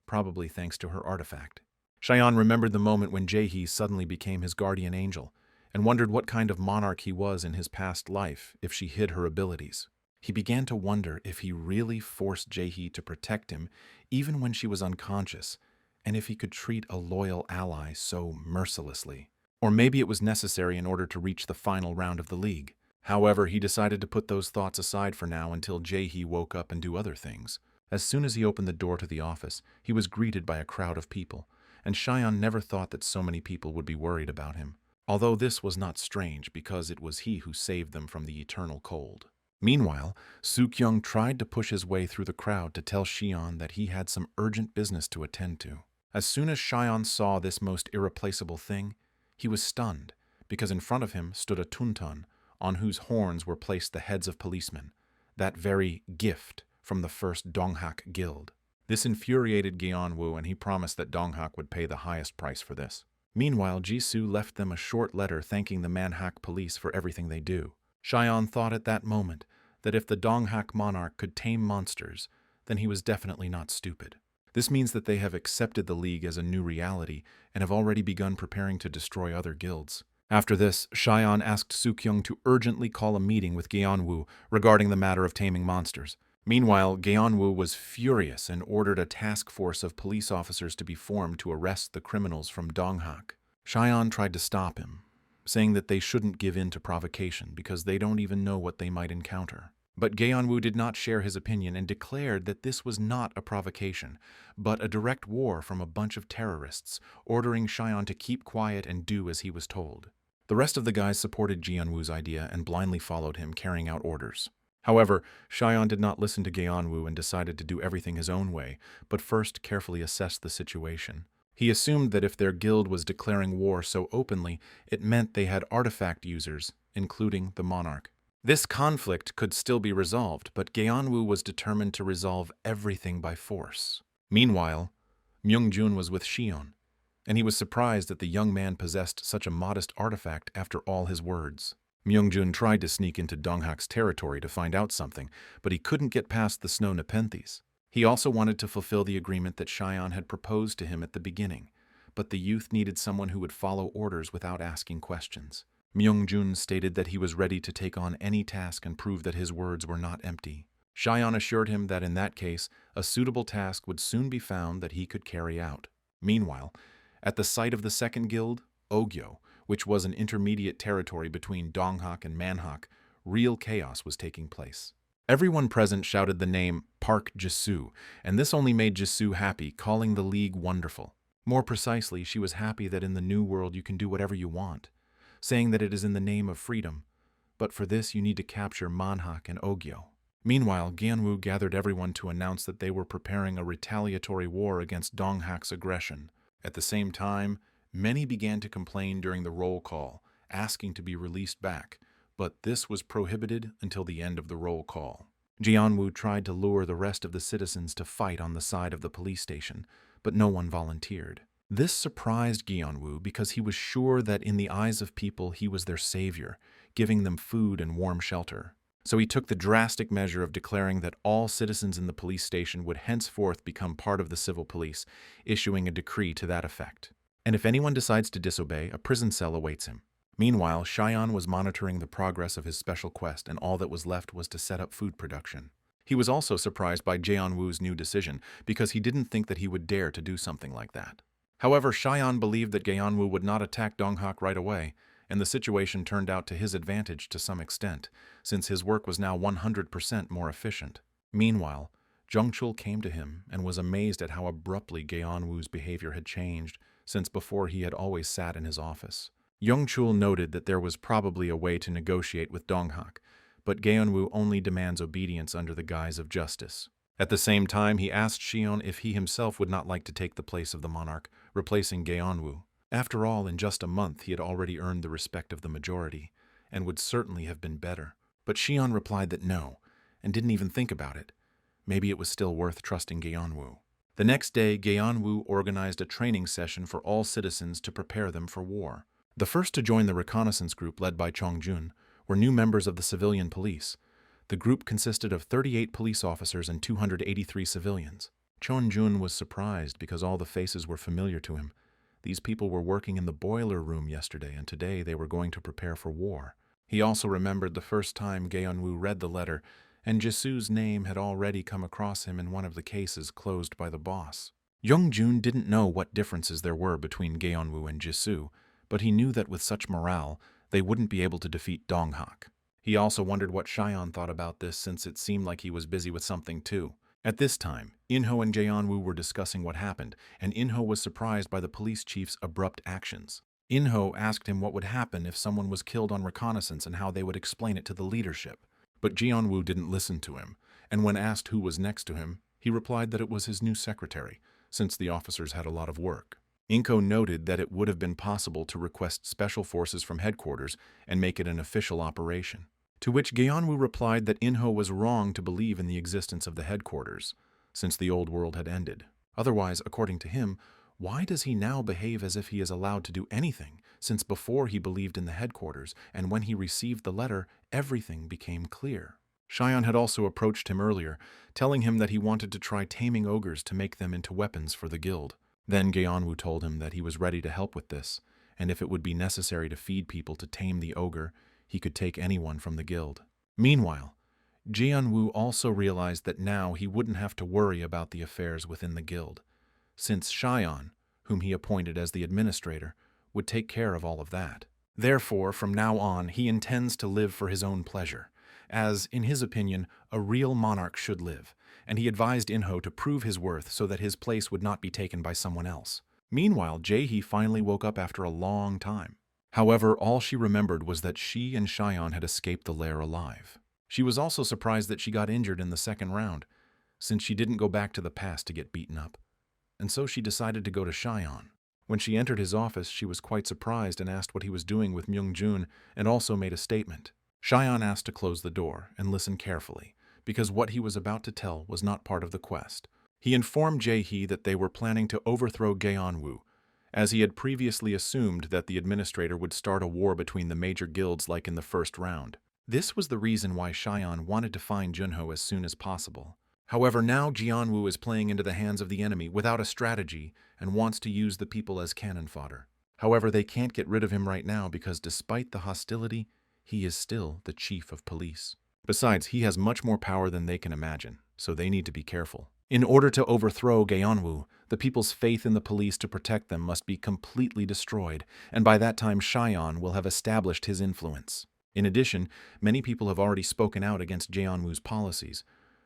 probably thanks to her artifact. Cheyenne remembered the moment when Jae-hee suddenly became his guardian angel, and wondered what kind of monarch he was in his past life if she hid her abilities. He began to wonder if he really forced Jae-hee to protect him even when she was unconscious, and if he could treat a loyal ally so mercilessly. Or maybe it was necessary in order to reach the final round of the league. However, he decided to put those thoughts aside for now until Jae-hee woke up and do other things. As soon as he opened the door to the office, he was greeted by a crowd of people, and Cheyenne never thought that so many people would be worried about him. although this was not strange because it was he who saved them from the eternal cold. Meanwhile, Soo-kyung tried to push his way through the crowd to tell Shion that he had some urgent business to attend to. As soon as Shion saw this most irreplaceable thing, he was stunned, because in front of him stood a tuntan, on whose horns were placed the heads of policemen, that very gift from the first Donghak guild. This infuriated Gyeonwoo, and he promised that Donghak would pay the highest price for this. Meanwhile, Jisoo left them a short letter thanking the Manhak police for everything they do. Shion thought at that moment that if the Donghak monarch could tame monsters, then he was definitely not stupid. This means that they have accepted the League as a new reality and have already begun preparing to destroy other guilds. After this, Shion asked Soo-kyung to urgently call a meeting with Gyeonwoo regarding the matter of taming monsters. Meanwhile, Gyeonwoo was furious and ordered a task force of police officers to be formed to arrest the criminals from Donghak. Shion tried to stop him, saying that they shouldn't give in to provocation because they don't even know what they might encounter. But Gyeonwoo did not share his opinion and declared that this was not a provocation, but a direct war from a bunch of terrorists, ordering Shion to keep quiet and do as he was told. The rest of the guys supported Gyeonwoo's idea and blindly followed him, carrying out orders. However, Shion did not listen to Gyeonwoo and decided to do everything his own way, but first carefully assessed the situation. He assumed that if their guild was declaring war so openly, it meant they had artifact users, including the monarch. This conflict could still be resolved, but Gyeonwoo was determined to resolve everything by force. Meanwhile, Myungjun was with Shion, and he was surprised that the young man possessed such a modest artifact after all his words. Myungjun tried to sneak into Donghak's territory to find out something, but he couldn't get past the snow Nepenthes. He also wanted to fulfill the agreement that Shion had proposed to him at the beginning, but the youth needed someone who would follow orders without asking questions. Myungjun stated that he was ready to take on any task and prove that his words were not empty. Shion assured him that in that case, a suitable task would soon be found that he could carry out. Meanwhile, at the site of the second guild, Ogyo, which was an intermediate territory between Donghak and Manhak, real chaos was taking place. Everyone present shouted the name Park Jisoo, and this only made Jisoo happy, calling the League wonderful. More precisely, she was happy that in the new world you can do whatever you want, saying that it is in the name of freedom, but for this you need to capture Manhak and Ogyo. Meanwhile, Gyeonwoo gathered everyone to announce that they were preparing a retaliatory war against Donghak's aggression. At the same time, many began to complain during the roll call, asking to be released back, but this was prohibited until the end of the roll call. Gyeonwoo tried to lure the rest of the citizens to fight on the side of the police station, but no one volunteered. This surprised Gyeonwoo because he was sure that in the eyes of people he was their savior, giving them food and warm shelter. So he took the drastic measure of declaring that all citizens in the police station would henceforth become part of the civil police, issuing a decree to that effect. And if anyone decides to disobey, a prison cell awaits him. Meanwhile, Shion was monitoring the progress of his special quest, and all that was left was to set up food production. He was also surprised by Gyeonwoo's new decision, because he didn't think that he would dare to do something like that. However, Shion believed that Gyeonwoo would not attack Donghak right away, and the situation turned out to his advantage to some extent, since his work was now 100% more efficient. Meanwhile, Jungchul came to him and was amazed at how abruptly Gyeonwoo's behavior had changed, since before he had always sat in his office. Jungchul noted that there was probably a way to negotiate with Donghak, but Gyeonwoo only demands obedience under the guise of justice. At the same time, he asked Shion if he himself would not like to take the place of the monarch, replacing Gyeonwoo. After all, in just a month he had already earned the respect of the majority, and would certainly have been better. But Shion replied that no, and didn't even think about it. Maybe it was still worth trusting Gyeonwoo. The next day, Gyeonwoo organized a training session for all citizens to prepare them for war. The first to join the reconnaissance group led by Chongjun were new members of the civilian police. The group consisted of 38 police officers and 283 civilians. Chongjun was surprised because all the faces were familiar to him. These people were working in the boiler room yesterday, and today they were going to prepare for war. He also remembered the first time Gyeonwoo read the letter, and Jisoo's name had already come across him in one of the cases closed by the boss. Youngjun didn't know what differences there were between Gyeonwoo and Jisoo, but he knew that with such morale, they wouldn't be able to defeat Donghak. He also wondered what Shion thought about this, since it seemed like he was busy with something too. At this time, Inho and Gyeonwoo were discussing what happened, and Inho was surprised by the police chief's abrupt actions. Inho asked him what would happen if someone was killed on reconnaissance and how they would explain it to the leadership. But Jianwu didn't listen to him, and when asked who was next to him, he replied that it was his new secretary, since the officers had a lot of work. Inko noted that it would have been possible to request special forces from headquarters and make it an official operation. To which Gyeonwoo replied that Inho was wrong to believe in the existence of the headquarters, since the old world had ended. Otherwise, according to him, why does he now behave as if he is allowed to do anything, since before he believed in the headquarters, and when he received the letter, everything became clear? Shion had also approached him earlier, telling him that he wanted to try taming ogres to make them into weapons for the guild. Then Gyeonwoo told him that he was ready to help with this, and if it would be necessary to feed people to tame the ogre, he could take anyone from the guild. Meanwhile, Jianwoo also realized that now he wouldn't have to worry about the affairs within the guild, since Shion, whom he appointed as the administrator, would take care of all of that. Therefore, from now on, he intends to live for his own pleasure, as, in his opinion, a real monarch should live, and he advised Inho to prove his worth so that his place would not be taken by someone else. Meanwhile, Jae-hee finally woke up after a long time. However, all she remembered was that she and Shion had escaped the lair alive. She was also surprised that she got injured in the second round, since she didn't go back to the past to get beaten up. And so she decided to go to Shion. When she entered his office, she was quite surprised and asked what he was doing with Myung-jun, and also made a statement. Shion asked to close the door and listen carefully, because what he was about to tell was not part of the quest. He informed Jae-hee that they were planning to overthrow Gyeonwoo, as he had previously assumed that the administrator would start a war between the major guilds like in the first round. This was the reason why Shion wanted to find Junho as soon as possible. However, now Gyeonwoo is playing into the hands of the enemy without a strategy and wants to use the people as cannon fodder. However, they can't get rid of him right now because despite the hostility, he is still the chief of police. Besides, he has much more power than they can imagine, so they need to be careful. In order to overthrow Gyeonwoo, the people's faith in the police to protect them must be completely destroyed, and by that time Shion will have established his influence. In addition, many people have already spoken out against Gyeonwoo's policies,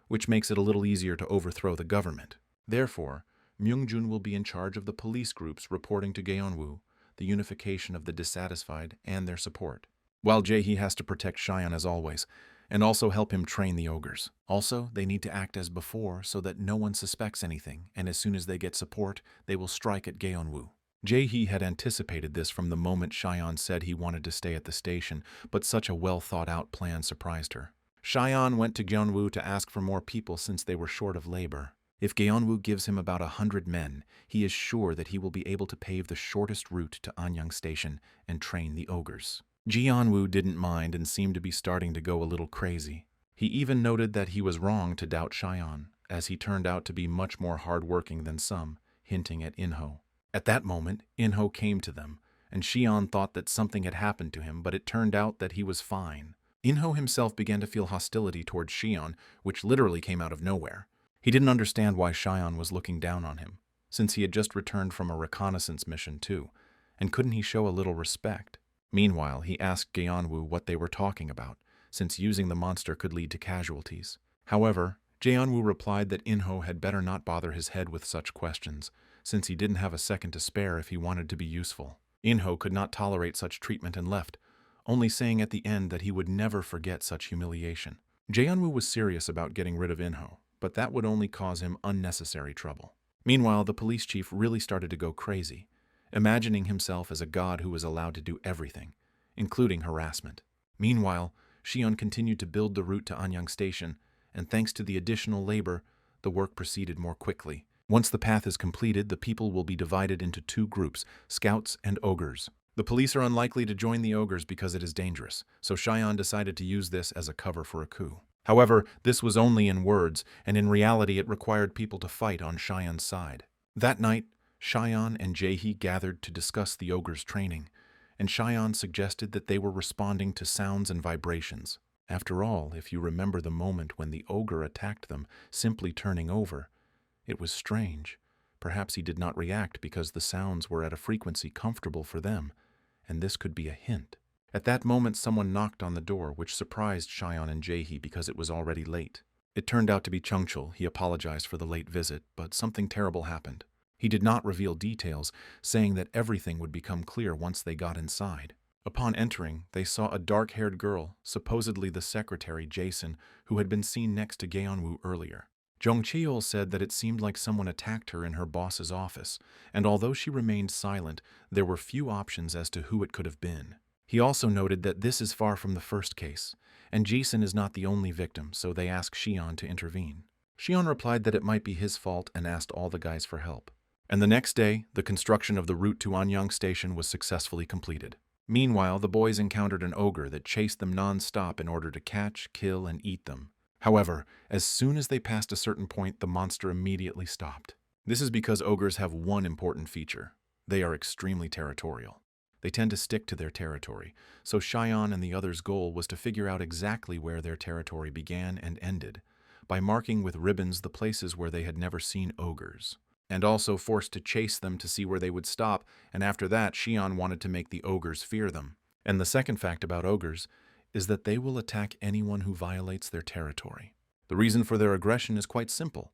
which makes it a little easier to overthrow the government. Therefore, Myung-jun will be in charge of the police groups reporting to Gyeonwoo, the unification of the dissatisfied, and their support, while Jae-hee has to protect Shion as always, and also help him train the ogres. Also, they need to act as before so that no one suspects anything, and as soon as they get support, they will strike at Gyeonwoo. Jae-hee had anticipated this from the moment Shion said he wanted to stay at the station, but such a well-thought-out plan surprised her. Shion went to Gyeonwoo to ask for more people since they were short of labor. If Gyeonwoo gives him about 100 men, he is sure that he will be able to pave the shortest route to Anyang Station and train the ogres. Gyeonwoo didn't mind and seemed to be starting to go a little crazy. He even noted that he was wrong to doubt Shion, as he turned out to be much more hard-working than some, hinting at Inho. At that moment, Inho came to them, and Shion thought that something had happened to him, but it turned out that he was fine. Inho himself began to feel hostility towards Shion, which literally came out of nowhere. He didn't understand why Shion was looking down on him, since he had just returned from a reconnaissance mission too, and couldn't he show a little respect? Meanwhile, he asked Gyeonwoo what they were talking about, since using the monster could lead to casualties. However, Gyeonwoo replied that Inho had better not bother his head with such questions, since he didn't have a second to spare if he wanted to be useful. Inho could not tolerate such treatment and left, only saying at the end that he would never forget such humiliation. Gyeonwoo was serious about getting rid of Inho, but that would only cause him unnecessary trouble. Meanwhile, the police chief really started to go crazy, imagining himself as a god who was allowed to do everything, including harassment. Meanwhile, Shion continued to build the route to Anyang Station, and thanks to the additional labor, the work proceeded more quickly. Once the path is completed, the people will be divided into two groups, scouts and ogres. The police are unlikely to join the ogres because it is dangerous, so Shion decided to use this as a cover for a coup. However, this was only in words, and in reality it required people to fight on Shion's side. That night, Shion and Jae-hee gathered to discuss the ogre's training, and Shion suggested that they were responding to sounds and vibrations. After all, if you remember the moment when the ogre attacked them, simply turning over, it was strange. Perhaps he did not react because the sounds were at a frequency comfortable for them, and this could be a hint. At that moment, someone knocked on the door, which surprised Shion and Jae-hee because it was already late. It turned out to be Chungchul. He apologized for the late visit, but something terrible happened. He did not reveal details, saying that everything would become clear once they got inside. Upon entering, they saw a dark-haired girl, supposedly the secretary Jason, who had been seen next to Gaeonwoo earlier. Jung Cheol said that it seemed like someone attacked her in her boss's office, and although she remained silent, there were few options as to who it could have been. He also noted that this is far from the first case, and Jason is not the only victim, so they asked Xion to intervene. Xion replied that it might be his fault and asked all the guys for help. And the next day, the construction of the route to Anyang Station was successfully completed. Meanwhile, the boys encountered an ogre that chased them non-stop in order to catch, kill, and eat them. However, as soon as they passed a certain point, the monster immediately stopped. This is because ogres have one important feature. They are extremely territorial. They tend to stick to their territory, so Xion and the others' goal was to figure out exactly where their territory began and ended, by marking with ribbons the places where they had never seen ogres, and also forced to chase them to see where they would stop, and after that Xion wanted to make the ogres fear them. And the second fact about ogres is that they will attack anyone who violates their territory. The reason for their aggression is quite simple.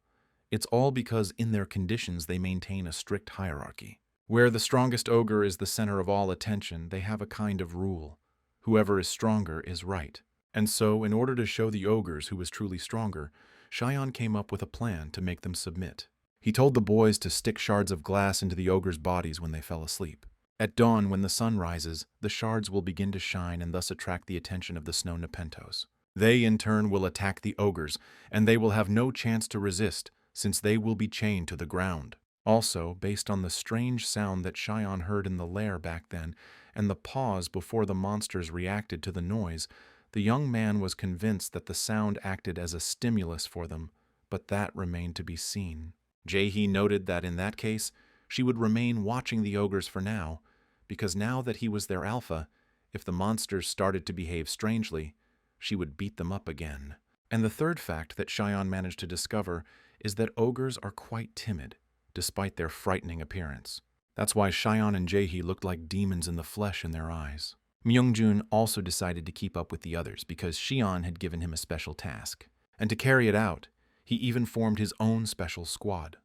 It's all because in their conditions they maintain a strict hierarchy. Where the strongest ogre is the center of all attention, they have a kind of rule. Whoever is stronger is right. And so, in order to show the ogres who was truly stronger, Xion came up with a plan to make them submit. He told the boys to stick shards of glass into the ogres' bodies when they fell asleep. At dawn, when the sun rises, the shards will begin to shine and thus attract the attention of the snow Nepentos. They, in turn, will attack the ogres, and they will have no chance to resist, since they will be chained to the ground. Also, based on the strange sound that Xion heard in the lair back then, and the pause before the monsters reacted to the noise, the young man was convinced that the sound acted as a stimulus for them, but that remained to be seen. Jae-hee noted that in that case, she would remain watching the ogres for now, because now that he was their alpha, if the monsters started to behave strangely, she would beat them up again. And the third fact that Xion managed to discover is that ogres are quite timid, despite their frightening appearance. That's why Xion and Jae-hee looked like demons in the flesh in their eyes. Myungjun also decided to keep up with the others because Xion had given him a special task. And to carry it out, he even formed his own special squad,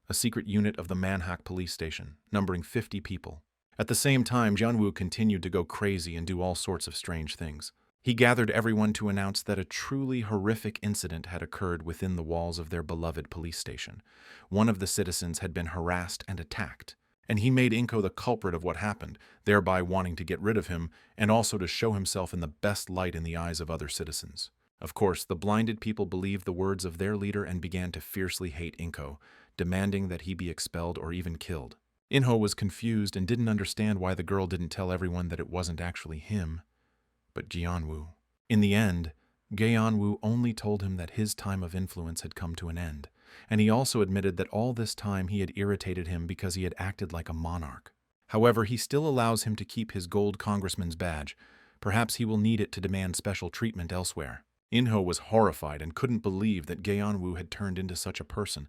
a secret unit of the Manhwa police station, numbering 50 people. At the same time, Jianwoo continued to go crazy and do all sorts of strange things. He gathered everyone to announce that a truly horrific incident had occurred within the walls of their beloved police station. One of the citizens had been harassed and attacked, and he made Inko the culprit of what happened, thereby wanting to get rid of him and also to show himself in the best light in the eyes of other citizens. Of course, the blinded people believed the words of their leader and began to fiercely hate Inko, demanding that he be expelled or even killed. Inho was confused and didn't understand why the girl didn't tell everyone that it wasn't actually him, but Jianwoo. In the end, Gaeonwoo only told him that his time of influence had come to an end, and he also admitted that all this time he had irritated him because he had acted like a monarch. However, he still allows him to keep his gold congressman's badge. Perhaps he will need it to demand special treatment elsewhere. Inho was horrified and couldn't believe that Gaeonwoo had turned into such a person,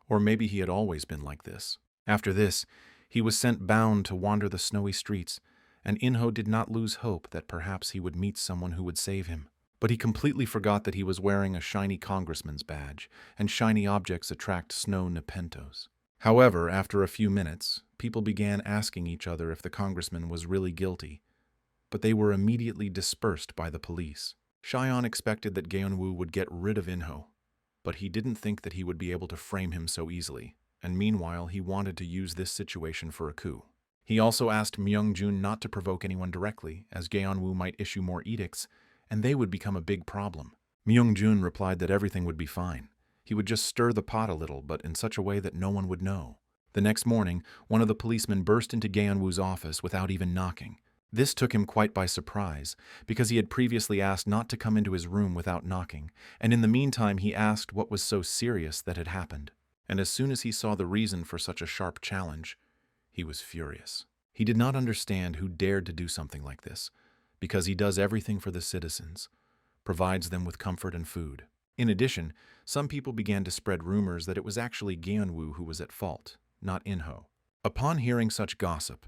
or maybe he had always been like this. After this, he was sent bound to wander the snowy streets, and Inho did not lose hope that perhaps he would meet someone who would save him. But he completely forgot that he was wearing a shiny congressman's badge, and shiny objects attract snow Nepentos. However, after a few minutes, people began asking each other if the congressman was really guilty, but they were immediately dispersed by the police. Xion expected that Gaeonwoo would get rid of Inho, but he didn't think that he would be able to frame him so easily, and meanwhile he wanted to use this situation for a coup. He also asked Myungjun not to provoke anyone directly, as Gaeonwoo might issue more edicts, and they would become a big problem. Myungjun replied that everything would be fine. He would just stir the pot a little, but in such a way that no one would know. The next morning, one of the policemen burst into Gaeonwoo's office without even knocking. This took him quite by surprise, because he had previously asked not to come into his room without knocking, and in the meantime he asked what was so serious that had happened. And as soon as he saw the reason for such a sharp challenge, he was furious. He did not understand who dared to do something like this, because he does everything for the citizens, provides them with comfort and food. In addition, some people began to spread rumors that it was actually Gaeonwoo who was at fault, not Inho. Upon hearing such gossip,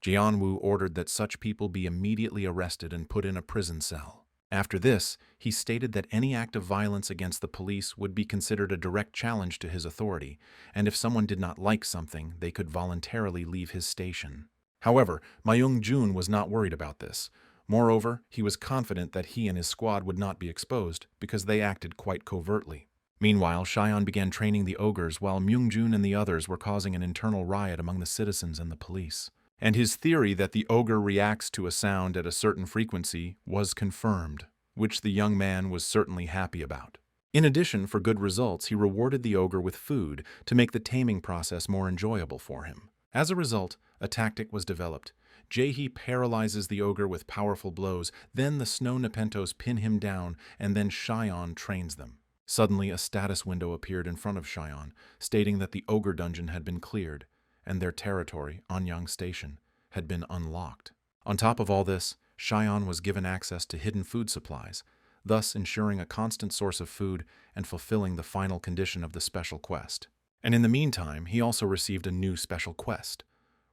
Gaeonwoo ordered that such people be immediately arrested and put in a prison cell. After this, he stated that any act of violence against the police would be considered a direct challenge to his authority, and if someone did not like something, they could voluntarily leave his station. However, Myung-jun was not worried about this. Moreover, he was confident that he and his squad would not be exposed because they acted quite covertly. Meanwhile, Cheyenne began training the ogres while Myung-jun and the others were causing an internal riot among the citizens and the police. And his theory that the ogre reacts to a sound at a certain frequency was confirmed, which the young man was certainly happy about. In addition, for good results, he rewarded the ogre with food to make the taming process more enjoyable for him. As a result, a tactic was developed. Jae-hee paralyzes the ogre with powerful blows, then the Snow Nepentos pin him down, and then Cheyenne trains them. Suddenly, a status window appeared in front of Cheyenne, stating that the ogre dungeon had been cleared, and their territory, Anyang Station, had been unlocked. On top of all this, Cheyenne was given access to hidden food supplies, thus ensuring a constant source of food and fulfilling the final condition of the special quest. And in the meantime, he also received a new special quest,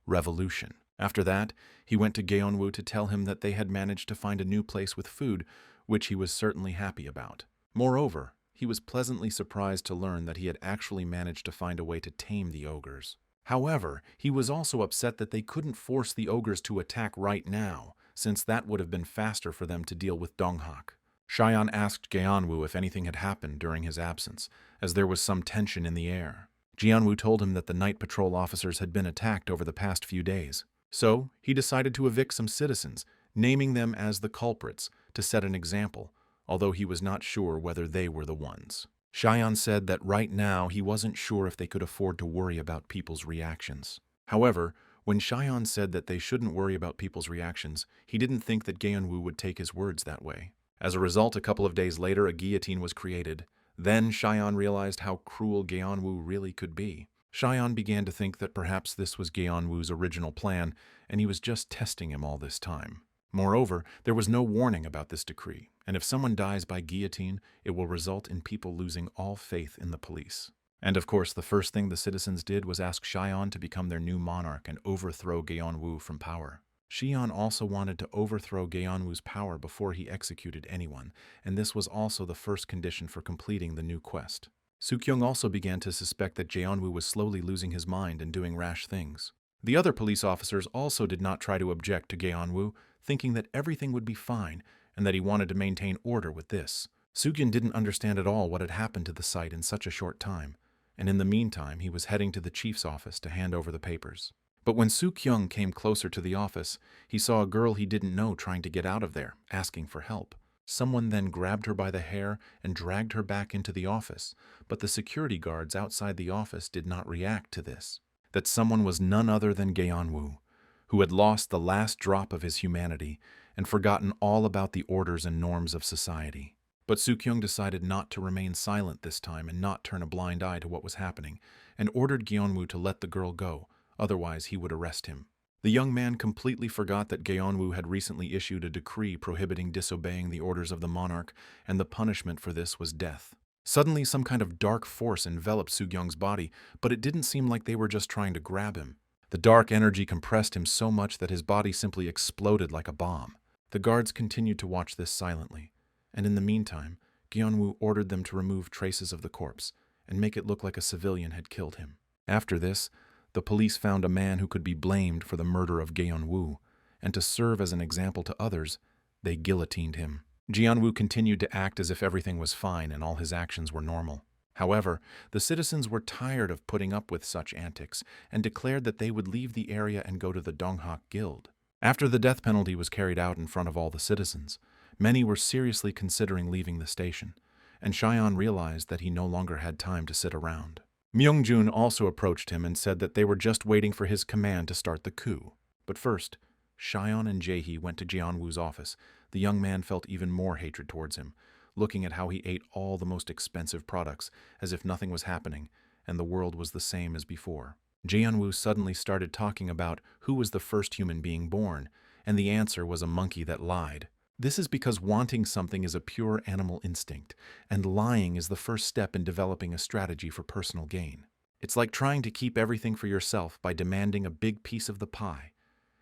Revolution. After that, he went to Gaeonwoo to tell him that they had managed to find a new place with food, which he was certainly happy about. Moreover, he was pleasantly surprised to learn that he had actually managed to find a way to tame the ogres. However, he was also upset that they couldn't force the ogres to attack right now, since that would have been faster for them to deal with Donghak. Cheyenne asked Gaeonwoo if anything had happened during his absence, as there was some tension in the air. Gaeonwoo told him that the night patrol officers had been attacked over the past few days. So, he decided to evict some citizens, naming them as the culprits, to set an example, although he was not sure whether they were the ones. Cheyenne said that right now he wasn't sure if they could afford to worry about people's reactions. However, when Cheyenne said that they shouldn't worry about people's reactions, he didn't think that Gaeonwoo would take his words that way. As a result, a couple of days later, a guillotine was created. Then Cheyenne realized how cruel Gaeonwoo really could be. Cheyenne began to think that perhaps this was Gaeonwoo's original plan, and he was just testing him all this time. Moreover, there was no warning about this decree, and if someone dies by guillotine, it will result in people losing all faith in the police. And of course, the first thing the citizens did was ask Cheyenne to become their new monarch and overthrow Gaeonwoo from power. Cheyenne also wanted to overthrow Gaeonwoo's power before he executed anyone, and this was also the first condition for completing the new quest. Soo-kyung also began to suspect that Gaeonwoo was slowly losing his mind and doing rash things. The other police officers also did not try to object to Gaeonwoo, thinking that everything would be fine and that he wanted to maintain order with this. Soo-kyung didn't understand at all what had happened to the site in such a short time, and in the meantime he was heading to the chief's office to hand over the papers. But when Soo-kyung came closer to the office, he saw a girl he didn't know trying to get out of there, asking for help. Someone then grabbed her by the hair and dragged her back into the office, but the security guards outside the office did not react to this. That someone was none other than Gaeonwoo, who had lost the last drop of his humanity and forgotten all about the orders and norms of society. But Soo-kyung decided not to remain silent this time and not turn a blind eye to what was happening, and ordered Gaeonwoo to let the girl go, otherwise he would arrest him. The young man completely forgot that Gaeonwoo had recently issued a decree prohibiting disobeying the orders of the monarch, and the punishment for this was death. Suddenly, some kind of dark force enveloped Soo-kyung's body, but it didn't seem like they were just trying to grab him. The dark energy compressed him so much that his body simply exploded like a bomb. The guards continued to watch this silently, and in the meantime, Gaeonwoo ordered them to remove traces of the corpse and make it look like a civilian had killed him. After this, the police found a man who could be blamed for the murder of Gaeonwoo, and to serve as an example to others, they guillotined him. Gaeonwoo continued to act as if everything was fine and all his actions were normal. However, the citizens were tired of putting up with such antics and declared that they would leave the area and go to the Donghak Guild. After the death penalty was carried out in front of all the citizens, many were seriously considering leaving the station, and Cheyenne realized that he no longer had time to sit around. Myung-jun also approached him and said that they were just waiting for his command to start the coup. But first, Cheyenne and Jae-hee went to Gaeonwoo's office. The young man felt even more hatred towards him, looking at how he ate all the most expensive products as if nothing was happening and the world was the same as before. Gaeonwoo suddenly started talking about who was the first human being born, and the answer was a monkey that lied. This is because wanting something is a pure animal instinct, and lying is the first step in developing a strategy for personal gain. It's like trying to keep everything for yourself by demanding a big piece of the pie.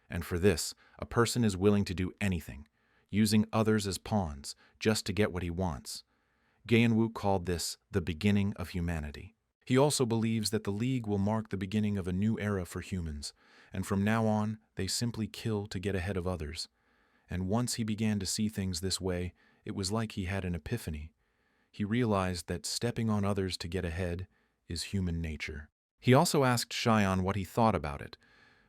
And for this, a person is willing to do anything. using others as pawns just to get what he wants. Gaeonwoo called this the beginning of humanity. He also believes that the League will mark the beginning of a new era for humans, and from now on, they simply kill to get ahead of others. And once he began to see things this way, it was like he had an epiphany. He realized that stepping on others to get ahead is human nature. He also asked Xion what he thought about it,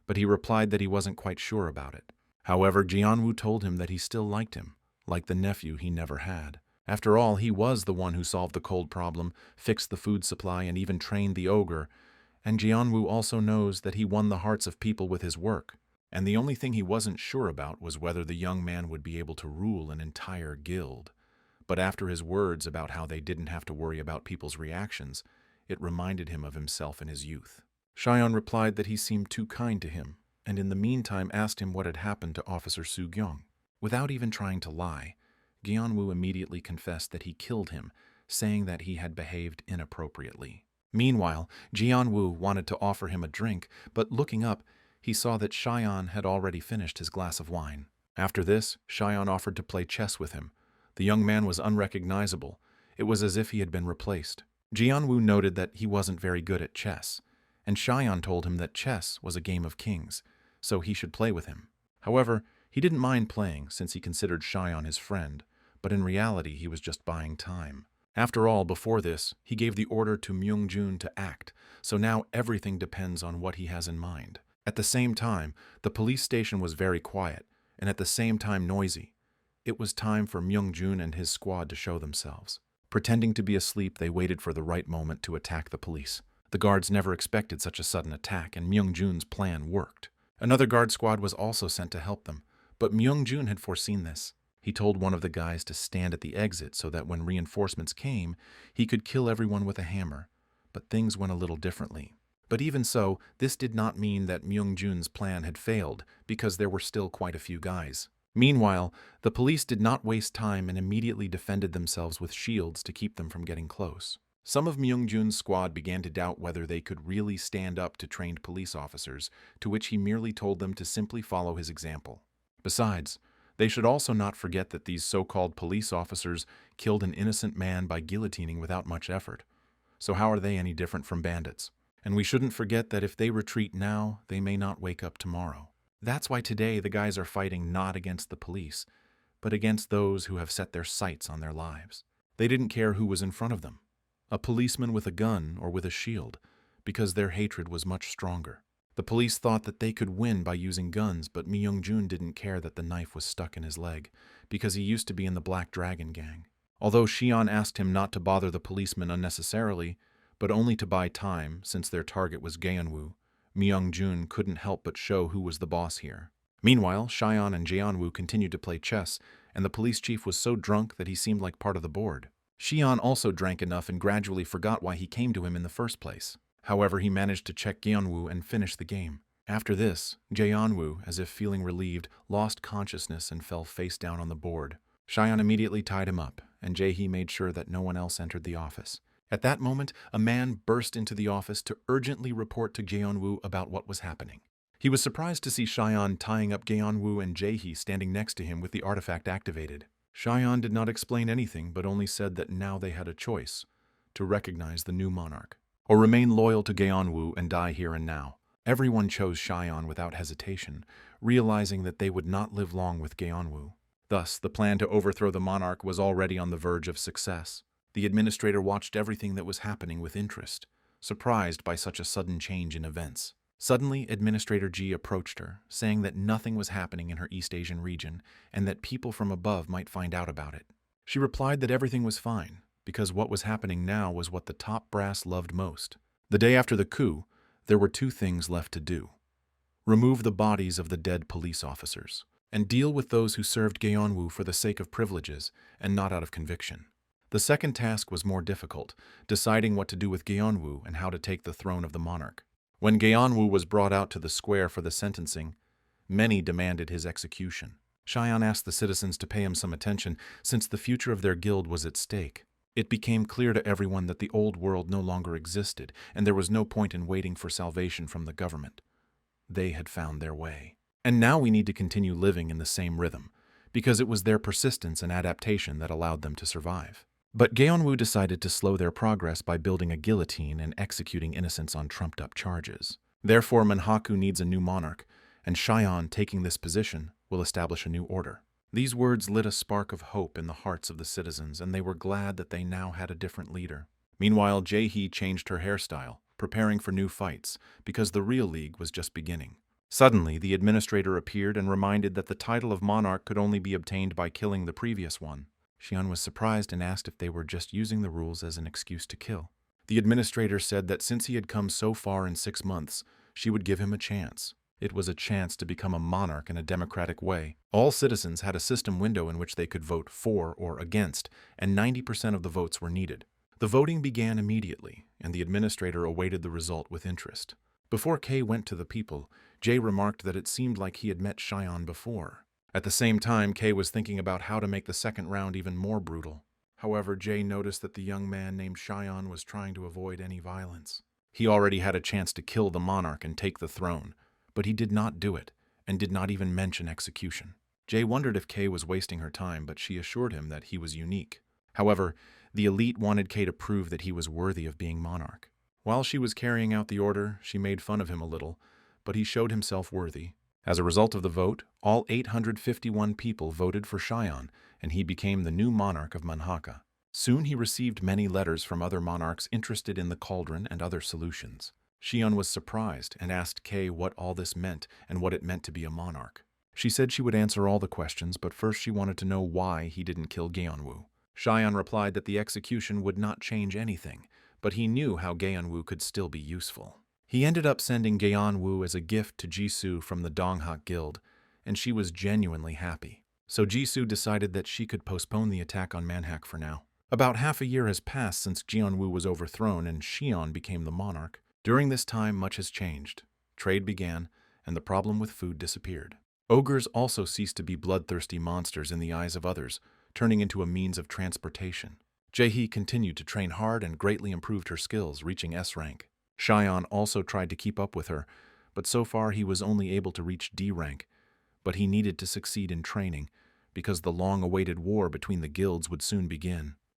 but he replied that he wasn't quite sure about it. However, Jianwu told him that he still liked him, like the nephew he never had. After all, he was the one who solved the cold problem, fixed the food supply, and even trained the ogre. And Jianwu also knows that he won the hearts of people with his work. And the only thing he wasn't sure about was whether the young man would be able to rule an entire guild. But after his words about how they didn't have to worry about people's reactions, it reminded him of himself in his youth. Xion replied that he seemed too kind to him, and in the meantime asked him what had happened to Officer Su Gyong. Without even trying to lie, Gyeonwoo immediately confessed that he killed him, saying that he had behaved inappropriately. Meanwhile, Gyeonwoo wanted to offer him a drink, but looking up, he saw that Xion had already finished his glass of wine. After this, Xion offered to play chess with him. The young man was unrecognizable. It was as if he had been replaced. Gyeonwoo noted that he wasn't very good at chess, and Xion told him that chess was a game of kings, so he should play with him. However, he didn't mind playing since he considered Xion his friend, but in reality he was just buying time. After all, before this, he gave the order to Myung-jun to act, so now everything depends on what he has in mind. At the same time, the police station was very quiet, and at the same time noisy. It was time for Myung-jun and his squad to show themselves. Pretending to be asleep, they waited for the right moment to attack the police. The guards never expected such a sudden attack, and Myung-jun's plan worked. Another guard squad was also sent to help them, but Myung-jun had foreseen this. He told one of the guys to stand at the exit so that when reinforcements came, he could kill everyone with a hammer. But things went a little differently. But even so, this did not mean that Myung-jun's plan had failed, because there were still quite a few guys. Meanwhile, the police did not waste time and immediately defended themselves with shields to keep them from getting close. Some of Myung-jun's squad began to doubt whether they could really stand up to trained police officers, to which he merely told them to simply follow his example. Besides, they should also not forget that these so-called police officers killed an innocent man by guillotining without much effort. So how are they any different from bandits? And we shouldn't forget that if they retreat now, they may not wake up tomorrow. That's why today the guys are fighting not against the police, but against those who have set their sights on their lives. They didn't care who was in front of them, a policeman with a gun or with a shield, because their hatred was much stronger. The police thought that they could win by using guns, but Myung-jun didn't care that the knife was stuck in his leg, because he used to be in the Black Dragon gang. Although Xion asked him not to bother the policemen unnecessarily, but only to buy time, since their target was Gaeonwoo, Myung-jun couldn't help but show who was the boss here. Meanwhile, Xion and Jaeonwoo continued to play chess, and the police chief was so drunk that he seemed like part of the board. Xion also drank enough and gradually forgot why he came to him in the first place. However, he managed to check Gaeonwoo and finish the game. After this, Jaeonwoo, as if feeling relieved, lost consciousness and fell face down on the board. Xion immediately tied him up, and Jae-hee made sure that no one else entered the office. At that moment, a man burst into the office to urgently report to Jaeonwoo about what was happening. He was surprised to see Xion tying up Gaeonwoo and Jae-hee standing next to him with the artifact activated. Xion did not explain anything, but only said that now they had a choice, to recognize the new monarch, or remain loyal to Gaeonwoo and die here and now. Everyone chose Xion without hesitation, realizing that they would not live long with Gaeonwoo. Thus, the plan to overthrow the monarch was already on the verge of success. The administrator watched everything that was happening with interest, surprised by such a sudden change in events. Suddenly, Administrator Ji approached her, saying that nothing was happening in her East Asian region and that people from above might find out about it. She replied that everything was fine, because what was happening now was what the top brass loved most. The day after the coup, there were two things left to do: remove the bodies of the dead police officers, and deal with those who served Gaeonwoo for the sake of privileges and not out of conviction. The second task was more difficult, deciding what to do with Gaeonwoo and how to take the throne of the monarch. When Gaeonwoo was brought out to the square for the sentencing, many demanded his execution. Xion asked the citizens to pay him some attention, since the future of their guild was at stake. It became clear to everyone that the old world no longer existed, and there was no point in waiting for salvation from the government. They had found their way. And now we need to continue living in the same rhythm, because it was their persistence and adaptation that allowed them to survive. But Geonwoo decided to slow their progress by building a guillotine and executing innocents on trumped-up charges. Therefore, Manhaku needs a new monarch, and Shion, taking this position, will establish a new order. These words lit a spark of hope in the hearts of the citizens, and they were glad that they now had a different leader. Meanwhile, Jae-hee changed her hairstyle, preparing for new fights, because the real league was just beginning. Suddenly, the administrator appeared and reminded that the title of monarch could only be obtained by killing the previous one. Shion was surprised and asked if they were just using the rules as an excuse to kill. The administrator said that since he had come so far in 6 months, she would give him a chance. It was a chance to become a monarch in a democratic way. All citizens had a system window in which they could vote for or against, and 90% of the votes were needed. The voting began immediately, and the administrator awaited the result with interest. Before Kay went to the people, Jay remarked that it seemed like he had met Shion before. At the same time, Kay was thinking about how to make the second round even more brutal. However, Jay noticed that the young man named Shion was trying to avoid any violence. He already had a chance to kill the monarch and take the throne, but he did not do it, and did not even mention execution. Jay wondered if Kay was wasting her time, but she assured him that he was unique. However, the elite wanted Kay to prove that he was worthy of being monarch. While she was carrying out the order, she made fun of him a little, but he showed himself worthy. As a result of the vote, all 851 people voted for Shion, and he became the new monarch of Manhaka. Soon he received many letters from other monarchs interested in the cauldron and other solutions. Shion was surprised and asked Kay what all this meant and what it meant to be a monarch. She said she would answer all the questions, but first she wanted to know why he didn't kill Geonwoo. Shion replied that the execution would not change anything, but he knew how Geonwoo could still be useful. He ended up sending Geonwoo as a gift to Jisoo from the Donghak Guild, and she was genuinely happy. So Jisoo decided that she could postpone the attack on Manhak for now. About half a year has passed since Geonwoo was overthrown and Shion became the monarch. During this time, much has changed. Trade began, and the problem with food disappeared. Ogres also ceased to be bloodthirsty monsters in the eyes of others, turning into a means of transportation. Jae-hee continued to train hard and greatly improved her skills, reaching S rank. Shion also tried to keep up with her, but so far he was only able to reach D rank. But he needed to succeed in training, because the long-awaited war between the guilds would soon begin.